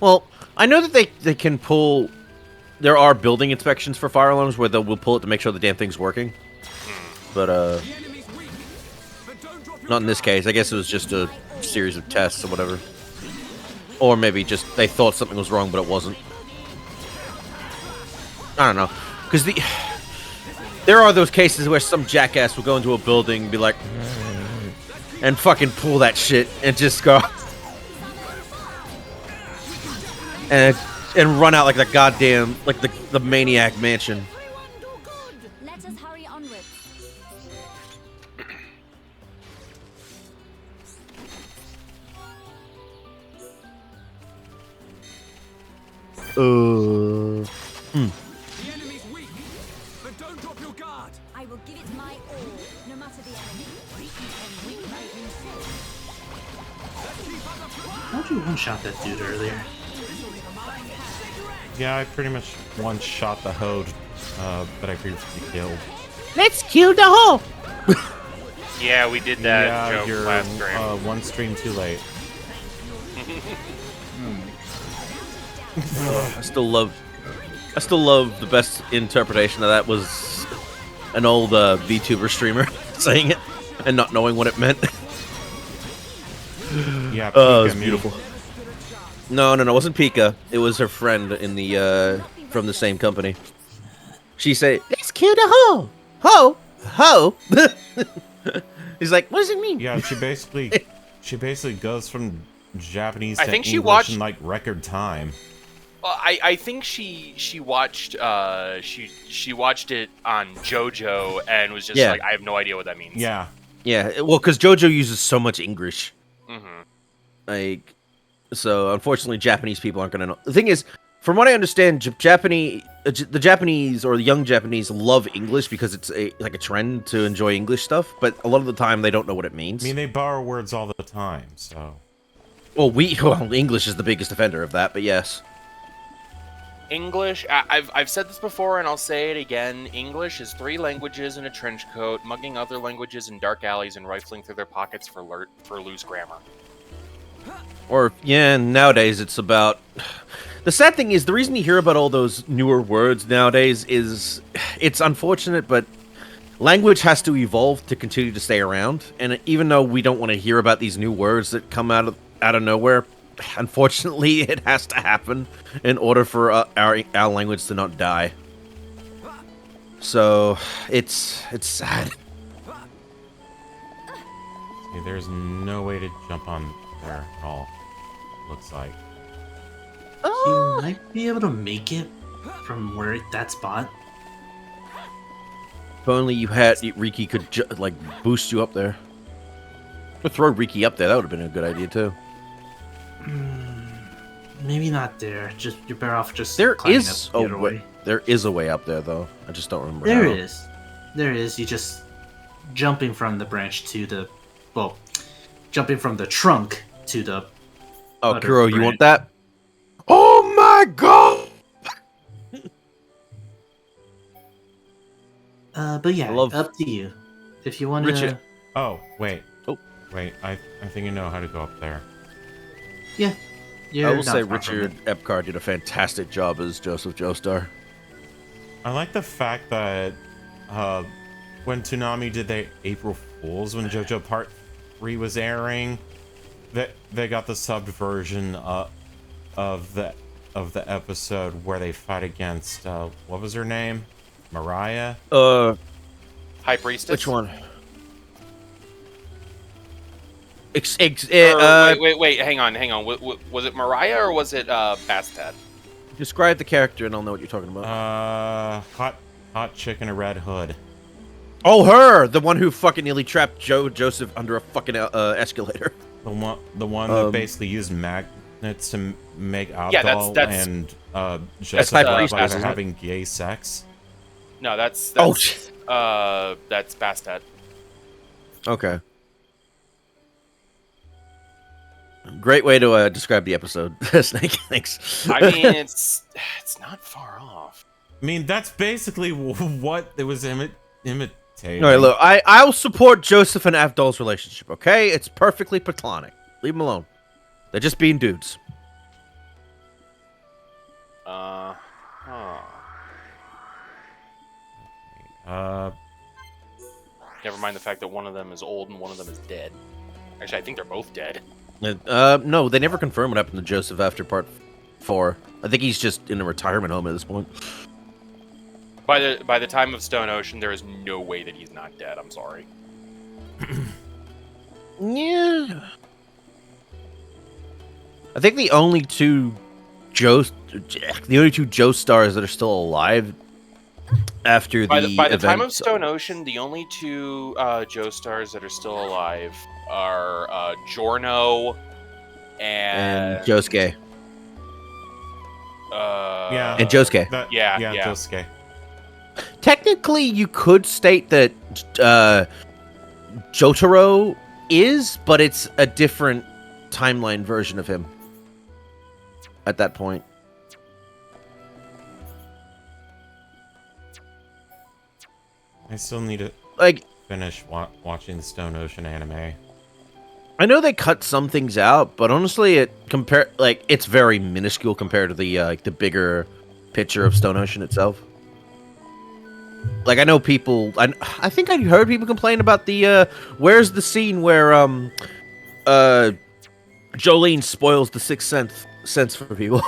Well, I know that they can pull there are building inspections for fire alarms where we'll pull it to make sure the damn thing's working. But not in this case. I guess it was just a series of tests or whatever. Or maybe just they thought something was wrong, but it wasn't. I don't know. Because there are those cases where some jackass will go into a building and be like, and fucking pull that shit and just go and run out like the goddamn, like the maniac mansion. Let us hurry onwards. The enemy's weak, but don't drop your guard. I will give it my all, no matter the enemy. How'd you one-shot that dude earlier? Yeah, I pretty much one-shot the Hode that I previously killed. Let's kill the hole! Yeah, we did that joke you're last stream. one stream too late. I still love the best interpretation of that was an old VTuber streamer saying it and not knowing what it meant. Yeah, it was beautiful. No, it wasn't Pika. It was her friend in the from the same company. She said, "Let's kill the hoe, ho." He's like, "What does it mean?" Yeah, she basically goes from Japanese to I think English she watched in like record time. I think she watched she watched it on JoJo and was just like, I have no idea what that means. Yeah. Yeah, well, because JoJo uses so much English. Mm-hmm. Like, so unfortunately, Japanese people aren't gonna know. The thing is, from what I understand, the Japanese or the young Japanese love English because it's like a trend to enjoy English stuff. But a lot of the time, they don't know what it means. I mean, they borrow words all the time, so. Well, English is the biggest offender of that, but yes. English, I've said this before and I'll say it again. English is 3 languages in a trench coat, mugging other languages in dark alleys and rifling through their pockets for loose grammar. Or, yeah, nowadays it's about... The sad thing is, the reason you hear about all those newer words nowadays is... It's unfortunate, but language has to evolve to continue to stay around. And even though we don't want to hear about these new words that come out of nowhere, unfortunately, it has to happen in order for our language to not die. So, it's sad. See, there's no way to jump on there at all. Looks like. You might be able to make it from that spot. If only you had Riki could like boost you up there. Or throw Riki up there. That would have been a good idea too. Maybe not there. Just you're better off just. There climbing is up a the other way. There is a way up there though. I just don't remember. There how. is. There is. You just jumping from the branch to the jumping from the trunk to the. Oh, Kuro, you want that? Oh my god! But yeah, up to you. If you want to. Oh wait. Wait. I think I know how to go up there. Yeah. I will say Richard Epcar did a fantastic job as Joseph Joestar. I like the fact that when Toonami did their April Fools when JoJo Part 3 was airing, they got the subbed version of the episode where they fight against what was her name? Mariah? High Priestess? Which one? Wait, hang on. Was it Mariah or was it Bastet? Describe the character and I'll know what you're talking about. Hot chick in a red hood. Oh, her! The one who fucking nearly trapped Joseph under a fucking escalator. The one that basically used magnets to make alcohol and Joseph by having gay sex. No, that's Bastet. Okay. Great way to describe the episode, Snake. Thanks. I mean, it's not far off. I mean, that's basically what it was imitating. All right, look, I'll support Joseph and Avdol's relationship. Okay, it's perfectly platonic. Leave them alone. They're just being dudes. Huh. Never mind the fact that one of them is old and one of them is dead. Actually, I think they're both dead. No, they never confirm what happened to Joseph after part 4. I think he's just in a retirement home at this point. By the time of Stone Ocean, there is no way that he's not dead. I'm sorry. Yeah. I think the only two Joe stars that are still alive after by the time of events- Stone Ocean, the only two Joe stars that are still alive are Giorno and Josuke. Yeah. And Josuke. Yeah. Josuke. Technically, you could state that Jotaro is, but it's a different timeline version of him at that point. I still need to finish watching the Stone Ocean anime. I know they cut some things out, but honestly, it's very minuscule compared to the bigger picture of Stone Ocean itself. Like, I know people. I think I heard people complain about the where's the scene where Jolene spoils the Sixth Sense for people.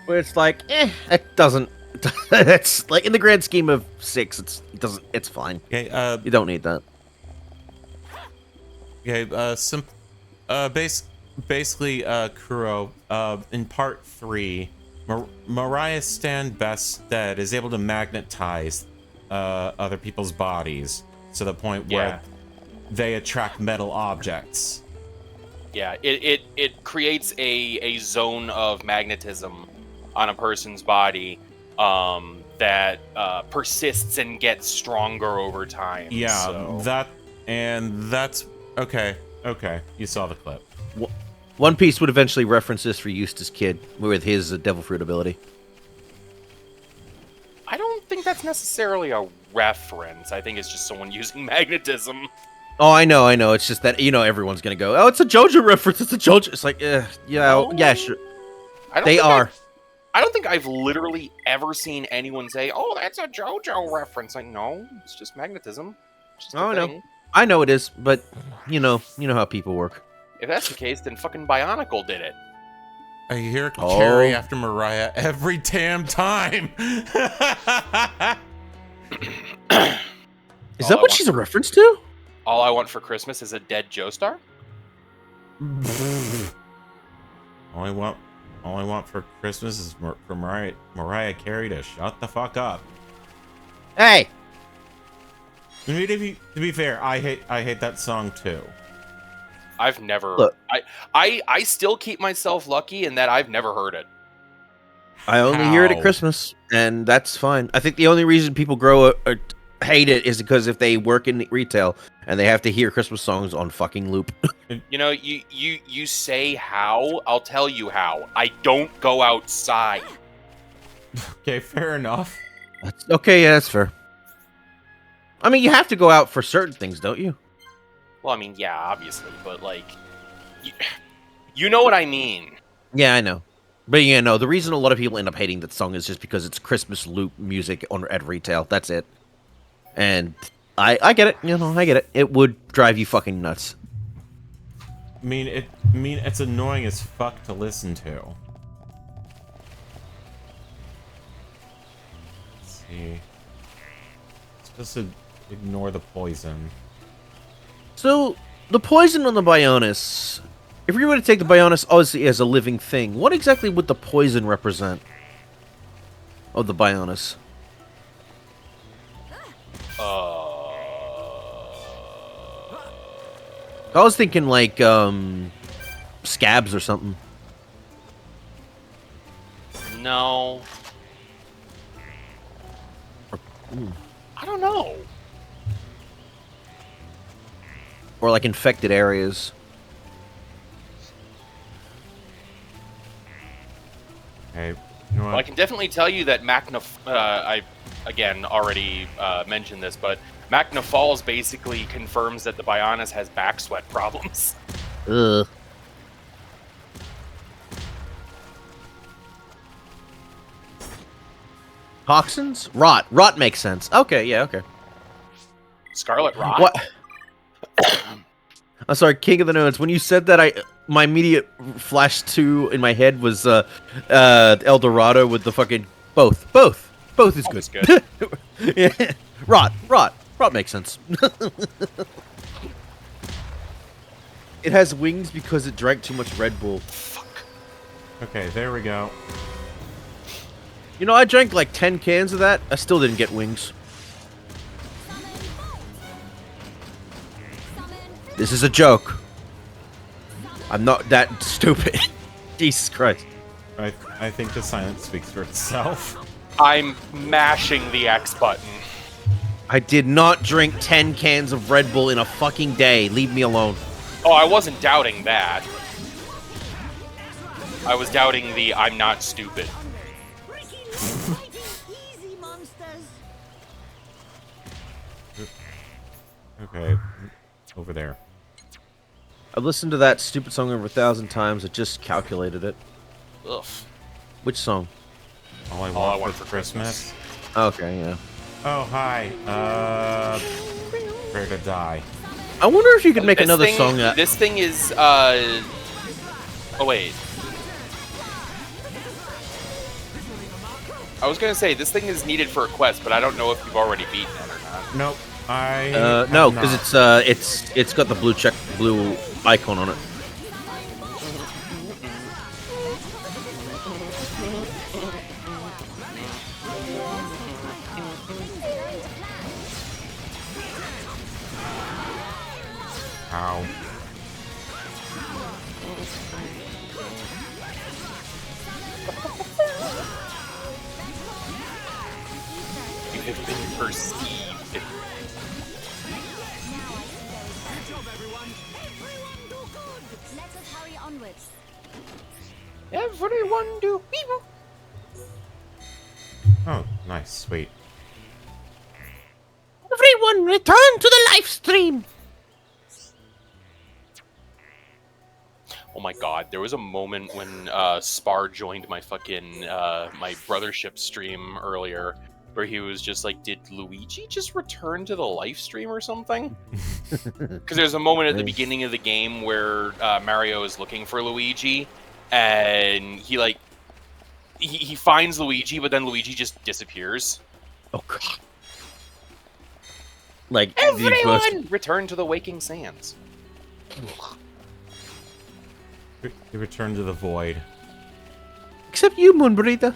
Where it's like, it doesn't. It's like in the grand scheme of 6, it's fine. Okay, you don't need that. Okay, basically, Kuro, in part 3, Mariah Stand-Bested is able to magnetize other people's bodies to the point where they attract metal objects. Yeah, it creates a zone of magnetism on a person's body that persists and gets stronger over time. Yeah, so. that's okay. You saw the clip. One Piece would eventually reference this for Eustace Kid with his Devil Fruit ability. I don't think that's necessarily a reference. I think it's just someone using magnetism. Oh, I know. It's just that, everyone's gonna go, oh, it's a JoJo reference. It's a JoJo. It's like, yeah, sure. I don't think I've literally ever seen anyone say, "Oh, that's a JoJo reference." Like, no, it's just magnetism. It's just a thing. I know it is, but you know how people work. If that's the case, then fucking Bionicle did it. I hear Carrie after Mariah every damn time. Is that what she's a reference to? All I want for Christmas is a dead Joestar? All I want for Christmas is for Mariah Carey to shut the fuck up. Hey. I mean, to be fair, I hate that song too. I've never. Look. I still keep myself lucky in that I've never heard it. I only hear it at Christmas, and that's fine. I think the only reason people hate it is because if they work in retail and they have to hear Christmas songs on fucking loop. You know, you say how, I'll tell you how. I don't go outside. Okay, fair enough. Okay, yeah, that's fair. I mean, you have to go out for certain things, don't you? Well, I mean, yeah, obviously, but like, you know what I mean. Yeah, I know. But yeah, no, the reason a lot of people end up hating that song is just because it's Christmas loop music at retail. That's it. And I get it. I get it. It would drive you fucking nuts. I mean, it's annoying as fuck to listen to. Let's see. It's supposed to ignore the poison. So, the poison on the Bionis, if you were to take the Bionis obviously as a living thing, what exactly would the poison represent of the Bionis? I was thinking like scabs or something. No. I don't know. Or like infected areas. Okay. You know Well, I can definitely tell you that I again already mentioned this, but Magna Falls basically confirms that the Bionis has back sweat problems. Ugh. Toxins? Rot. Rot makes sense. Okay, yeah, okay. Scarlet Rot? What? I'm sorry, King of the Nerds. When you said that, my immediate flash to in my head was El Dorado with the fucking both is good. Good. Yeah. Rot makes sense. It has wings because it drank too much Red Bull. Fuck. Okay, there we go. You know, I drank like 10 cans of that. I still didn't get wings. This is a joke. I'm not that stupid. Jesus Christ. I think the silence speaks for itself. I'm mashing the X button. I did not drink 10 cans of Red Bull in a fucking day. Leave me alone. Oh, I wasn't doubting that. I was doubting the I'm not stupid. Okay, over there. I've listened to that stupid song over 1,000 times. I just calculated it. Ugh. Which song? All I Want for Christmas. Okay, yeah. Oh, hi. Prepare to die. I wonder if you could make another song. This thing is, oh, wait. I was gonna say, this thing is needed for a quest, but I don't know if you've already beaten it or not. Nope. No, because it's got the blue icon on it. Ow. You have been perceived. Let us hurry onwards. Everyone do. Oh, nice, sweet. Everyone return to the live stream. Oh my god, there was a moment when Spar joined my fucking my brothership stream earlier where he was just like, did Luigi just return to the live stream or something? Because there's a moment at the beginning of the game where Mario is looking for Luigi and he finds Luigi, but then Luigi just disappears. Oh god. Like everyone return to the waking sands. They return to the void. Except you, Moonbreather.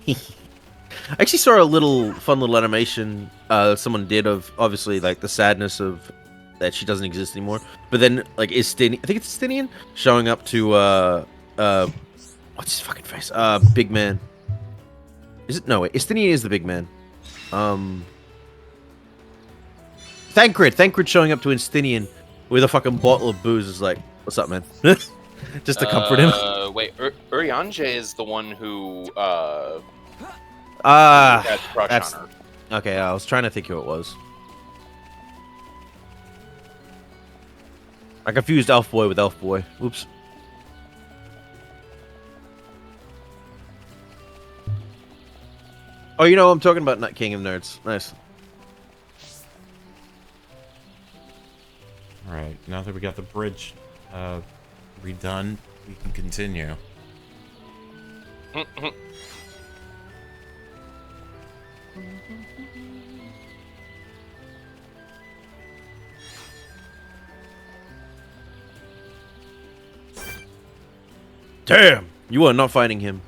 I actually saw a fun little animation someone did of obviously like the sadness of that she doesn't exist anymore. But then like Istinian, I think it's Istinian, showing up to what's his fucking face? Big man. Is it? No, wait, Istinian is the big man. Thancred showing up to Istinian with a fucking bottle of booze is like, what's up, man? Just to comfort him. Wait, Urianger is the one who had crush that's on her. okay. I was trying to think who it was. I confused Elf Boy with Elf Boy. Oops. Oh, you know, I'm talking about not King of Nerds. Nice. Alright, now that we got the bridge redone, we can continue. Damn! You are not fighting him.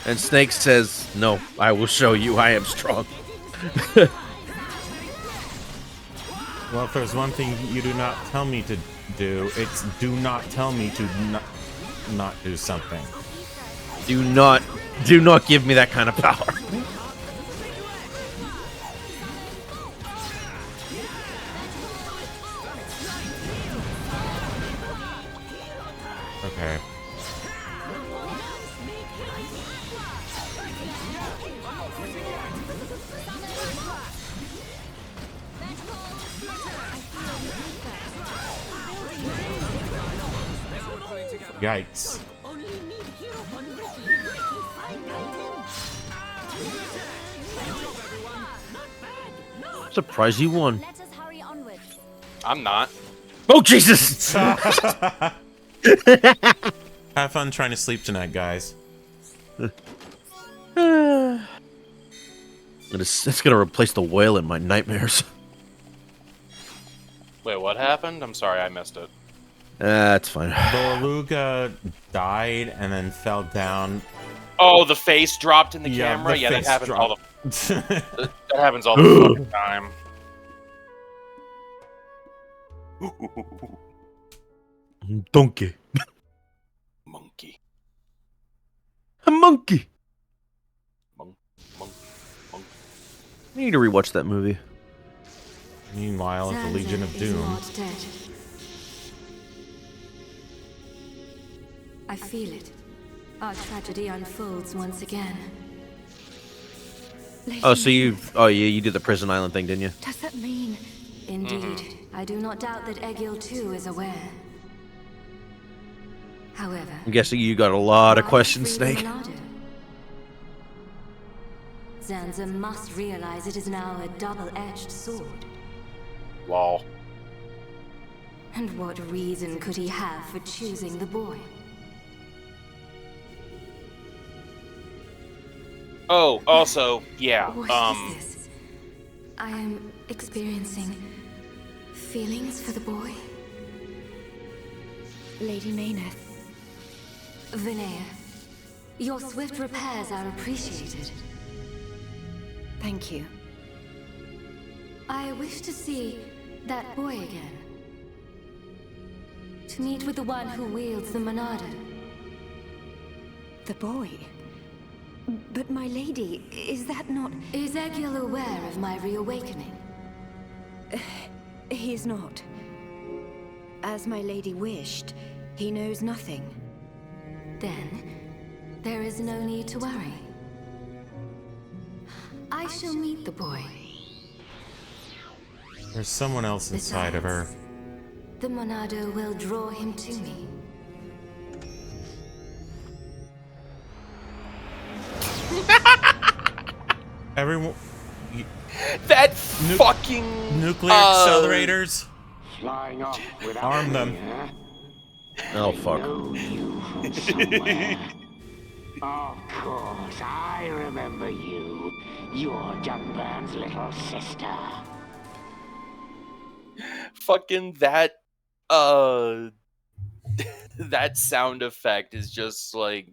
And Snake says, no, I will show you I am strong. Well, if there's one thing you do not tell me to do, it's do not tell me to not do something. Do not give me that kind of power. Okay. Yikes. Only need hero on Ricky. Ricky, find item. Surprise you won. Let us hurry onwards. I'm not. Oh Jesus! Have fun trying to sleep tonight, guys. It's gonna replace the whale in my nightmares. Wait, what happened? I'm sorry, I missed it. That's fine. The beluga died and then fell down. Oh, the face dropped in the Yeah, camera? the Yeah, that face happens all dropped. the... that happens all the fucking time. Donkey. Monkey. A monkey. Monk. I need to rewatch that movie. Meanwhile, at the Zanza Legion of is Doom. not dead. I feel it. Our tragedy unfolds once again. Oh, so you did the prison island thing, didn't you? Does that mean... Indeed, I do not doubt that Egil too is aware. However, I'm guessing you got a lot of why questions, free the Snake. Monado? Zanza must realize it is now a double-edged sword. Lol. And what reason could he have for choosing the boy? Oh, also, yeah, What is this? I am experiencing feelings for the boy. Lady Mayneth. Vinaya, your swift repairs are appreciated. Thank you. I wish to see that boy again. To meet with the one who wields the Monado. The boy? But my lady, is that not... Is Egil aware of my reawakening? He is not. As my lady wished, he knows nothing. Then, there is no need to worry. I shall meet the boy. There's someone else inside of her. The Monado will draw him to me. Everyone. That fucking nuclear accelerators. Flying off without Arm them. me, huh? Oh fuck. Know you from somewhere. Of course, I remember you. You're Dunburn's little sister. Fucking that, that sound effect is just like...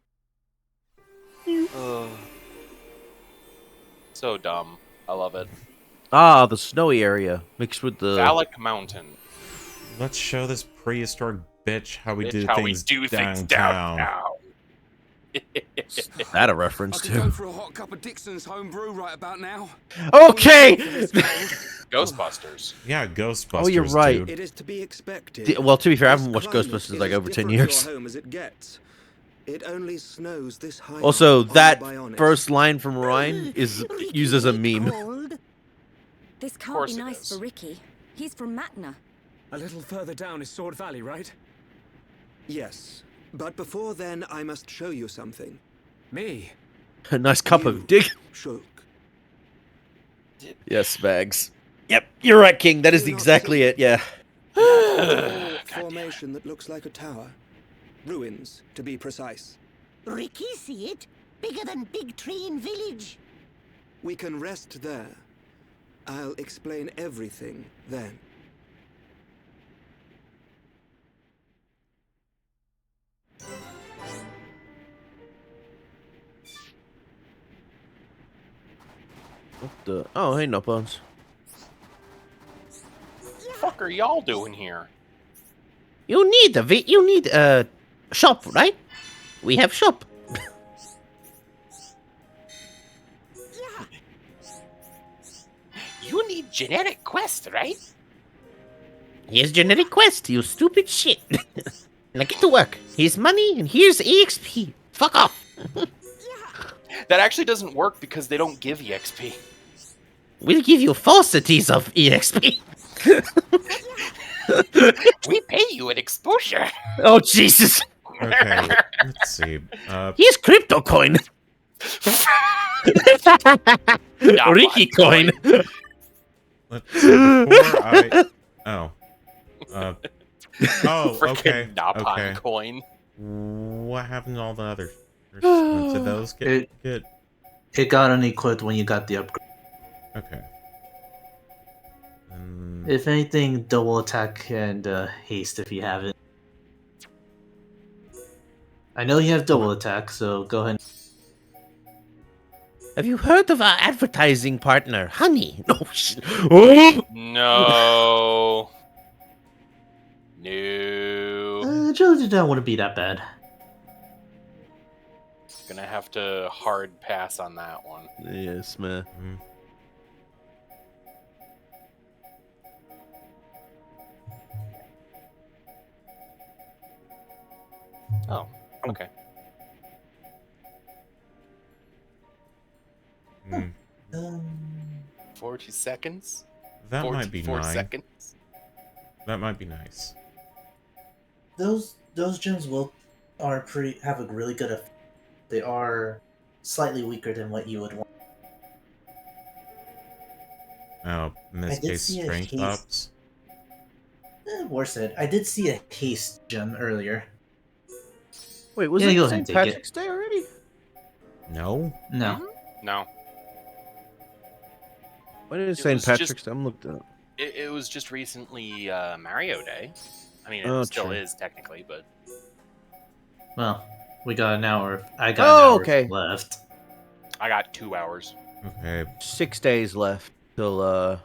so dumb. I love it. Ah, the snowy area mixed with the Phallic Mountain. Let's show this prehistoric bitch how we do How things we do things downtown. downtown. that a reference I could go to. for a hot cup of Dixon's home brew right about now. Okay. Ghostbusters. Yeah, Ghostbusters. Oh, you're right. Dude. It is to be expected. Well, to be fair, I haven't This watched climate Ghostbusters in is like as over 10 different years. to your home as it gets. It only snows this high Also, up on that the Bionis. first line from Ryan is used as a meme. This can't course be it nice is. for Ricky. He's from Matna. A little further down is Sword Valley, right? Yes, but before then, I must show you something. Me? A nice cup of dig. Shook. Yes, Bags. Yep, you're right, King. That is exactly it. Yeah. Formation that looks like a tower. Ruins, to be precise. Ricky, see it? Bigger than Big Tree in Village. We can rest there. I'll explain everything then. What the? Oh, hey, no bones. The fuck are y'all doing here? You need a shop, right? We have shop. You need genetic quest, right? Here's genetic quest, you stupid shit. Now get to work. Here's money and here's EXP. Fuck off. That actually doesn't work because they don't give EXP. We'll give you falsities of EXP. We pay you an exposure. Oh, Jesus. Okay, let's see. He's crypto coin. Riki coin. Let's see. Before I. Oh. Oh. Okay. Frickin' Napon Okay. coin. What happened to all the others? Did those get good? It got unequipped when you got the upgrade. Okay. If anything, double attack and haste if you have it. I know you have double attack, so go ahead. Have you heard of our advertising partner, Honey? No. No. No. Jelly Down wouldn't be that bad. Gonna have to hard pass on that one. Yes, man. Oh, okay. 40 seconds? That might be 44 nice. seconds? That might be nice. Those gems have a really good effect. They are slightly weaker than what you would want. Oh, in this case, strength ups. Worse than I did see a haste gem earlier. Wait, was it St. Patrick's Day already? No. No. No. When is It St. was Patrick's just- Day? I'm looked up. It was just recently Mario Day. I mean, it Oh, still true. is technically, but Well, we got an hour. I got an hour okay. left. I got 2 hours. Okay. 6 days left till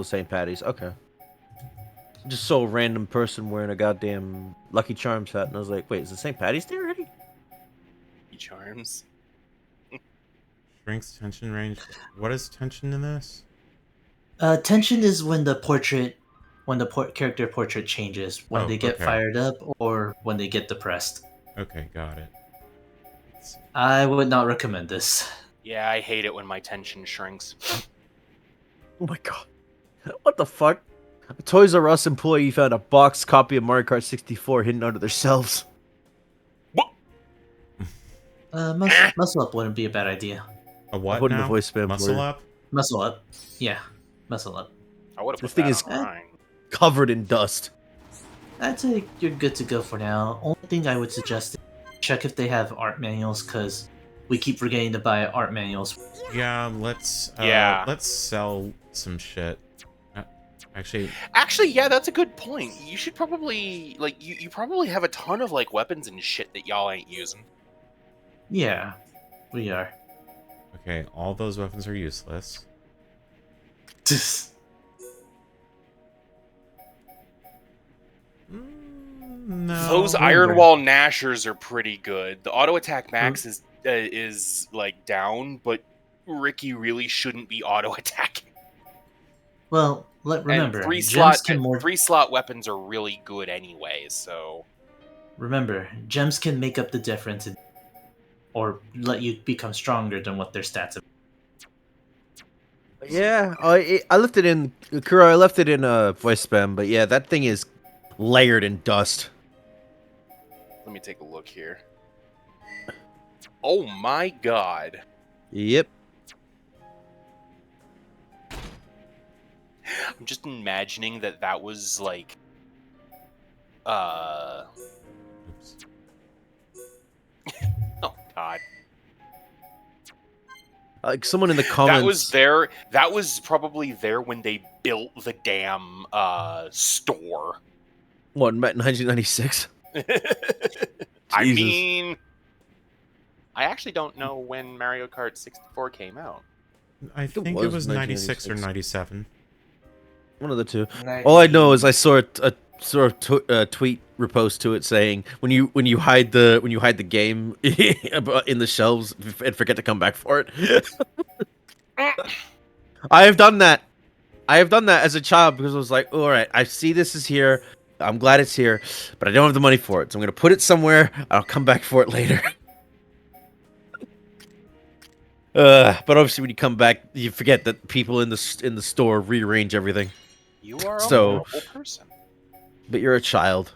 St. Patty's. Okay. Just saw a random person wearing a goddamn Lucky Charms hat, and I was like, "Wait, is it St. Patty's Day already?" Charms. Shrinks tension range. What is tension in this? Tension is when the character portrait changes, when Oh, they get okay. fired up or when they get depressed. Okay, got it. I would not recommend this. Yeah, I hate it when my tension shrinks. Oh my god. What the fuck? A Toys R Us employee found a boxed copy of Mario Kart 64 hidden under their shelves. Muscle up wouldn't be a bad idea. A what Put in the now? voice spam Muscle for you. up? Muscle up. Yeah, muscle up. I would have This put thing that is on. covered in dust. I'd say you're good to go for now. Only thing I would suggest is check if they have art manuals, because we keep forgetting to buy art manuals. Yeah, let's sell some shit. Actually, yeah, that's a good point. You should probably you probably have a ton of like weapons and shit that y'all ain't using. Yeah, we are. Okay, all those weapons are useless. No. Those Iron Wall Nashers are pretty good. The auto attack max is like down, but Ricky really shouldn't be auto attacking. Well, remember, and gems can three slot weapons are really good anyway. So remember, gems can make up the difference, or let you become stronger than what their stats are. Yeah, I left it in Kuro. I left it in voice spam, but yeah, that thing is layered in dust. let me take a look here. Oh my god. Yep. I'm just imagining that was like oh god. Like someone in the comments. That was probably there when they built the damn store. What, in 1996? I Jesus. mean, I actually don't know when Mario Kart 64 came out. I think it was 96 or 97. One of the two. All I know is I saw a tweet repost to it saying when you hide the game in the shelves and forget to come back for it. I have done that. As a child because I was like, all right, I see this is here. I'm glad it's here, but I don't have the money for it, so I'm gonna put it somewhere. I'll come back for it later. But obviously, when you come back, you forget that people in the store rearrange everything. You are a So- horrible person. But you're a child.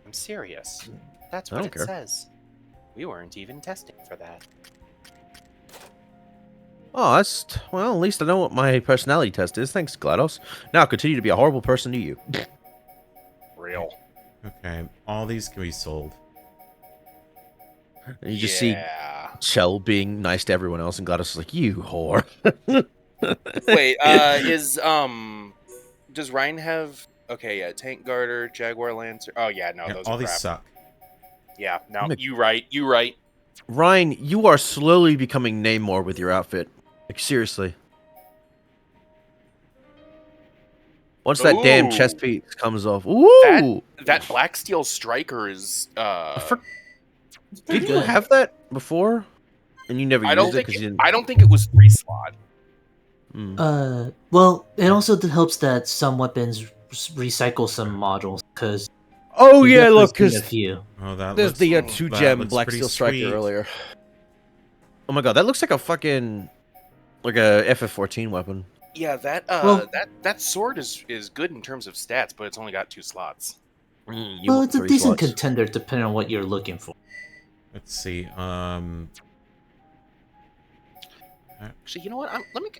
I'm serious. That's I what don't it care. says. We weren't even testing for that. Oh, that's... Well, at least I know what my personality test is. Thanks, GLaDOS. Now continue to be a horrible person to you. Real. Okay, all these can be sold. And you just see Chell being nice to everyone else, and GLaDOS is like, you whore. Wait, does Ryan have... Okay, yeah, Tank Garter, Jaguar Lancer... Oh, yeah, no, Yeah, those all are these crap. suck. Yeah, no, you right. Ryan, you are slowly becoming Namor with your outfit. Like, seriously. Once that damn chest piece comes off. Ooh! That Black Steel Striker is... Did you have that before? And you never I used don't it think because you didn't... I don't think it was 3-slot. Well, it also helps that some weapons recycle some models, because Oh yeah, look, a because few. Oh, that there's looks, the that 2-gem looks Black pretty Steel Striker sweet. earlier. Oh my god, that looks like a fucking... Like a FF14 weapon. Yeah, that Well- that sword is good in terms of stats, but it's only got 2 slots. Well, it's a decent contender depending on what you're looking for. Let's see. Actually, you know what?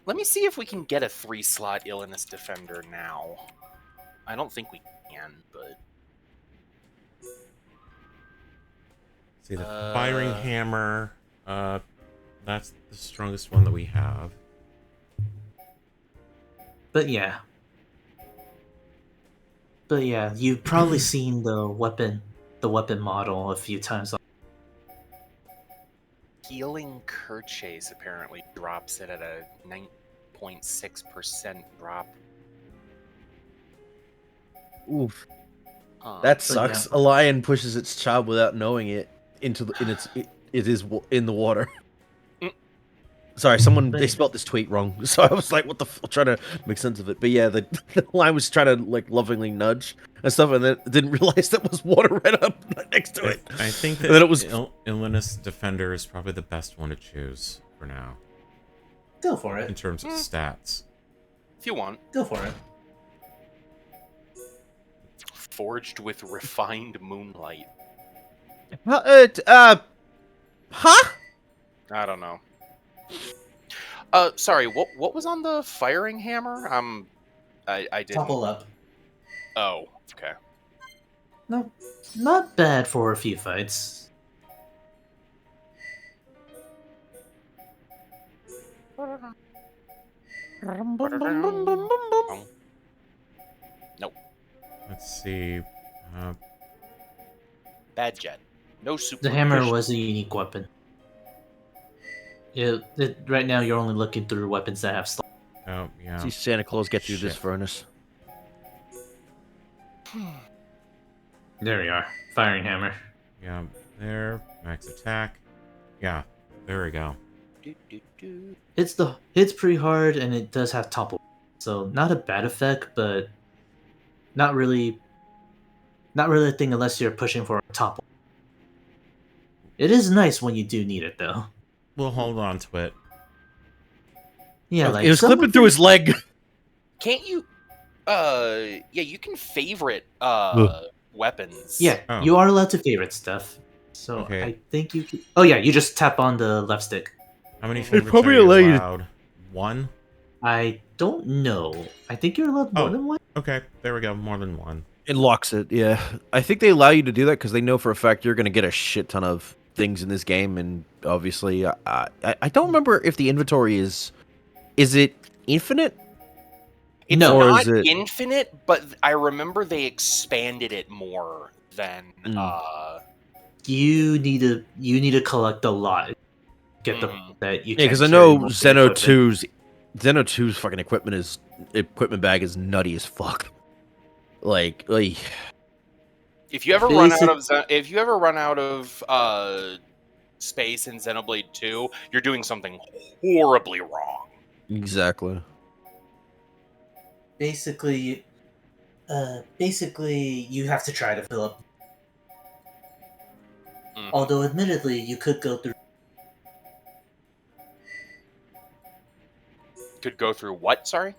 Let me see if we can get a 3-slot Illness Defender now. I don't think we can, but See the firing hammer. That's the strongest one that we have. But yeah. You've probably seen the weapon model a few times. Healing Kerchase apparently drops it at a 9.6% drop. Oof. But That yeah. sucks. A lion pushes its child without knowing it into the, it is in the water. Sorry, they spelled this tweet wrong, so I was like, "What the?" Trying to make sense of it. But yeah, the lion was trying to like lovingly nudge and stuff, and then didn't realize that was water right up next to it. I think that and then it was Illness Defender is probably the best one to choose for now. Go for it. In terms of stats. If you want. Go for it. Forged with refined moonlight. Huh? I don't know. Sorry, what was on the firing hammer? I didn't... Topple up. Oh, okay. No, not bad for a few fights. Nope. Let's see. Bad jet. No super. The hammer was a unique weapon. Right now, you're only looking through weapons that have slots. Oh, yeah. See Santa Claus get through this furnace. There we are. Firing hammer. Yeah, there. Max attack. Yeah, there we go. It's pretty hard, and it does have topple. So not a bad effect, but not really a thing unless you're pushing for a topple. It is nice when you do need it, though. We'll hold on to it. Yeah, like it was clipping through his leg. Can't you? Yeah, you can favorite weapons. Yeah, you are allowed to favorite stuff. So Okay. I think you can... Oh yeah, you just tap on the left stick. How many They favorites probably are you allow you to- allowed? One? I don't know. I think you're allowed more than one. Okay, there we go. More than one. It locks it, yeah. I think they allow you to do that because they know for a fact you're going to get a shit ton of things in this game, and obviously, I don't remember if the inventory is it infinite? It's No. Or not is it... infinite, but I remember they expanded it more than. You need to collect a lot. Get the that you. Yeah, because I can know carry most Xeno equipment. 2's fucking equipment bag is nutty as fuck. Like If you ever run out of space in Xenoblade 2, you're doing something horribly wrong. exactly. Basically, you have to try to fill up. Although, admittedly, you could go through. Could go through what? Sorry.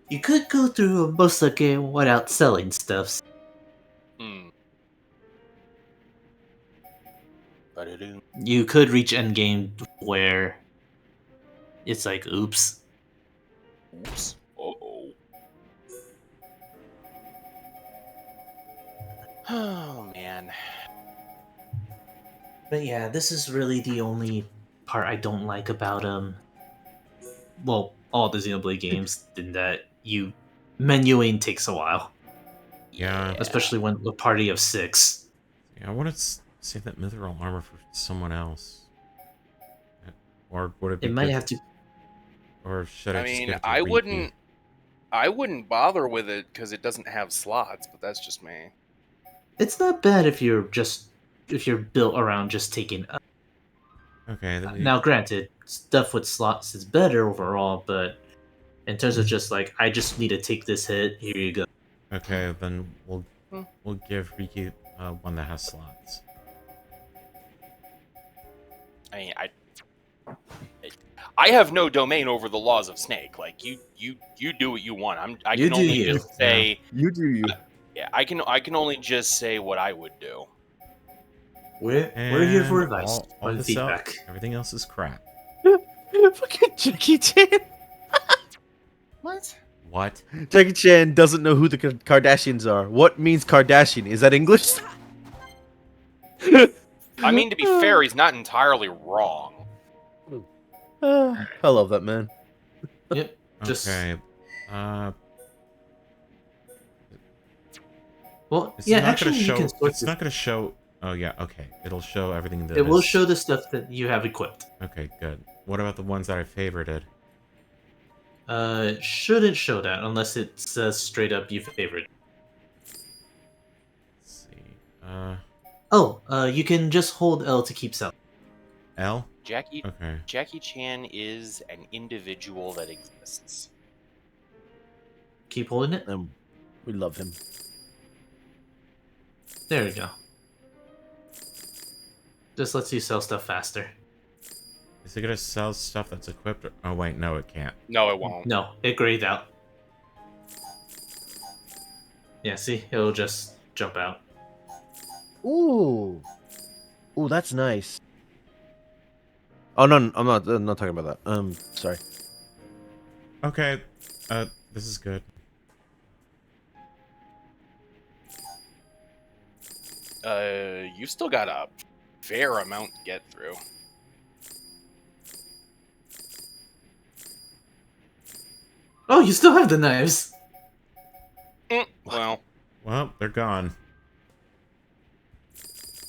You could go through most of the game without selling stuff. you could reach endgame where it's like, oops. Oops. Uh-oh. Oh, man. But yeah, this is really the only part I don't like about well, all the Xenoblade games, in that menuing takes a while. Yeah. Especially when a party of 6. Yeah, I want to save that mithril armor for someone else. Or would it be It might good have to. Or should I just mean, give it to I Riki? wouldn't bother with it because it doesn't have slots, but that's just me. It's not bad if you're built around just taking. Okay. Now, granted, stuff with slots is better overall, but in terms of just like, I just need to take this hit. Here you go. Okay, then we'll Hmm. give Riki one that has slots. I mean, I have no domain over the laws of Snake. Like you do what you want. I You can do only you. just say You do you. yeah. I can only just say what I would do. We're here for And advice all and this feedback. Everything else is crap. Fucking Jackie Chan. What? What? Jackie Chan doesn't know who the Kardashians are. What means Kardashian? Is that English? I mean, to be fair, he's not entirely wrong. I love that man. Yep. Just Okay. well, It's yeah. not Actually, gonna you show. can sort It's this. not gonna show. Oh yeah. Okay. It'll show everything that It will is- show the stuff that you have equipped. Okay. Good. What about the ones that I favorited? It shouldn't show that unless it says straight up you favorite. Let's see. You can just hold L to keep selling. L. Jackie Okay. Jackie Chan is an individual that exists. Keep holding it. We love him. There we go. Just lets you sell stuff faster. Is it gonna sell stuff that's equipped? Oh wait, no, it can't. No, it won't. No, it grayed out. Yeah, see, it'll just jump out. Ooh. Ooh, that's nice. Oh no, I'm not talking about that. Sorry. Okay. This is good. You've still got a fair amount to get through. Oh, you still have the knives. Well, they're gone.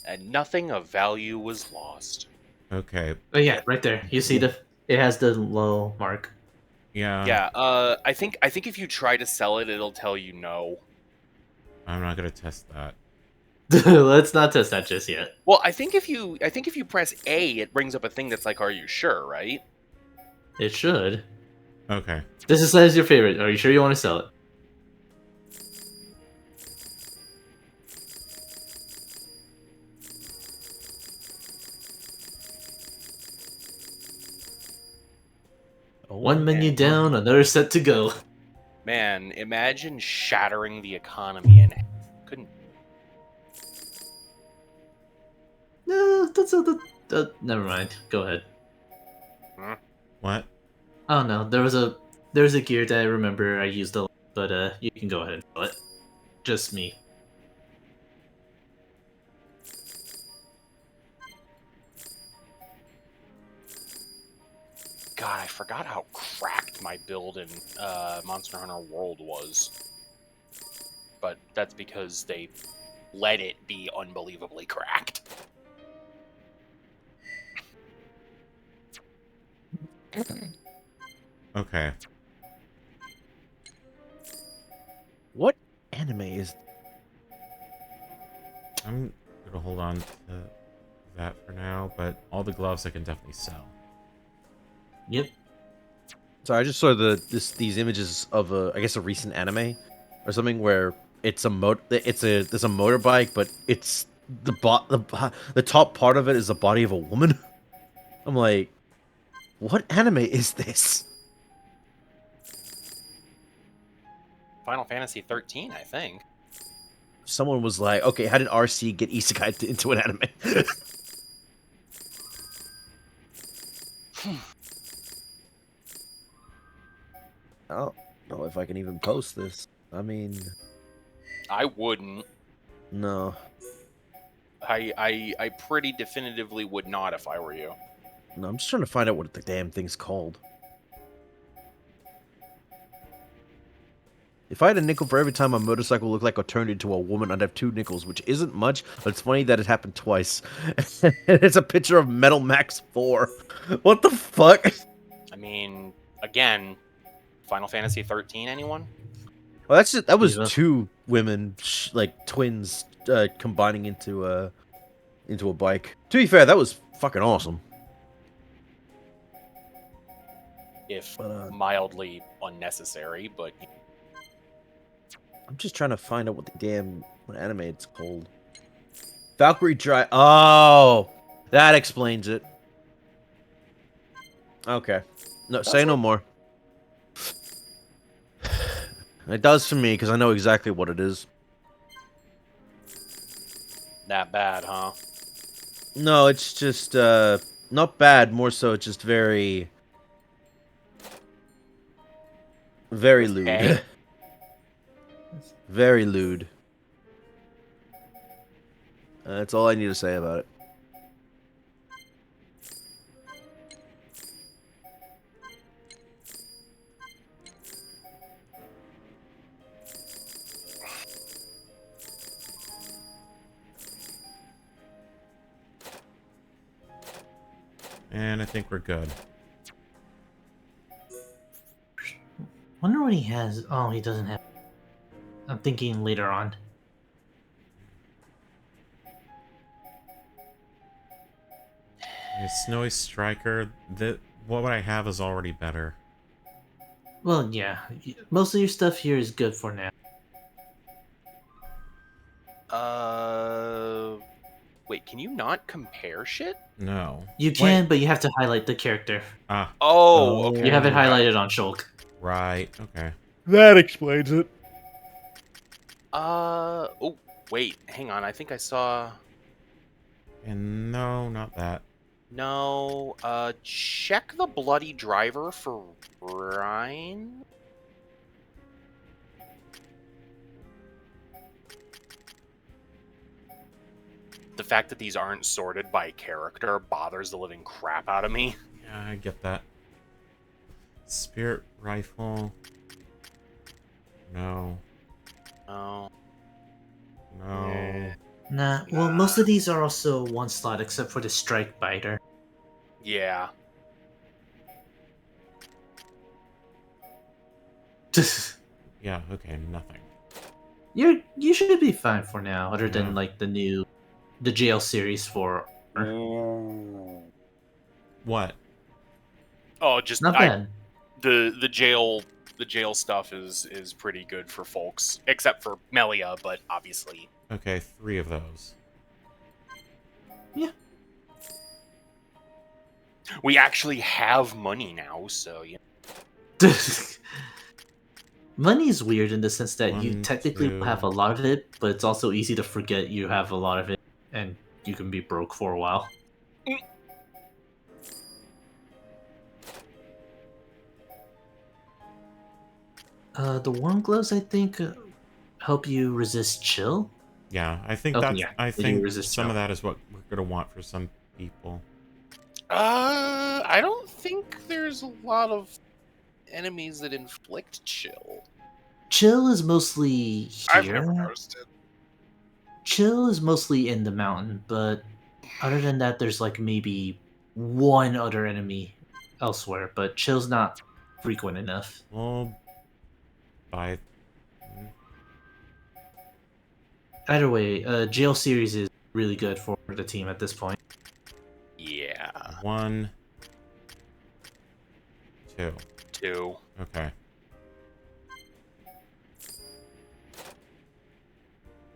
And nothing of value was lost. Okay. Oh yeah, right there. You see it has the low mark. Yeah. Yeah. I think if you try to sell it, it'll tell you no. I'm not gonna test that. Let's not test that just yet. Well, I think if you press A, it brings up a thing that's like, "Are you sure?" Right? It should. Okay. This is says your favorite. Are you sure you want to sell it? One menu down, another set to go. Man, imagine shattering the economy in half. Couldn't. No, never mind. Go ahead. What? Oh no, there's a gear that I remember I used a lot, but you can go ahead and sell it. Just me. God, I forgot how cracked my build in Monster Hunter World was. But that's because they let it be unbelievably cracked. Okay. What anime is? I'm gonna hold on to that for now, but all the gloves I can definitely sell. Yep. So I just saw these images of I guess a recent anime or something where it's there's a motorbike, but it's the top part of it is the body of a woman. I'm like, what anime is this? Final Fantasy 13, I think. Someone was like, okay, how did RC get isekai into an anime? I don't know if I can even post this. I mean, I wouldn't. no. I pretty definitively would not if I were you. No, I'm just trying to find out what the damn thing's called. If I had a nickel for every time my motorcycle looked like I turned into a woman, I'd have 2 nickels, which isn't much, but it's funny that it happened twice. It's a picture of Metal Max 4. What the fuck? I mean, again, Final Fantasy 13, anyone? Well, that was Yeah. 2 women, like twins, combining into a bike. To be fair, that was fucking awesome. If mildly unnecessary, but... I'm just trying to find out what anime it's called. Valkyrie Drive. Oh, that explains it. Okay. No, say no more. It does for me, because I know exactly what it is. That bad, huh? No, it's just, not bad, more so just very... Very lewd. Okay. Very lewd. That's all I need to say about it. And I think we're good. Wonder what he has. Oh, he doesn't have. I'm thinking later on. A Snowy Striker. What I have is already better. Well, yeah. Most of your stuff here is good for now. Wait, can you not compare shit? No. You can, but you have to highlight the character. Ah. Oh, okay. You have it highlighted on Shulk. Right, okay. That explains it. Oh, wait, hang on. I think I saw... And no, not that. No, check the Bloody Driver for Rhine. The fact that these aren't sorted by character bothers the living crap out of me. Yeah, I get that. Spirit Rifle. No. No. No. Nah, well, most of these are also one slot except for the Strike Biter. Yeah. Yeah, okay, nothing. You should be fine for now, other than like the jail series for. What? Oh, just not bad. The jail stuff is pretty good for folks, except for Melia, but obviously. Okay, 3 of those. Yeah. We actually have money now, so yeah. Money's weird in the sense that you 1, technically 2. have a lot of it, but it's also easy to forget you have a lot of it, and you can be broke for a while. The warm gloves, I think, help you resist chill. Yeah, I think I think some of that is what we're gonna want for some people. I don't think there's a lot of enemies that inflict chill. Chill is mostly here. I've never noticed it. Chill is mostly in the mountain, but other than that, there's like maybe one other enemy elsewhere. But chill's not frequent enough. Well, either way, jail series is really good for the team at this point. Yeah. 1, 2. 2. Okay.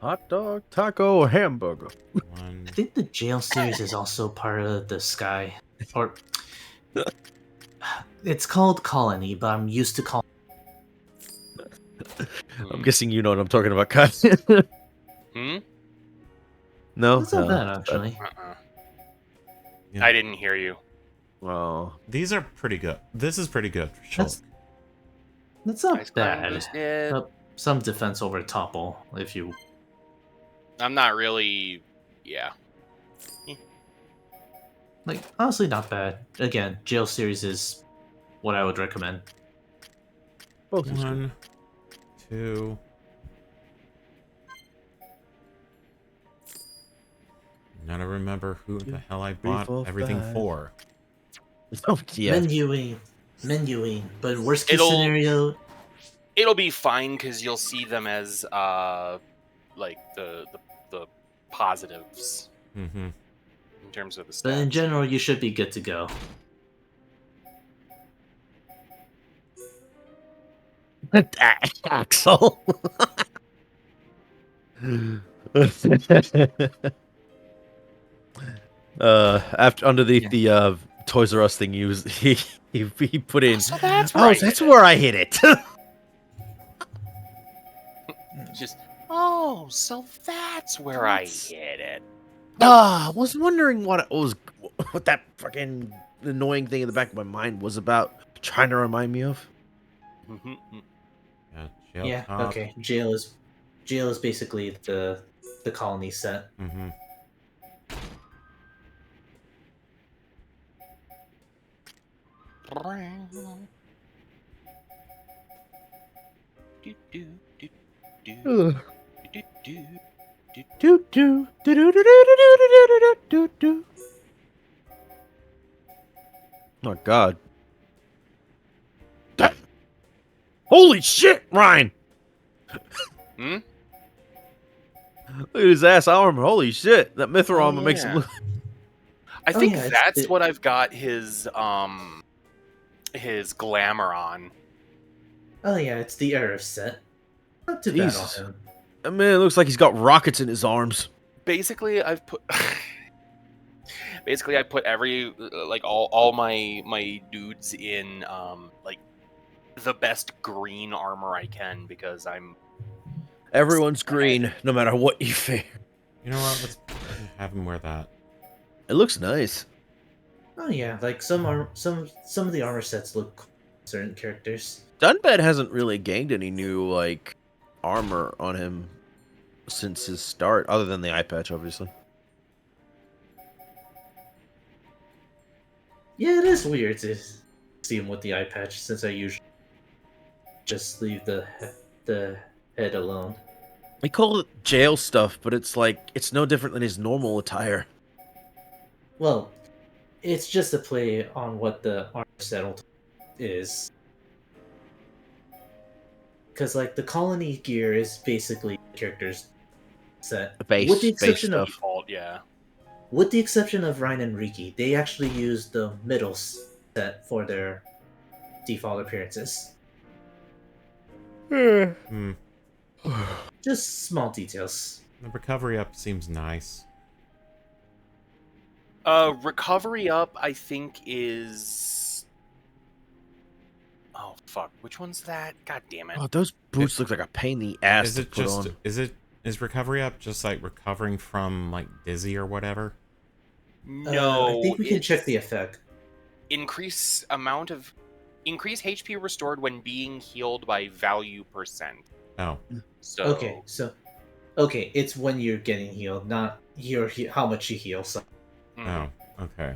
Hot dog, taco, hamburger. I think the jail series is also part of the Sky, or it's called Colony, but I'm used to calling. I'm guessing you know what I'm talking about, Kai. No? It's not bad, actually. I didn't hear you. Oh, these are pretty good. This is pretty good for sure. That's not Ice climb bad. boosted. Some defense over topple, if you. I'm not really. Yeah. Like, honestly, not bad. Again, jail series is what I would recommend. One, two. Gotta remember who the hell I bought everything for. Oh, yeah. Menuing. But worst case scenario. It'll be fine because you'll see them as like the positives. Mm-hmm. In terms of the stats. But in general, you should be good to go. Axel. After underneath the Toys R Us thing, he put in. So that's where where I hit it. Just so that's where I hit it. I was wondering what that fucking annoying thing in the back of my mind was about, trying to remind me of. Yeah. Okay. Jail is basically the colony set. Mm-hmm. Oh God! Holy shit, Ryan! Hmm? Look at his ass armor. Holy shit! That mithril armor makes him look. I think that's what I've got his glamour on. Oh yeah, it's the Arif set. Not too bad on him. That man looks like he's got rockets in his arms. Basically, I've put. Basically, I put every like all my dudes in like the best green armor I can because I'm. Everyone's green, no matter what you fear. You know what? Let's have him wear that. It looks nice. Oh yeah, like some of the armor sets look cool on certain characters. Dunbad hasn't really gained any new like armor on him since his start, other than the eye patch, obviously. Yeah, it is weird to see him with the eye patch since I usually just leave the head alone. We call it jail stuff, but it's like it's no different than his normal attire. Well, it's just a play on what the armor set is. Because like the colony gear is basically the character's set, with the exception of default, yeah. With the exception of Ryan and Riki, they actually use the middle set for their default appearances. Just small details. The recovery up seems nice. Recovery up, I think is. Oh fuck! Which one's that? God damn it! Oh, those boots look like a pain in the ass to put on. Is recovery up just like recovering from like dizzy or whatever? No, I think we can check the effect. Increase HP restored when being healed by value %. Oh. So okay, it's when you're getting healed, not how much you heal. So. Oh, okay.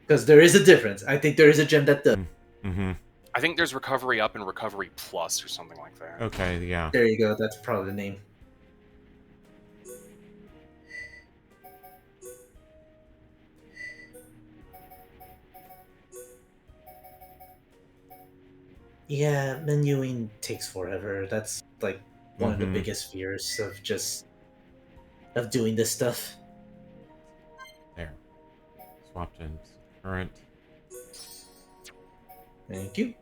Because there is a difference. I think there is a gem that does. Mm-hmm. I think there's recovery up and recovery plus or something like that. Okay, yeah. There you go. That's probably the name. Yeah, menuing takes forever. That's like one of the biggest fears of doing this stuff. There. Swapped in current. Thank you.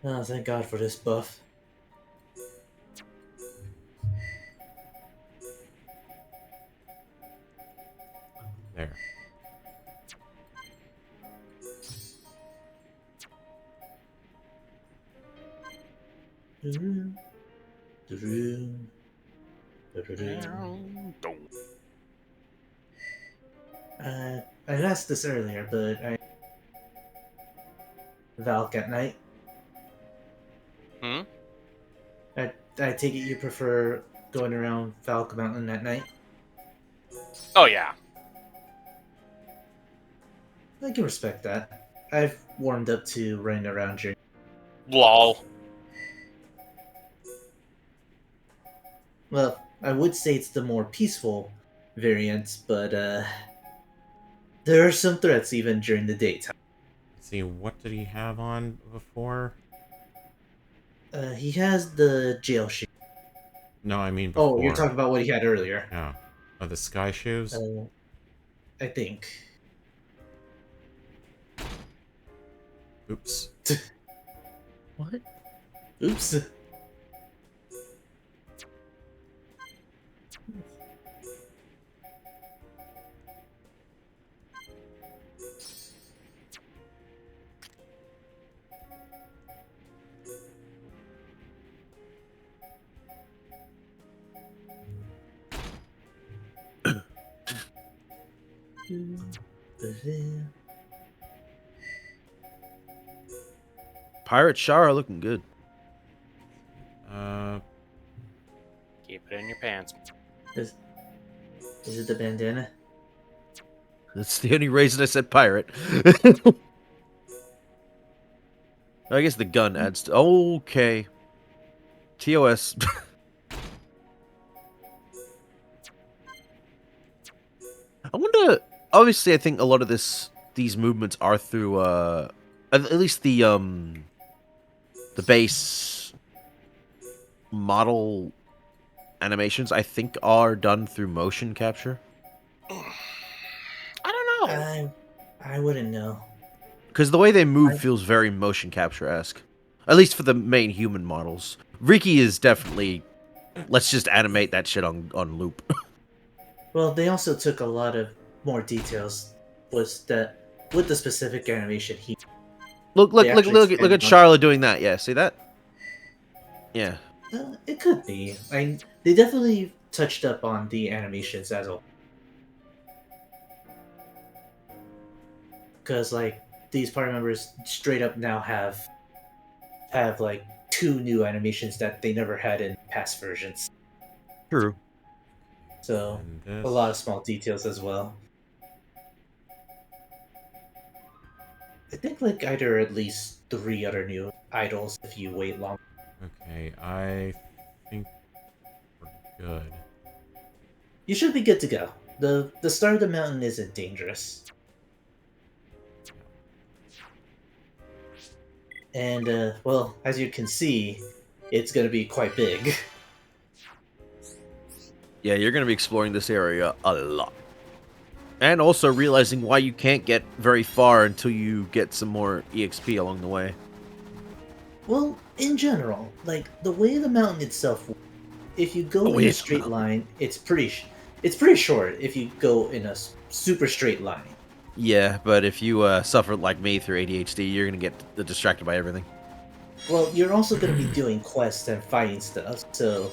Oh, thank God for this buff. There. I asked this earlier, but Valk at night. Hmm? I take it you prefer going around Valk Mountain at night? Oh, yeah. I can respect that. I've warmed up to running around here. Lol. Well, I would say it's the more peaceful variant, but there are some threats even during the daytime. Let's see, what did he have on before? He has the jail shoe. No, I mean before. Oh, you're talking about what he had earlier. Yeah. Oh, the sky shoes? I think. Oops. What? Oops. Pirate Shara looking good. Keep it in your pants. Is it the bandana? That's the only reason I said pirate. I guess the gun adds to... Okay. TOS. I wonder... Obviously, I think a lot of these movements are through, at least the base model animations, I think, are done through motion capture. I don't know. I wouldn't know. Because the way they move feels very motion capture-esque. At least for the main human models. Riki is definitely... Let's just animate that shit on loop. Well, they also took a lot of more details with the specific animation he... Look at Charlotte doing that. Yeah, see that? Yeah. It could be. They definitely touched up on the animations as well. Because, like, these party members straight up now have like 2 new animations that they never had in past versions. True. So, a lot of small details as well. I think, like, either at least 3 other new idols if you wait long. Okay, I think we're good. You should be good to go. The start of the mountain isn't dangerous. And, well, as you can see, it's gonna be quite big. Yeah, you're going to be exploring this area a lot. And also realizing why you can't get very far until you get some more EXP along the way. Well, in general, like, the way the mountain itself, if you go in a straight line, it's pretty short if you go in a super straight line. Yeah, but if you suffer like me through ADHD, you're going to get distracted by everything. Well, you're also going to be doing quests and fighting stuff, so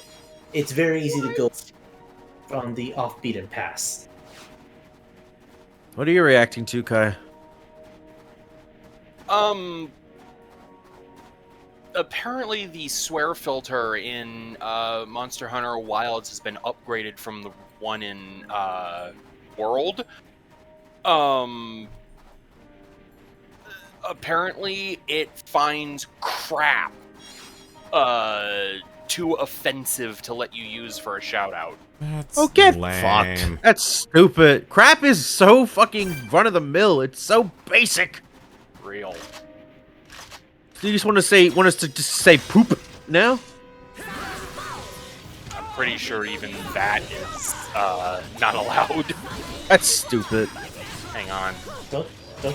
it's very easy to go from the off-beaten path. What are you reacting to, Kai? Apparently the swear filter in Monster Hunter Wilds has been upgraded from the one in World. Apparently it finds crap too offensive to let you use for a shout-out. Oh, get fucked. That's stupid. Crap is so fucking run-of-the-mill. It's so basic. Real. Do you just want us to just say poop now? I'm pretty sure even that is not allowed. That's stupid. Hang on. Don't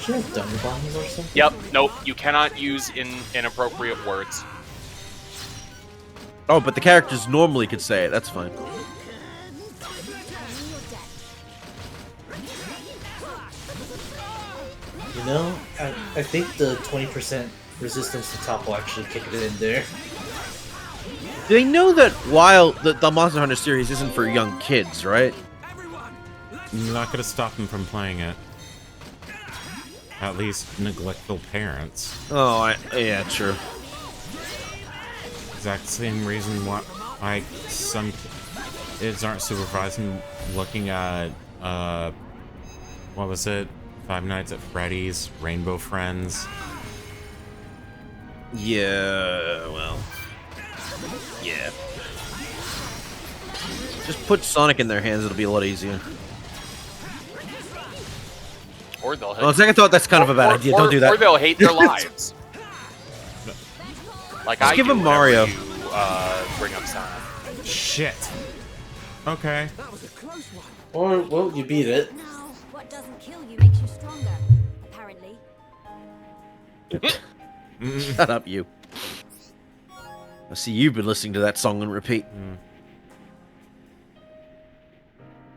you have dung bombs or something? Yep, nope, you cannot use inappropriate words. Oh, but the characters normally could say it. That's fine. You know, I think the 20% resistance to top will actually kick it in there. They know that while the Monster Hunter series isn't for young kids, right? You're not gonna stop them from playing it. At least neglectful parents. Oh, yeah, true. Exact same reason why some kids aren't supervised in looking at what was it? Five Nights at Freddy's, Rainbow Friends. Yeah, well, yeah. Just put Sonic in their hands; it'll be a lot easier. Or they'll hate. Well, second thought, that's kind of a bad idea. Don't do that. Or they'll hate their lives. Like Just I give do him Mario. You, bring up Sonic. Shit. Okay. Or, well, you beat it. What doesn't kill you makes you stronger, apparently. Shut up, you. I see you've been listening to that song on repeat.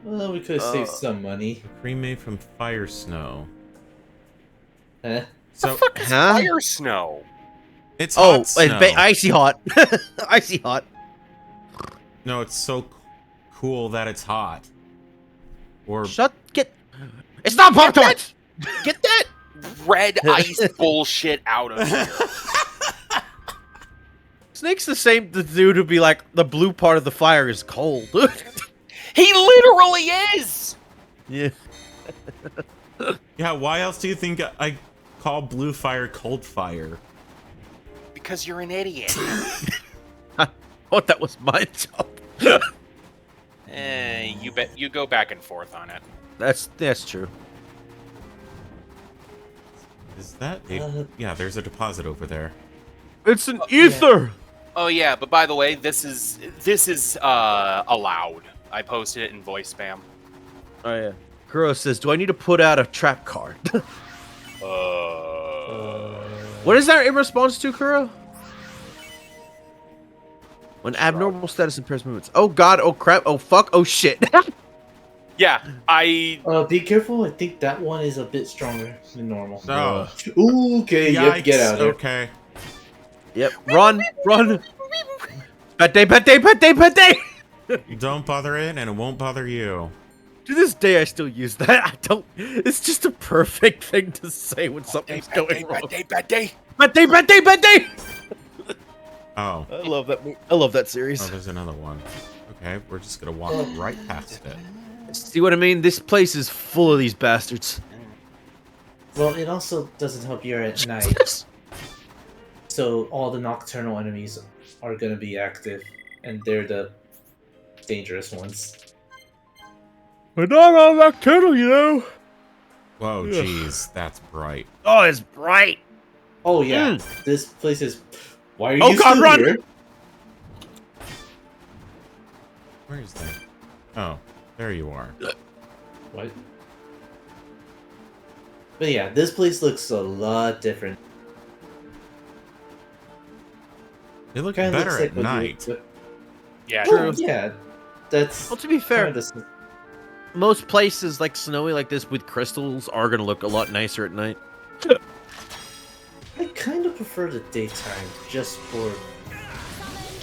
Well, we could have saved some money. Cream made from fire snow. Eh? So, Fire snow. It's hot snow. It's icy hot. Icy hot. No, it's so cool that it's hot. Or It's not Pop Tarts. Get that red ice bullshit out of here. Snake's the dude who'd be like, the blue part of the fire is cold. He literally is. Yeah. Yeah, why else do you think I call blue fire cold fire? Because you're an idiot. I thought that was my job. You go back and forth on it. That's true. Is that yeah, there's a deposit over there. It's an ether. Oh yeah, but by the way, this is allowed. I posted it in voice spam. Oh yeah. Kuro says, "Do I need to put out a trap card?" What is that in response to, Kuro? When abnormal status impairs movements. Oh god, oh crap, oh fuck, oh shit. Yeah, I... be careful, I think that one is a bit stronger than normal. Oh. Ooh, okay, yep, get out of there. Okay. Yep, run! Bad day, bad day, bad day, bad day! Don't bother it, and it won't bother you. To this day, I still use that. I don't... It's just a perfect thing to say when something's going wrong. Bad day, bad day. Bad day, bad day, bad day! Oh. I love that movie. I love that series. Oh, there's another one. Okay, we're just gonna walk right past it. See what I mean? This place is full of these bastards. Well, it also doesn't help you're at night. So all the nocturnal enemies are gonna be active, and they're the dangerous ones. We're not all nocturnal, you know. Whoa, jeez, that's bright. Oh, it's bright. Oh yeah, this place is. Why are you God, still run! here? Where is that? Oh, there you are. What? But yeah, this place looks a lot different. They look Kinda better looks at like night. Yeah, Well, yeah, that's. Well, to be fair, kinda the- most places like snowy like this with crystals are gonna look a lot nicer at night. I kind of prefer the daytime, just for.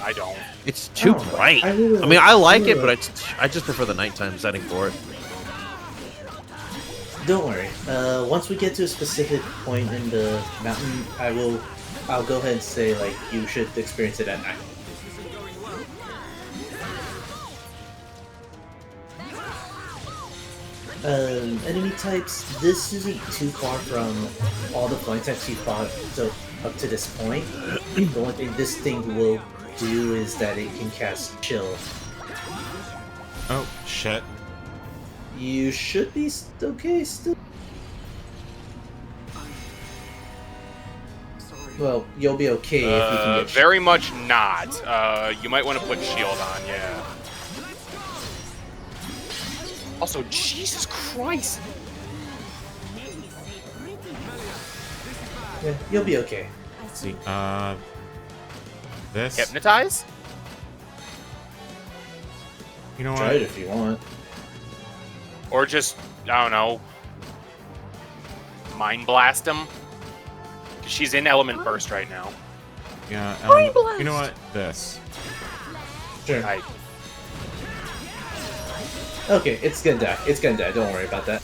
I don't. It's too Oh, bright. I really I mean, I like really it, but I just prefer the nighttime setting for it. Don't worry. Once we get to a specific point in the mountain, I'll go ahead and say like you should experience it at night. Enemy types. This isn't too far from all the flying types you fought up to this point. The only thing this thing will do is that it can cast chill. Oh, shit. You should be okay still. Well, you'll be okay if you can get Very much not. You might want to put shield on, yeah. Also, Jesus Christ! Yeah, you'll be okay. Let's see, this? Hypnotize? You know what? Try it if you want. Or just, I don't know, Mind Blast him? 'Cause she's in Element Burst right now. Yeah, you know what? This. Sure. Okay, it's gonna die. It's gonna die. Don't worry about that.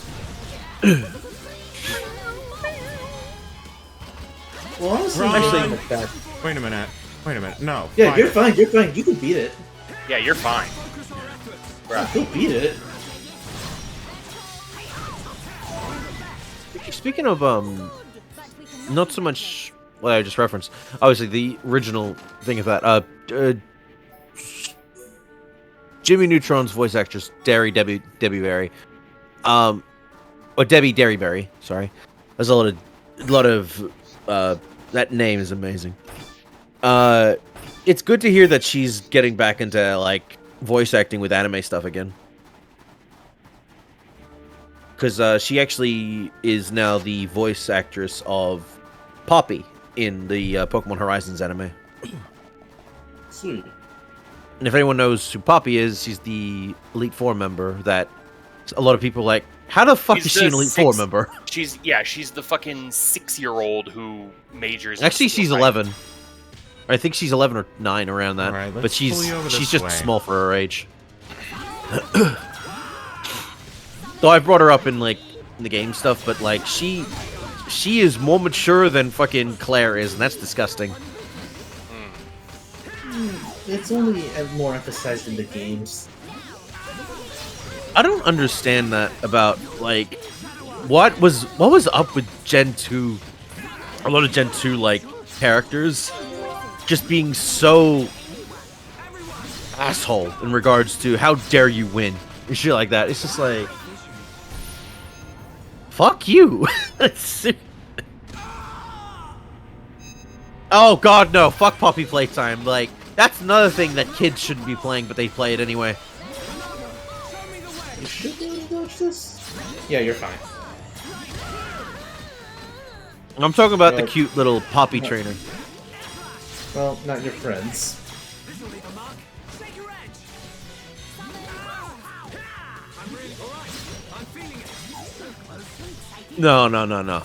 Well, honestly, Run! bad. Wait a minute. Wait a minute. No. Yeah, you're fine. You're fine. You can beat it. Yeah, you're fine. You'll beat it. Speaking of not so much what I just referenced. Obviously, the original thing of that. Jimmy Neutron's voice actress, Debbie Berry, or Debbie Derryberry. Sorry, there's a lot of that name is amazing. It's good to hear that she's getting back into like voice acting with anime stuff again. Because she actually is now the voice actress of Poppy in the Pokemon Horizons anime. Sweet. And if anyone knows who Poppy is, she's the Elite Four member that a lot of people are like, how the fuck is she an Elite Four member? She's the fucking 6-year-old who majors. Actually, she's 11. I think she's 11 or 9 around that. Right, but she's just small for her age. Though I brought her up in like the game stuff, but like she is more mature than fucking Claire is, and that's disgusting. It's only more emphasized in the games. I don't understand that about like what was up with Gen 2. A lot of Gen 2 like characters just being so asshole in regards to how dare you win and shit like that. It's just like, fuck you. Oh god, no. Fuck Poppy Playtime. Like, that's another thing that kids shouldn't be playing, but they play it anyway. You should be able to dodge this. Yeah, you're fine. I'm talking about the cute little Poppy trainer. Well, not your friends. No.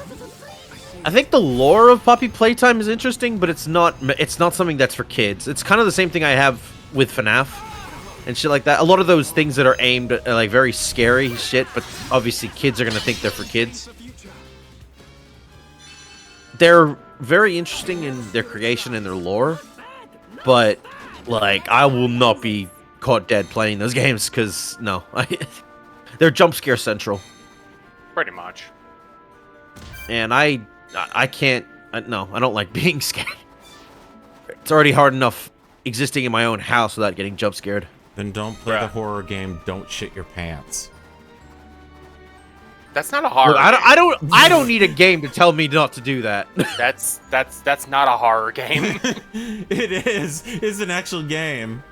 I think the lore of Poppy Playtime is interesting, but it's not something that's for kids. It's kind of the same thing I have with FNAF and shit like that. A lot of those things that are aimed at like very scary shit, but obviously kids are gonna think they're for kids. They're very interesting in their creation and their lore, but like I will not be caught dead playing those games because no, they're jump scare central. Pretty much. And I can't. No, I don't like being scared. It's already hard enough existing in my own house without getting jump scared. Then don't play the horror game. Don't shit your pants. That's not a horror. Look, I don't need a game to tell me not to do that. That's not a horror game. It is. It's an actual game.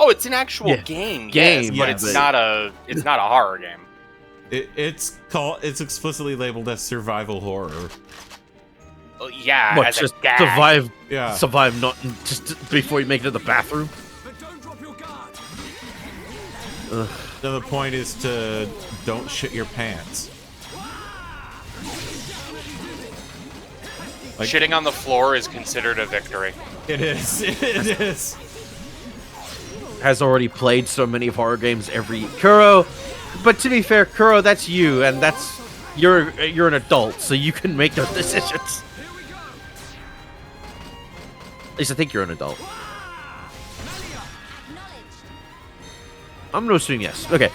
Oh, it's an actual game. Yes, but it's not a horror game. It's explicitly labeled as survival horror. Yeah, what, as just a gag. survive not just before you make it to the bathroom. So the point is to don't shit your pants. Like, shitting on the floor is considered a victory. It is. It is. Has already played so many horror games every Kuro. But to be fair, Kuro, that's you, and that's you're an adult, so you can make those decisions. At least I think you're an adult. I'm gonna assume yes. Okay.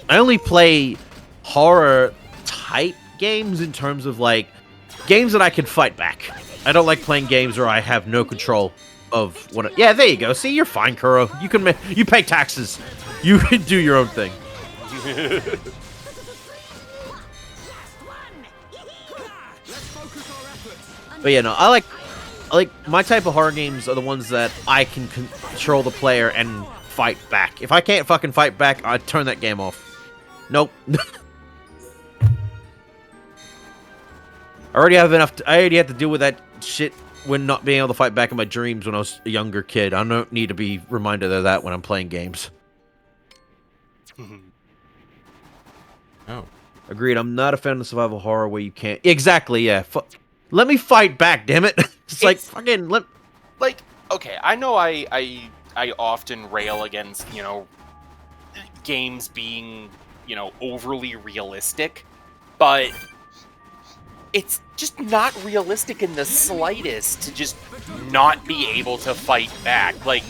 I only play horror type games in terms of like games that I can fight back. I don't like playing games where I have no control of what. Yeah, there you go. See, you're fine, Kuro. You pay taxes. You can do your own thing. But yeah, no, I like my type of horror games are the ones that I can control the player and fight back. If I can't fucking fight back, I turn that game off. Nope. I already have enough. I already had to deal with that shit when not being able to fight back in my dreams when I was a younger kid. I don't need to be reminded of that when I'm playing games. Oh. Agreed. I'm not a fan of survival horror where you can't. Exactly. Yeah. Let me fight back. Damn it. It's like fucking let. like, okay, I know I often rail against, games being, overly realistic, but it's just not realistic in the slightest to just not be able to fight back. Like,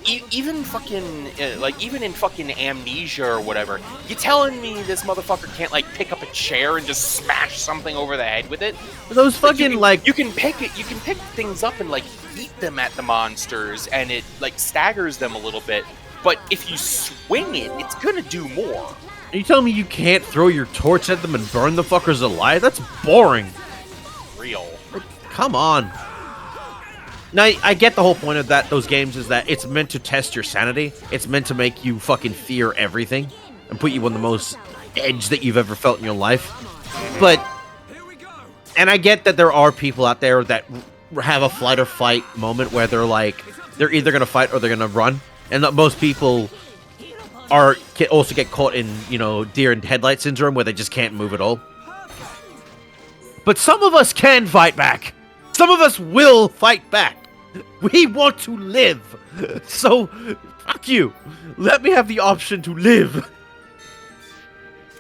even fucking, even in fucking Amnesia or whatever, you telling me this motherfucker can't, like, pick up a chair and just smash something over the head with it? Those fucking, you can pick things up and, like, eat them at the monsters, and it, like, staggers them a little bit, but if you swing it, it's gonna do more. Are you telling me you can't throw your torch at them and burn the fuckers alive? That's boring. Real. Come on. Now, I get the whole point of those games is that it's meant to test your sanity. It's meant to make you fucking fear everything and put you on the most edge that you've ever felt in your life. But, and I get that there are people out there that have a flight or fight moment where they're like, they're either going to fight or they're going to run. And that most people can also get caught in, deer in headlight syndrome where they just can't move at all. But some of us can fight back. Some of us will fight back. We want to live. So, fuck you. Let me have the option to live.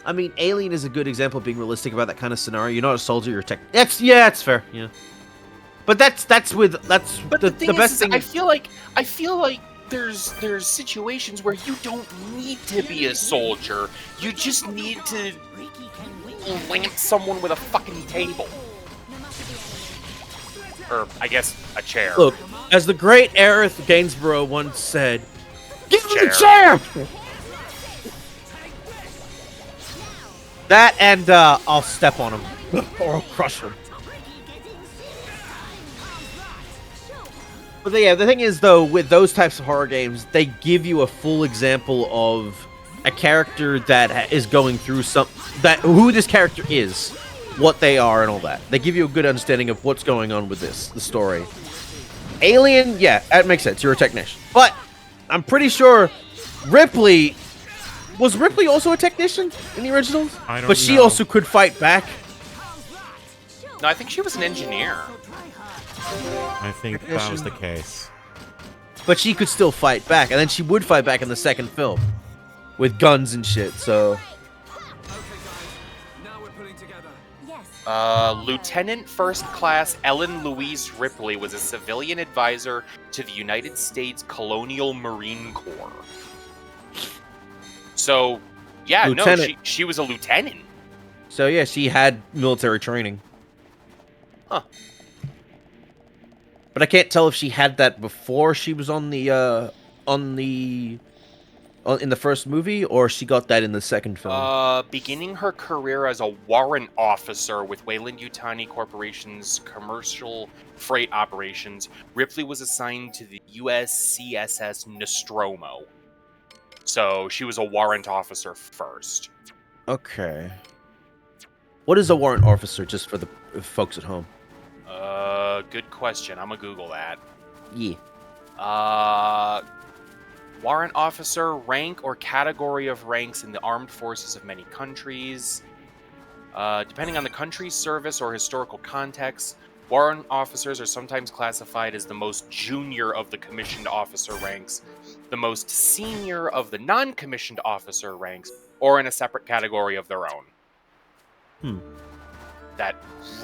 I mean, Alien is a good example of being realistic about that kind of scenario. You're not a soldier, you're a tech. It's fair. Yeah. But that's the best thing. I feel like there's situations where you don't need to be a soldier. You just need to lance someone with a fucking table. Or, I guess, a chair. Look, as the great Aerith Gainsborough once said, give him the chair! That and, I'll step on him. Or I'll crush him. But yeah, the thing is, though, with those types of horror games, they give you a full example of a character that is going through who this character is, what they are, and all that. They give you a good understanding of what's going on with the story. Alien, yeah, that makes sense. You're a technician. But I'm pretty sure Ripley... Was Ripley also a technician in the originals? I don't know. But she also could fight back. No, I think she was an engineer. I think that was the case. But she could still fight back, and then she would fight back in the second film. With guns and shit, so... Lieutenant First Class Ellen Louise Ripley was a civilian advisor to the United States Colonial Marine Corps. So, yeah, Lieutenant. no, she was a lieutenant. So yeah, she had military training. Huh. But I can't tell if she had that before she was in the first movie, or she got that in the second film. Beginning her career as a warrant officer with Weyland-Yutani Corporation's commercial freight operations, Ripley was assigned to the USCSS Nostromo. So she was a warrant officer first. Okay. What is a warrant officer, just for the folks at home? Good question. I'm gonna Google that. Yeah. Warrant officer, rank or category of ranks in the armed forces of many countries. Depending on the country's service or historical context, warrant officers are sometimes classified as the most junior of the commissioned officer ranks, the most senior of the non-commissioned officer ranks, or in a separate category of their own. That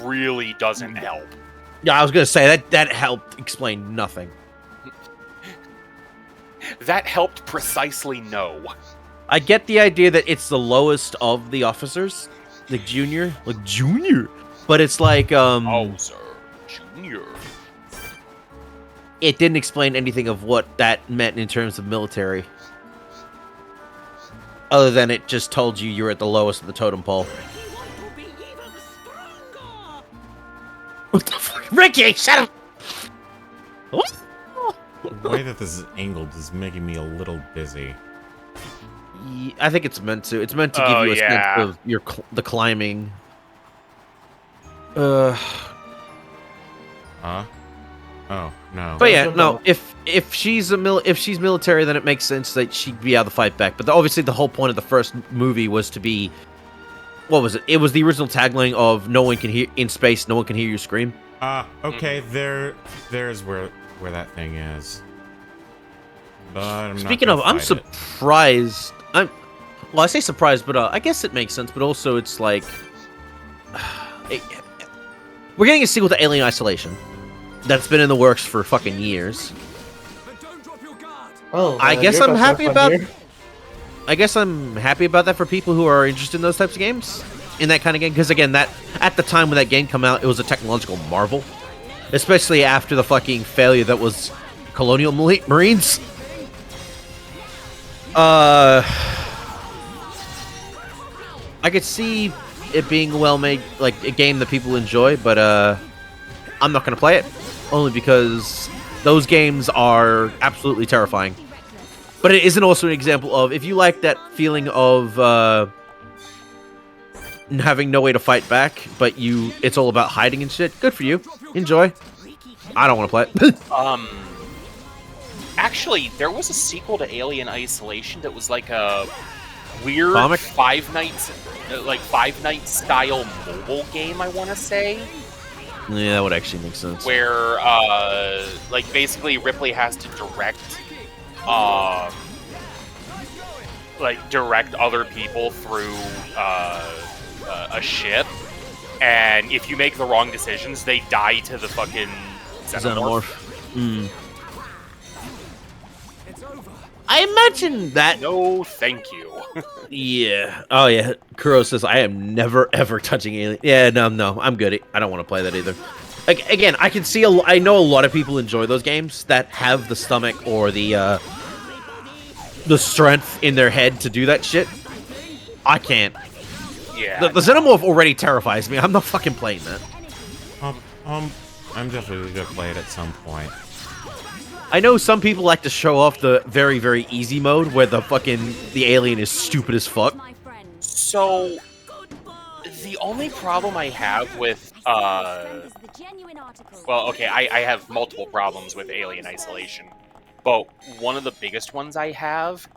really doesn't help. Yeah, I was gonna say that helped explain nothing. That helped precisely no. I get the idea that it's the lowest of the officers, like junior, but it's like Officer, junior. It didn't explain anything of what that meant in terms of military, other than it just told you you're at the lowest of the totem pole. What the fuck? Ricky, shut up! What? The way that this is angled is making me a little dizzy. I think it's meant to. It's meant to give you a sense of the climbing. Huh? Oh no. But yeah, no. If she's military, then it makes sense that she'd be able to fight back. But obviously, the whole point of the first movie was to be, what was it? It was the original tagline of "No one can hear in space. No one can hear you scream." Okay. There's where where that thing is. But I'm Speaking not of, I'm gonna fight it. surprised. Well, I say surprised, but I guess it makes sense. But also, it's like we're getting a sequel to Alien Isolation that's been in the works for fucking years. Oh, I guess you're I'm about to have happy fun about. here. I guess I'm happy about that for people who are interested in those types of games, in that kind of game. Because again, that at the time when that game came out, it was a technological marvel, especially after the fucking failure that was Colonial Marines. I could see it being a well-made, like a game that people enjoy, but I'm not gonna play it, only because those games are absolutely terrifying. But it isn't also an example of, if you like that feeling of having no way to fight back, but it's all about hiding and shit, good for you. Enjoy. I don't want to play it. Actually, there was a sequel to Alien Isolation that was like a weird Comic? Five Nights style mobile game, I want to say. Yeah, that would actually make sense. Where, like, basically Ripley has to direct other people through a ship, and if you make the wrong decisions, they die to the fucking xenomorph. I imagine that. No, thank you. Yeah. Oh yeah. Kuro says I am never ever touching Alien. Yeah. No. I'm good. I don't want to play that either. Again, I can see. I know a lot of people enjoy those games that have the stomach or the strength in their head to do that shit. I can't. Yeah. The xenomorph already terrifies me. I'm not fucking playing that. I'm definitely gonna play it at some point. I know some people like to show off the very, very easy mode where the alien is stupid as fuck. So, the only problem I have with, well, okay, I have multiple problems with Alien Isolation, but one of the biggest ones I have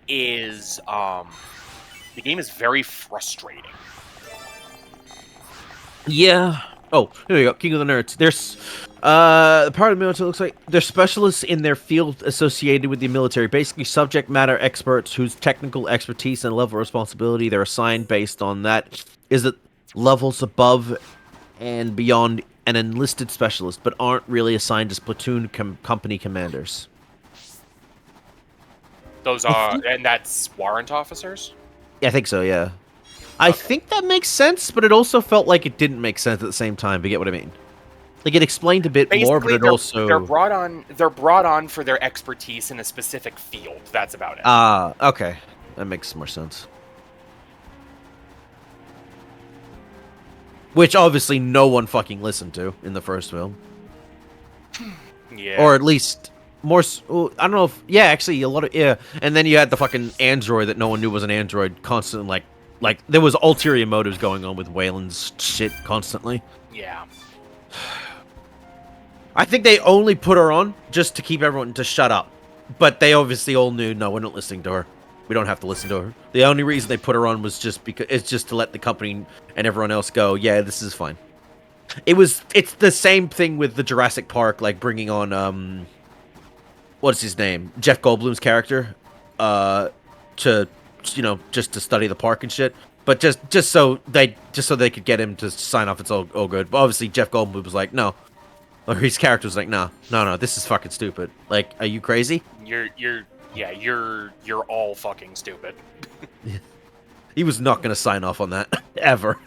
is, the game is very frustrating. Yeah. Oh, here we go. King of the Nerds. There's the part of the military looks like they're specialists in their field associated with the military. Basically, subject matter experts whose technical expertise and level of responsibility they're assigned based on that is at levels above and beyond an enlisted specialist, but aren't really assigned as platoon company commanders. Those are, and that's warrant officers? Yeah, I think so, yeah. I think that makes sense, but it also felt like it didn't make sense at the same time. You get what I mean? Like, it explained a bit more, but it also... They're brought on for their expertise in a specific field. That's about it. Okay. That makes more sense. Which, obviously, no one fucking listened to in the first film. Yeah. Or at least... more... I don't know if... Yeah, actually, a lot of... Yeah. And then you had the fucking android that no one knew was an android constantly, like, there was ulterior motives going on with Wayland's shit constantly. Yeah. I think they only put her on just to keep everyone to shut up. But they obviously all knew, no, we're not listening to her. We don't have to listen to her. The only reason they put her on was just because it's just to let the company and everyone else go, yeah, this is fine. It's the same thing with the Jurassic Park, like bringing on what's his name? Jeff Goldblum's character to just to study the park and shit. But just so they could get him to sign off, it's all good. But obviously Jeff Goldblum was like, no. Or his character was like, no, this is fucking stupid. Like, are you crazy? You're all fucking stupid. He was not gonna sign off on that ever.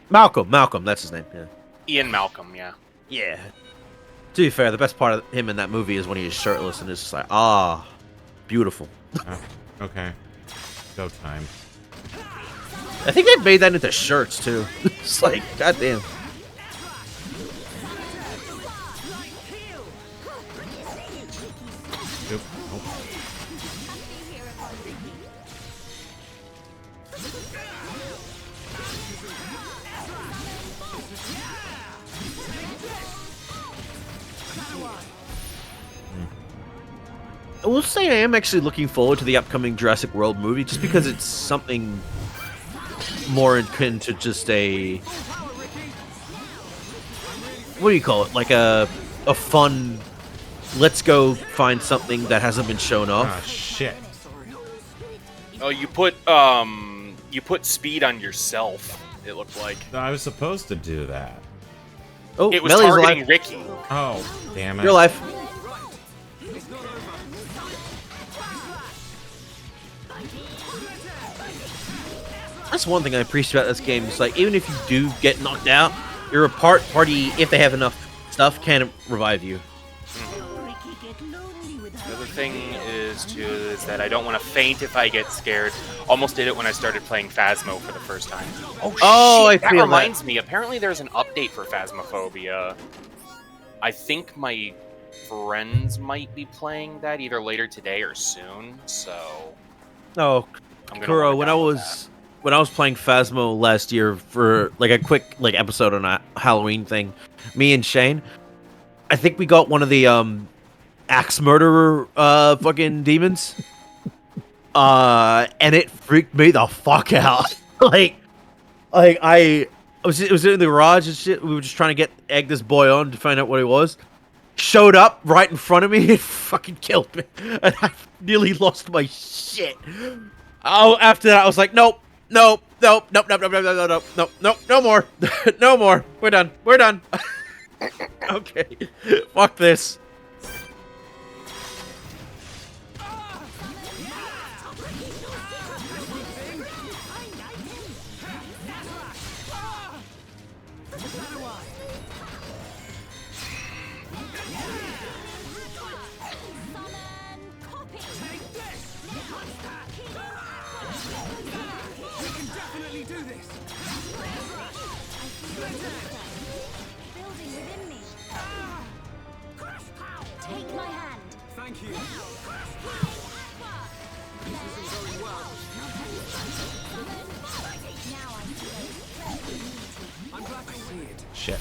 Malcolm, that's his name. Yeah. Ian Malcolm, yeah. Yeah. To be fair, the best part of him in that movie is when he is shirtless and it's just like, beautiful. Okay. Go time. I think they've made that into shirts too. It's like, goddamn. I will say I am actually looking forward to the upcoming Jurassic World movie, just because it's something more akin to just a... what do you call it? Like a a fun. Let's go find something that hasn't been shown off. Ah, shit. Oh, you put speed on yourself. It looked like. I was supposed to do that. Oh, it was Melly's targeting alive. Ricky. Oh, damn it. You're alive. That's one thing I appreciate about this game. Is like, even if you do get knocked out, your party, if they have enough stuff, can revive you. The other thing is that I don't want to faint if I get scared. Almost did it when I started playing Phasmo for the first time. Oh, shit, I feel that reminds me. Apparently, there's an update for Phasmophobia. I think my friends might be playing that either later today or soon. So. Oh, I'm gonna Kuro, wanna when I was playing Phasmo last year for like a quick episode on a Halloween thing, me and Shane, I think we got one of the axe murderer fucking demons. And it freaked me the fuck out. it was in the garage and shit. We were just trying to egg this boy on to find out what he was. Showed up right in front of me and fucking killed me. And I nearly lost my shit. Oh, after that I was like, nope, no more. No more. We're done. Okay. Fuck this. Take my hand. Thank you. I'm glad to see it. Shit.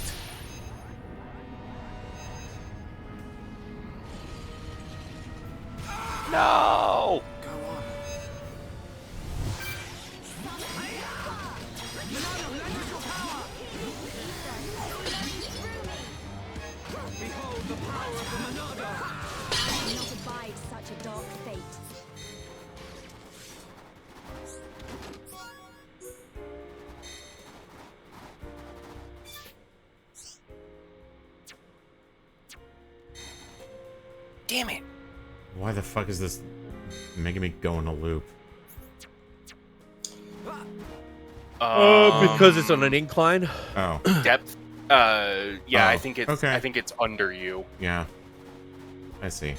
No! Go on. Behold the power of the Monado! I will not abide such a dark fate. Damn it! Why the fuck is this making me go in a loop? Because it's on an incline. Oh. Depth. Yeah, Oh, I think it's. okay. I think it's under you. Yeah. I see.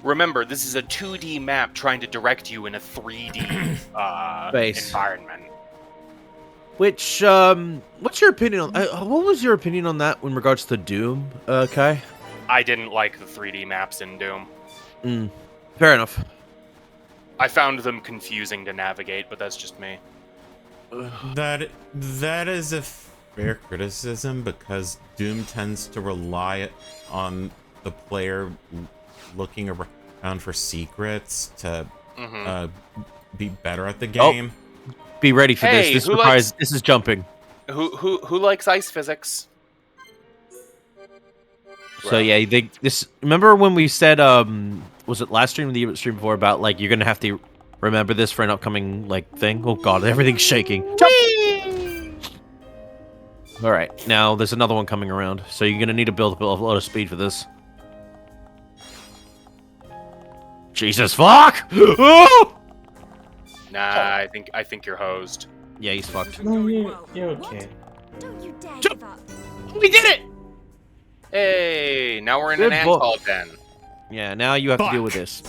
Remember, this is a 2D map trying to direct you in a 3D Base. environment. Which, what's your opinion on? What was your opinion on that in regards to Doom, Kai? I didn't like the 3D maps in Doom. Fair enough. I found them confusing to navigate, but that's just me. That is a fair criticism because Doom tends to rely on the player looking around for secrets to be better at the game. Oh. Be ready for Hey, this. who likes- This is jumping. Who likes ice physics? So yeah, you think this? Remember when we said, was it last stream or the stream before about like you're gonna have to remember this for an upcoming like thing? Oh god, everything's shaking. All right, now there's another one coming around, so you're gonna need to build a lot of speed for this. Jesus fuck! Nah, I think you're hosed. Yeah, he's fucked. No, you're okay. Don't you dare give up. We did it! Hey, now we're in Good an book. ant den. Yeah, now you have to deal with this.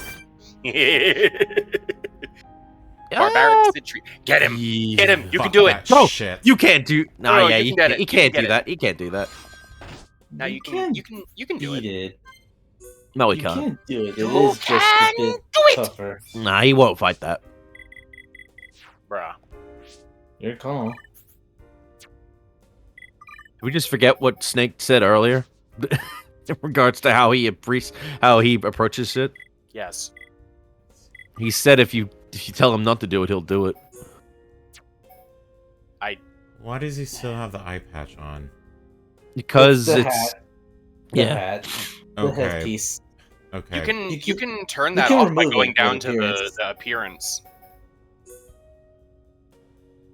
Barbaric Sentry. Get him! Get him! You can do it! No, shit. you can't do. Nah, No, yeah, you can get it. he can't You can do get that. He can't do that. Now you can do it. No, he You can't. can't do it. It You is just a bit tougher. Nah, he won't fight that. Bruh. Your call. Did we just forget what Snake said earlier in regards to how he approaches shit? Yes. He said if you tell him not to do it, he'll do it. Why does he still have the eye patch on? Because the it's hat. The yeah. hat. The Okay. headpiece. Okay. You can turn you that can off by remove going it down with to the appearance. appearance.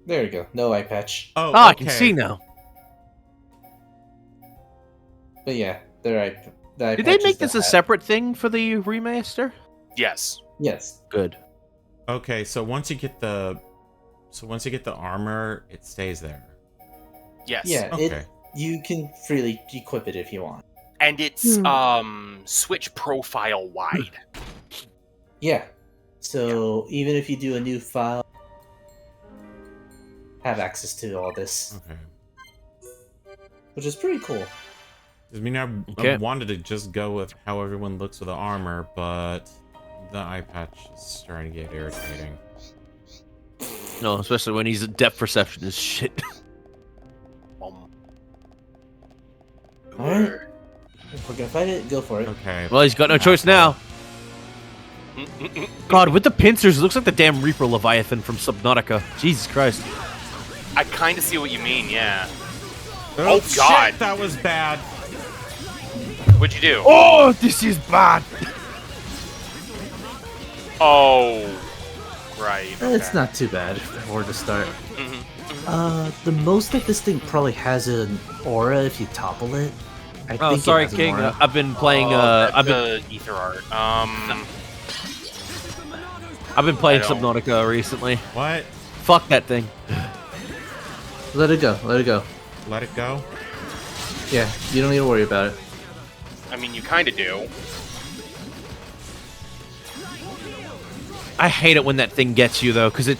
There you go. No eye patch. Oh, I can see now. But yeah, the eye Did patch they is make the this a hat. separate thing for the remaster? Yes. Yes. Good. Okay, so once you get the armor, it stays there. Yes. Yeah, Okay. you can freely equip it if you want. And it's switch profile wide. Yeah. So even if you do a new file, have access to all this. Okay. Which is pretty cool. I mean, I wanted to just go with how everyone looks with the armor, but the eye patch is starting to get irritating. No, especially when he's depth perception is shit. Alright. If we're gonna fight it, go for it. Okay. Well, he's got no choice now. God, with the pincers, it looks like the damn Reaper Leviathan from Subnautica. Jesus Christ. I kind of see what you mean, yeah. Oh, God. shit, that was bad. What'd you do? Oh, this is bad. Oh, right. It's not too bad for to start. The most that this thing probably has an aura if you topple it. I Oh, think sorry, it has an King. aura. I've been playing. That's I've been the ether art. playing I don't- Subnautica recently. What? Fuck that thing. Let it go. Let it go. Let it go? Yeah, you don't need to worry about it. I mean, you kind of do. I hate it when that thing gets you though, because it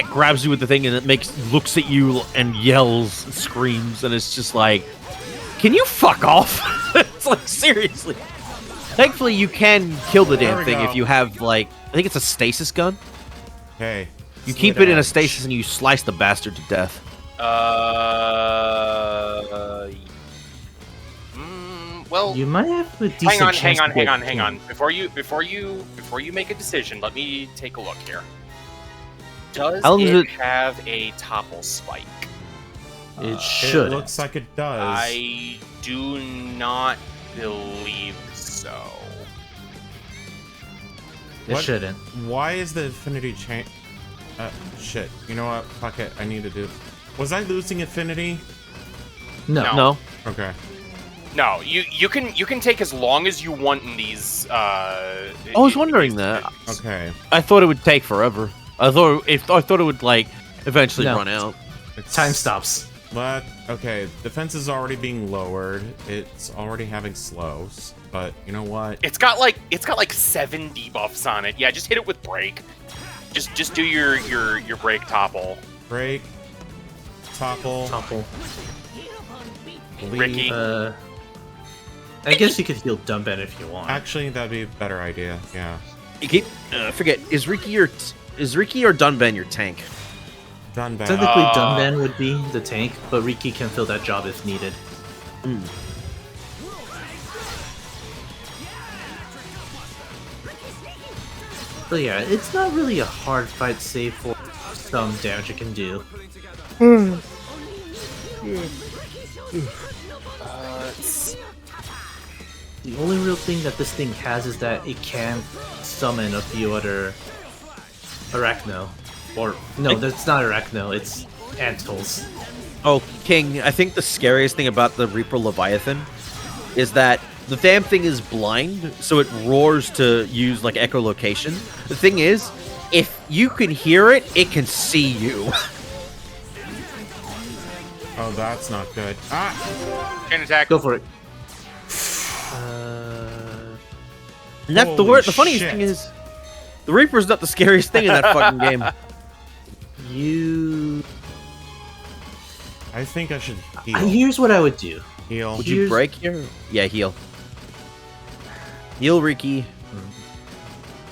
grabs you with the thing and it looks at you and yells, and screams, and it's just like, can you fuck off? It's like seriously. Thankfully, you can kill the There damn we thing go. if you have like, I think it's a stasis gun. Okay. You keep it in a stasis and you slice the bastard to death. Well, You might have a decent hang chance on. to get Before you make a decision, let me take a look here. Does How long it does it- have a topple spike? It should. It looks like it does. I do not believe so. It shouldn't. Why is the affinity change? Shit. You know what? Fuck it. I need to do. Was I losing affinity? No. Okay. No, you can take as long as you want in these. I was wondering that. Okay. I thought it would take forever. I thought it would like eventually No. run out. Time stops. But okay, defense is already being lowered. It's already having slows. But you know what? It's got like 7 debuffs on it. Yeah, just hit it with break. Just do your break topple. Break. Topple. Ricky. I guess you could heal Dumben if you want. Actually, that'd be a better idea. Yeah. You keep forget is Ricky or Dunban your tank? Dunban. Technically, Dumben would be the tank, but Riki can fill that job if needed. But yeah, it's not really a hard fight save for some damage it can do. The only real thing that this thing has is that it can summon a few other Arachno. Or, no, that's not Arachno, it's Antals. Oh, King, I think the scariest thing about the Reaper Leviathan is that the damn thing is blind, so it roars to use like echolocation. The thing is, if you can hear it, it can see you. Oh, that's not good. Ah! Chain attack. Go for it. And that's the Holy word. The funniest shit. thing is, the Reaper's not the scariest thing in that fucking game. I think I should heal. Here's what I would do. Heal. Would you break here? Yeah, heal. Heal, Ricky.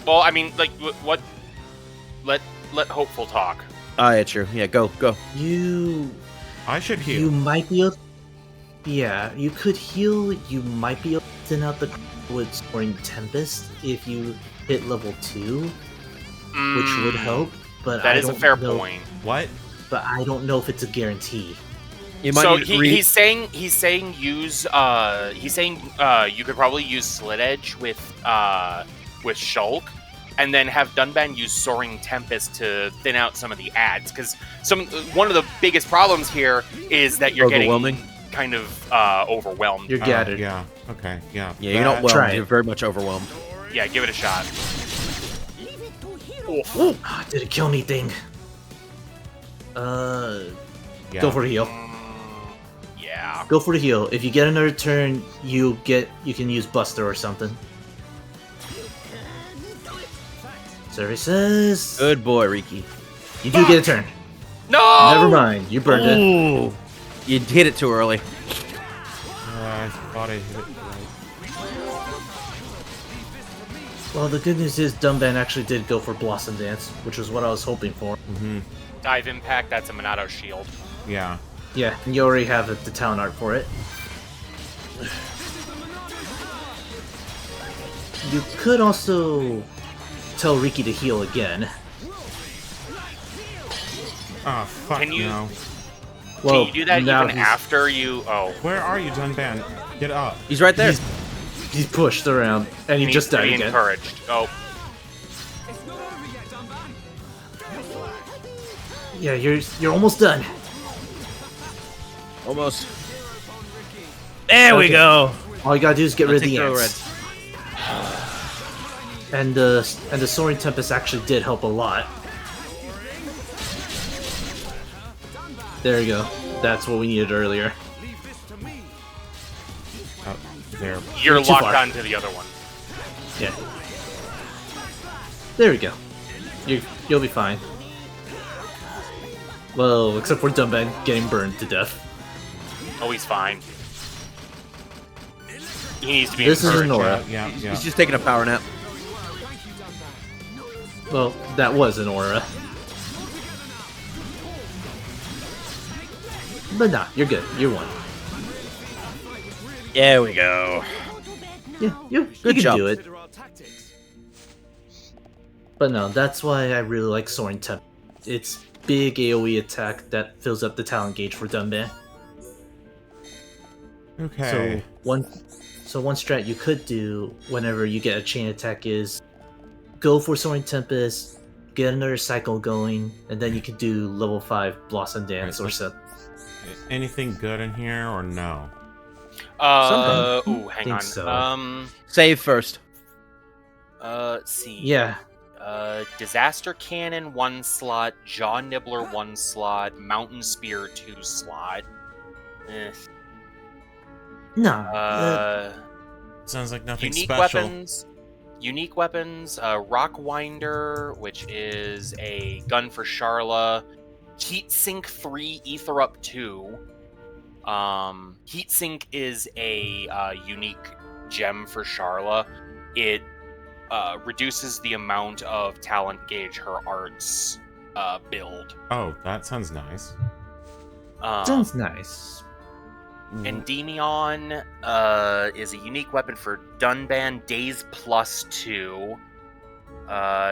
Well, I mean, like, what? Let Hopeful talk. Ah, yeah, true. Yeah, go. I should heal. You might be able. Yeah, you could heal. You might be able to thin out the wood scoring Tempest if you hit level 2, which would help. But That I is a don't fair know, point. What? But I don't know if it's a guarantee. You might So need to read. he's saying use you could probably use Slit Edge with Shulk, and then have Dunban use Soaring Tempest to thin out some of the ads, because one of the biggest problems here is that you're Overwhelming. getting kind of overwhelmed. You're gathered. Yeah. Okay. Yeah. Yeah, you're not Try whelmed. it. You're very much overwhelmed. Yeah, give it a shot. Did it kill anything? Go for the heal. Yeah. Go for the heal. If you get another turn, you can use Buster or something. Services. Good boy, Riki. You do get a turn. No. Never mind. You burned it. Ooh. You hit it too early. I thought I hit it right. Well, the good news is Dunban actually did go for Blossom Dance, which was what I was hoping for. Dive Impact, that's a Monado shield. Yeah. Yeah, and you already have the talent art for it. You could also tell Riki to heal again. Oh, fuck Can you- no. Well, Can you do that now even he's- after you... Oh. Where are you, Dunban? Get up. He's right there. He's pushed around, and he Needs just to died be again. encouraged. Oh. Yeah, you're almost done. Almost. There we Okay. go. All you gotta do is get rid of Take the the ants. And the Soaring Tempest actually did help a lot. There you go. That's what we needed earlier. Oh, there. You're Too locked far. onto the other one. Yeah. There we go. You'll be fine. Well, except for Dunban getting burned to death. Oh, he's fine. He needs to be This is encouraged. an aura. Yeah. He's just taking a power nap. Well, that was an aura. But nah, you're good. You're one. There we go. Yeah, you Good can job. do it. But no, that's why I really like Soaring Temp. It's big AoE attack that fills up the talent gauge for Dunban. Okay. So one strat you could do whenever you get a chain attack is go for Soaring Tempest, get another cycle going, and then you could do level 5 Blossom Dance or so. Anything good in here or no? Ooh, hang Think on. so. Save first. Let's see. Yeah. Disaster Cannon 1 slot, Jaw Nibbler 1 slot, Mountain Spear 2 slot. No. Sounds like nothing unique special. Unique weapons, Rock Winder, which is a gun for Sharla. Heatsink 3, Ether Up 2. Heatsink is a unique gem for Sharla. It reduces the amount of talent gauge her arts build. Oh, that sounds nice. Sounds nice. Endymion is a unique weapon for Dunban, Daze +2.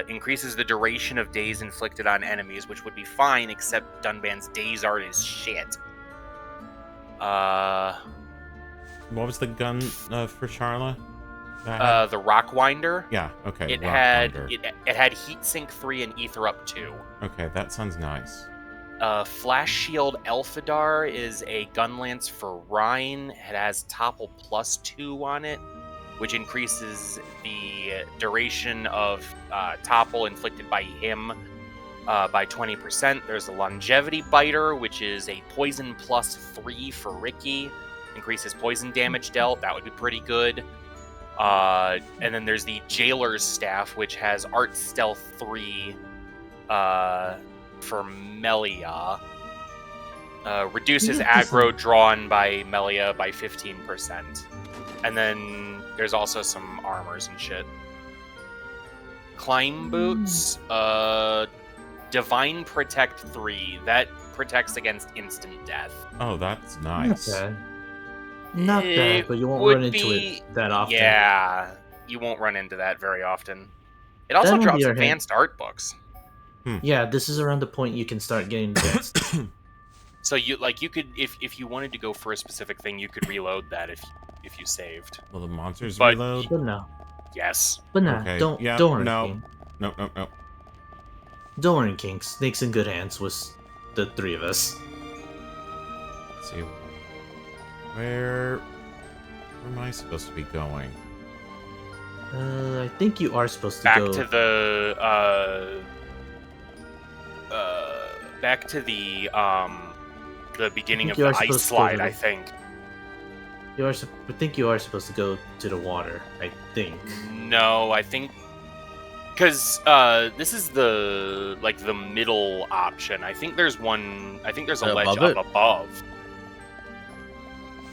Increases the duration of daze inflicted on enemies, which would be fine, except Dunban's daze art is shit. What was the gun for Sharla? The Rock Winder. Yeah, okay. It Rock had Winder. it had Heatsink 3 and Ether Up 2. Okay, that sounds nice. Flash Shield Elfidar is a gun lance for Rhine. It has Topple +2 on it, which increases the duration of Topple inflicted by him by 20%. There's a Longevity Biter, which is a Poison +3 for Riki. Increases poison damage dealt. That would be pretty good. And then there's the Jailer's Staff, which has Art Stealth 3 for Melia. Reduces aggro drawn by Melia by 15%. And then there's also some armors and shit. Climb Boots, Divine Protect 3. That protects against instant death. Oh, that's nice. Not bad. Not bad, but you won't would run into it that often. Yeah, you won't run into that very often. It also That, on the drops other hand- advanced art books. Yeah, this is around the point you can start getting advanced. So you could if you wanted to go for a specific thing, you could reload that if you saved. Will the monsters But reload? But no. Yes. But no, Okay. don't Yeah. don't worry, No. King. No. No. No. Don't worry, King. Snake's in good hands with the three of us. Let's see. Where am I supposed to be going? I think you are supposed to Back go to the beginning of you the are ice supposed to go to slide. the- I think. I think you are supposed to go to the water. I think. No, I think because this is the middle option. I think there's one. I think there's a ledge Above up it? above.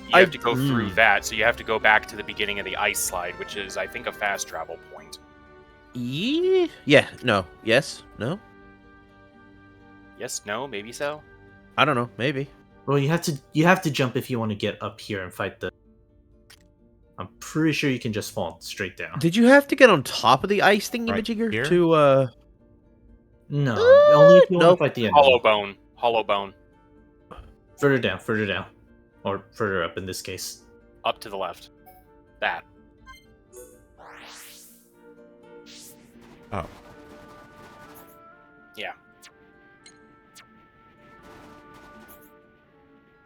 You have to go through that, so you have to go back to the beginning of the ice slide, which is, I think, a fast travel point. Yeah. No. Yes. No. Yes, no, maybe so. I don't know. Maybe. Well, you have to jump if you want to get up here and fight the. I'm pretty sure you can just fall straight down. Did you have to get on top of the ice thingy Right majigger here? to No, only if you want nope. to fight the enemy. Hollow bone. Hollow bone. Further down, or further up in this case. Up to the left. That. Oh. Yeah.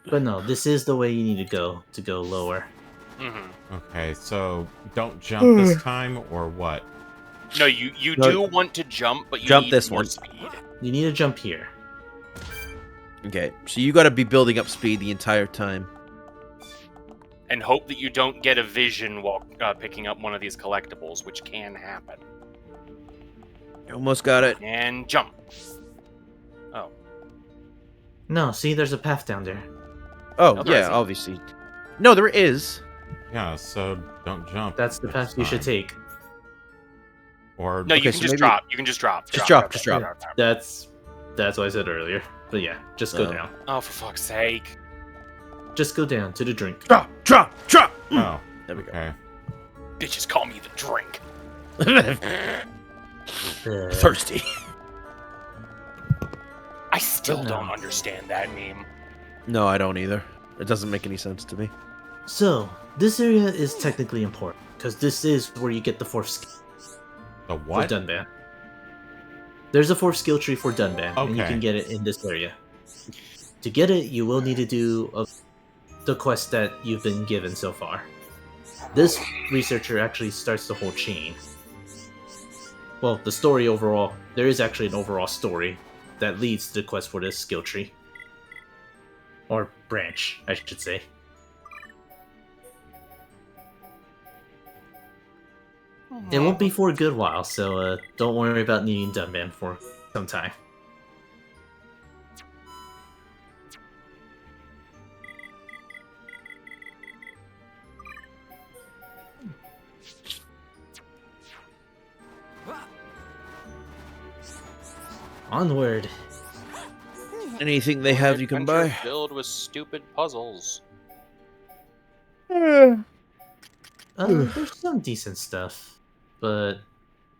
But no, this is the way you need to go lower. Mm-hmm. Okay, so don't jump this time, or what? No, you No. do want to jump, but you Jump need this more one. speed. You need to jump here. Okay, so you got to be building up speed the entire time. And hope that you don't get a vision while picking up one of these collectibles, which can happen. Almost got it. And jump. Oh. No, see, there's a path down there. Oh, No, there yeah, isn't. obviously. No, there is. Yeah, so don't jump. That's the this path you should time. take. Or No, you Okay, can so just maybe- drop. You can just drop. Just drop. That's what I said earlier. But yeah, just go Oh. down. Oh, for fuck's sake. Just go down to the drink. Drop. Oh, There we go. okay. Bitches call me the drink. Thirsty. I still But no. don't understand that meme. No, I don't either. It doesn't make any sense to me. So, this area is technically important, because this is where you get the fourth skill The for what? Dunban. There's a fourth skill tree for Dunban, and you Okay. can get it in this area. To get it, you will need to do the quest that you've been given so far. This researcher actually starts the whole chain. Well, the story overall, there is actually an overall story that leads to the quest for this skill tree. Or branch, I should say. It won't be for a good while, so don't worry about needing Dunban for some time. Onward. Anything they have you can Adventure buy. Filled with stupid puzzles. There's some decent stuff, but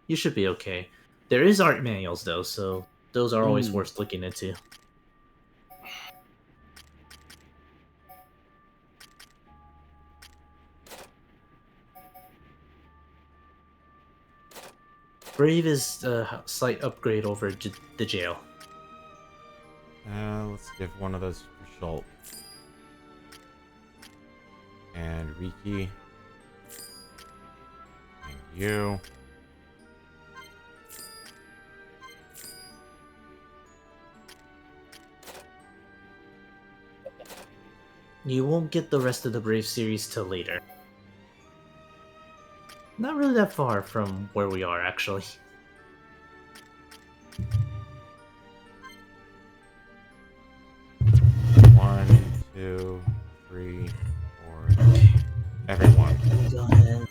you should be okay. There is art manuals though, so those are always worth looking into. Brave is a slight upgrade over the jail. Let's give one of those for Schultz. And Riki. And you. You won't get the rest of the Brave series till later. Not really that far from where we are, actually. One, two, three, four. Everyone. Go ahead.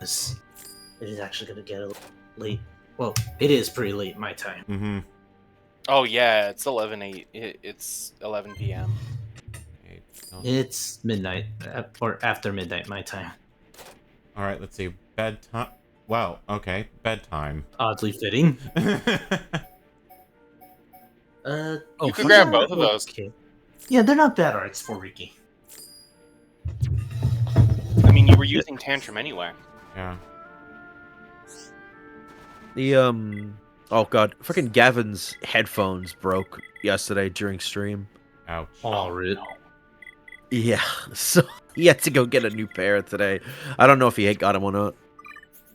It is actually gonna get a little late. Well, it is pretty late my time. Mm-hmm. Oh yeah, it's 11:08. It's 11 p.m. It's midnight, or after midnight my time. All right, let's see. Bedtime. Well, okay, bedtime. Oddly fitting. You could grab both of those. Okay. Yeah, they're not bad arts for Riki. I mean, you were using Tantrum anyway. Yeah. The oh god, freaking Gavin's headphones broke yesterday during stream. Ouch. Oh, rip. No. Yeah, so he had to go get a new pair today. I don't know if he had got him or not.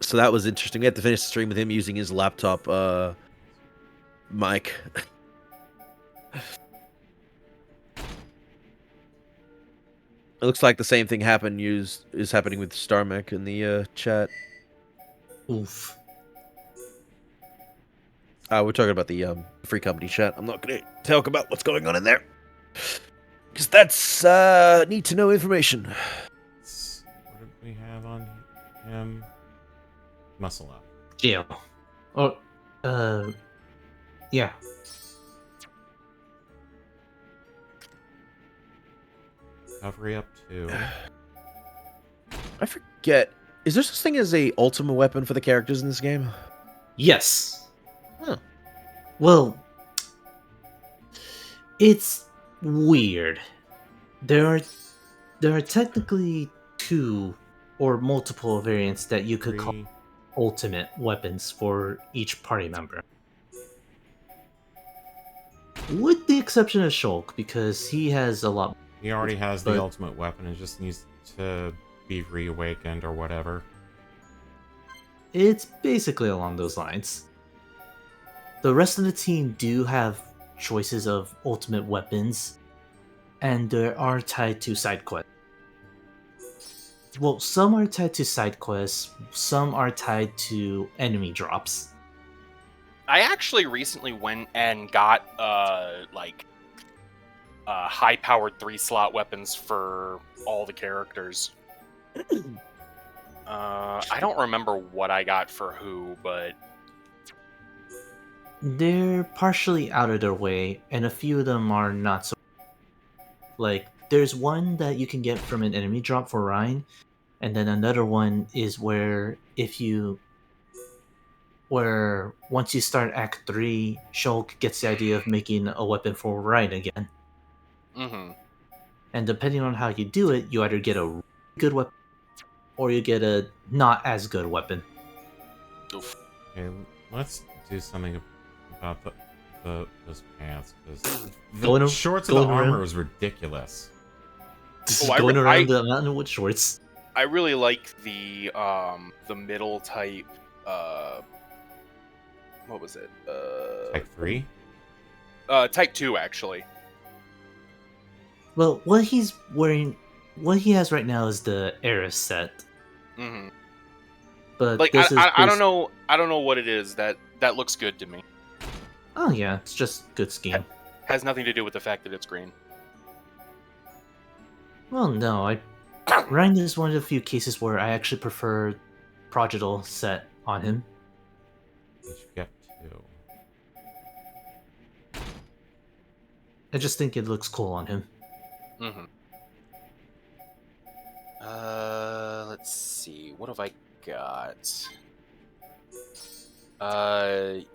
So that was interesting. We had to finish the stream with him using his laptop mic. It looks like the same thing is happening with Starmech in the chat. Oof. We're talking about the free company chat. I'm not going to talk about what's going on in there. Because that's need to know information. What did we have on him? Muscle up. Jail. Oh, yeah. Recovery up 2. I forget. Is there such thing as a ultimate weapon for the characters in this game? Yes. Huh. Well, it's weird. There are technically 2 or multiple variants that you could call ultimate weapons for each party member. With the exception of Shulk, because he has a lot. He already has the ultimate weapon and just needs to be reawakened or whatever. It's basically along those lines. The rest of the team do have choices of ultimate weapons, and they are tied to side quests. Well, some are tied to side quests, some are tied to enemy drops. I actually recently went and got high-powered 3-slot weapons for all the characters. I don't remember what I got for who, but They're partially out of their way, and a few of them are not so. Like, there's one that you can get from an enemy drop for Ryan, and then another one is where once you start Act 3, Shulk gets the idea of making a weapon for Ryan again. Mm-hmm. And depending on how you do it, you either get a really good weapon, or you get a not as good weapon. Oof. Okay, let's do something about those pants, because Going shorts of the armor around- was ridiculous. Going around the mountain with shorts. I really like the middle type. What was it? Type 3? Type 2 actually. Well, what he's wearing, what he has right now is the Eris set. Mm-hmm. But Like this is I don't know. I don't know what it is. That looks good to me. Oh yeah, it's just good scheme. Has nothing to do with the fact that it's green. Well, no, Ryan is one of the few cases where I actually prefer Prodigal set on him. You should get 2. I just think it looks cool on him. Mm-hmm. Let's see. What have I got?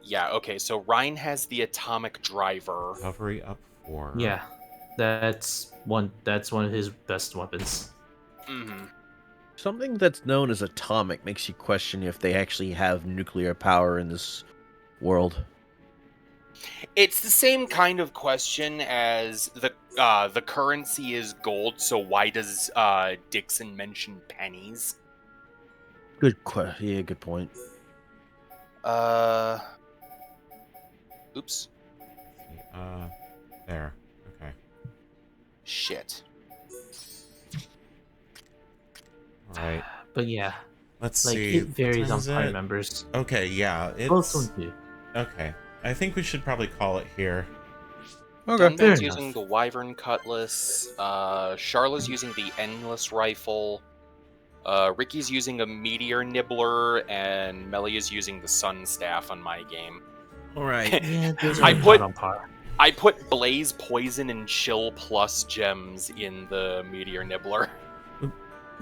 Yeah, okay, so Ryan has the atomic driver. Recovery up 4. Yeah, that's one of his best weapons. Mm-hmm. Something that's known as atomic makes you question if they actually have nuclear power in this world. It's the same kind of question as the currency is gold, so why does Dixon mention pennies? Good point. Oops. There. Okay. Shit. Alright. But yeah. Let's like, see. it varies on Is party it? members. Okay, yeah. Both ones do. Okay. I think we should probably call it here. Okay. Dunban's using the Wyvern Cutlass. Charla's using the Endless Rifle. Ricky's using a Meteor Nibbler, and Melia's using the Sun Staff on my game. Alright. Yeah, those I are put not on par. I put Blaze, Poison, and Chill plus gems in the Meteor Nibbler.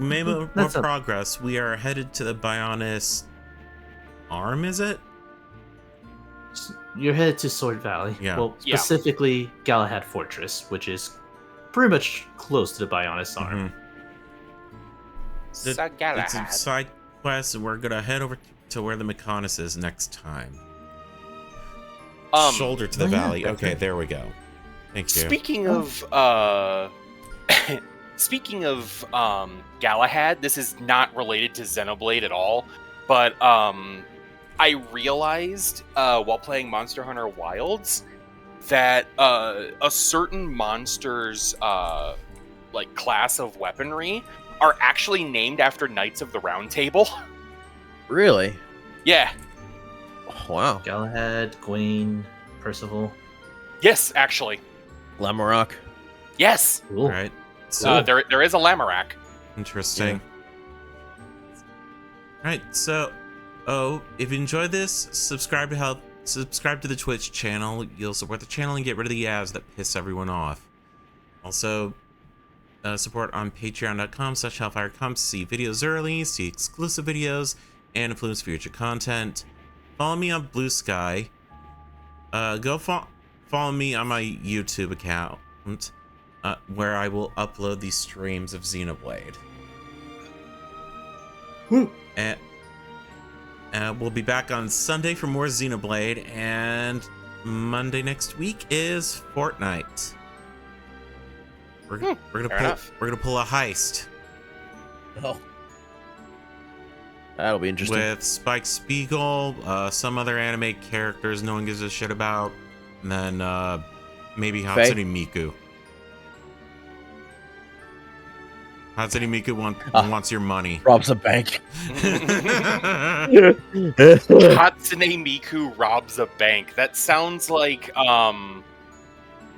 Maybe more That's a- progress. We are headed to the Bionis arm, is it? you're headed to Sword Valley. Yeah. Well, Yeah. specifically Galahad Fortress, which is pretty much close to the Bionis Arm. It's a side quest, and we're gonna head over to where the Mechonis is next time. Shoulder to the valley. Okay, there we go. Thank you. Speaking of Galahad, this is not related to Xenoblade at all, but I realized while playing Monster Hunter Wilds that a certain monster's like class of weaponry are actually named after Knights of the Round Table. Really? Yeah. Wow. Galahad, Gwaine, Percival. Yes, actually. Lamarok. Yes. Cool. All right. So there is a Lamorak. Interesting. Alright, so if you enjoyed this, subscribe to the Twitch channel. You'll support the channel and get rid of the ads that piss everyone off. Also, support on patreon.com/hellfirecomps to see videos early, see exclusive videos, and influence future content. Follow me on Blue Sky. Go follow me on my YouTube account, where I will upload these streams of Xenoblade. Woo. And we'll be back on Sunday for more Xenoblade, and Monday next week is Fortnite. We're gonna pull a heist. Oh, that'll be interesting. With Spike Spiegel, some other anime characters no one gives a shit about, and then maybe Hatsune Miku. Hatsune Miku wants your money. Robs a bank. Hatsune Miku robs a bank. That sounds like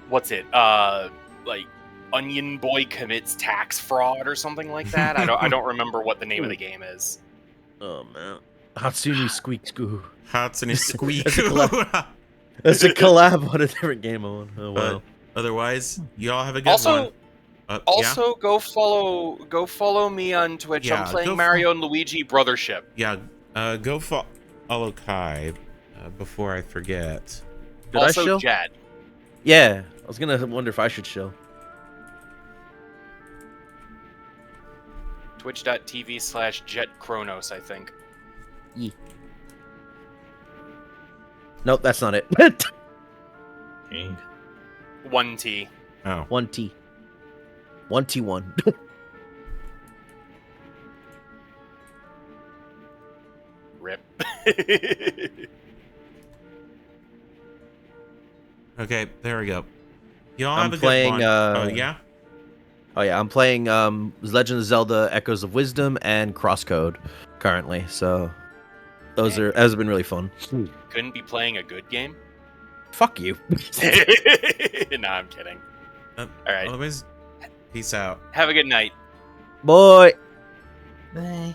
what's it? Like Onion Boy commits tax fraud or something like that. I don't remember what the name of the game is. Oh man. Hatsune Squeak Scoo. Hatsune Squeak. That's a collab on a different game on. Oh wow. Otherwise, y'all have a good one. Also, go follow me on Twitch. Yeah, I'm playing Mario and Luigi Brothership. Yeah, go follow Kai before I forget. Did also, I show? Jed. Yeah, I was gonna wonder if I should show. Twitch.tv/JetChronos, I think. Yeah. Nope, that's not it. 1T. Oh. 1T. 1T1. Rip. Okay, there we go. Y'all I'm have a playing, good one. Oh yeah? Oh yeah, I'm playing Legend of Zelda Echoes of Wisdom and Crosscode currently, so those have been really fun. Couldn't be playing a good game? Fuck you. Nah, I'm kidding. All right. Otherwise, peace out. Have a good night. Boy. Bye.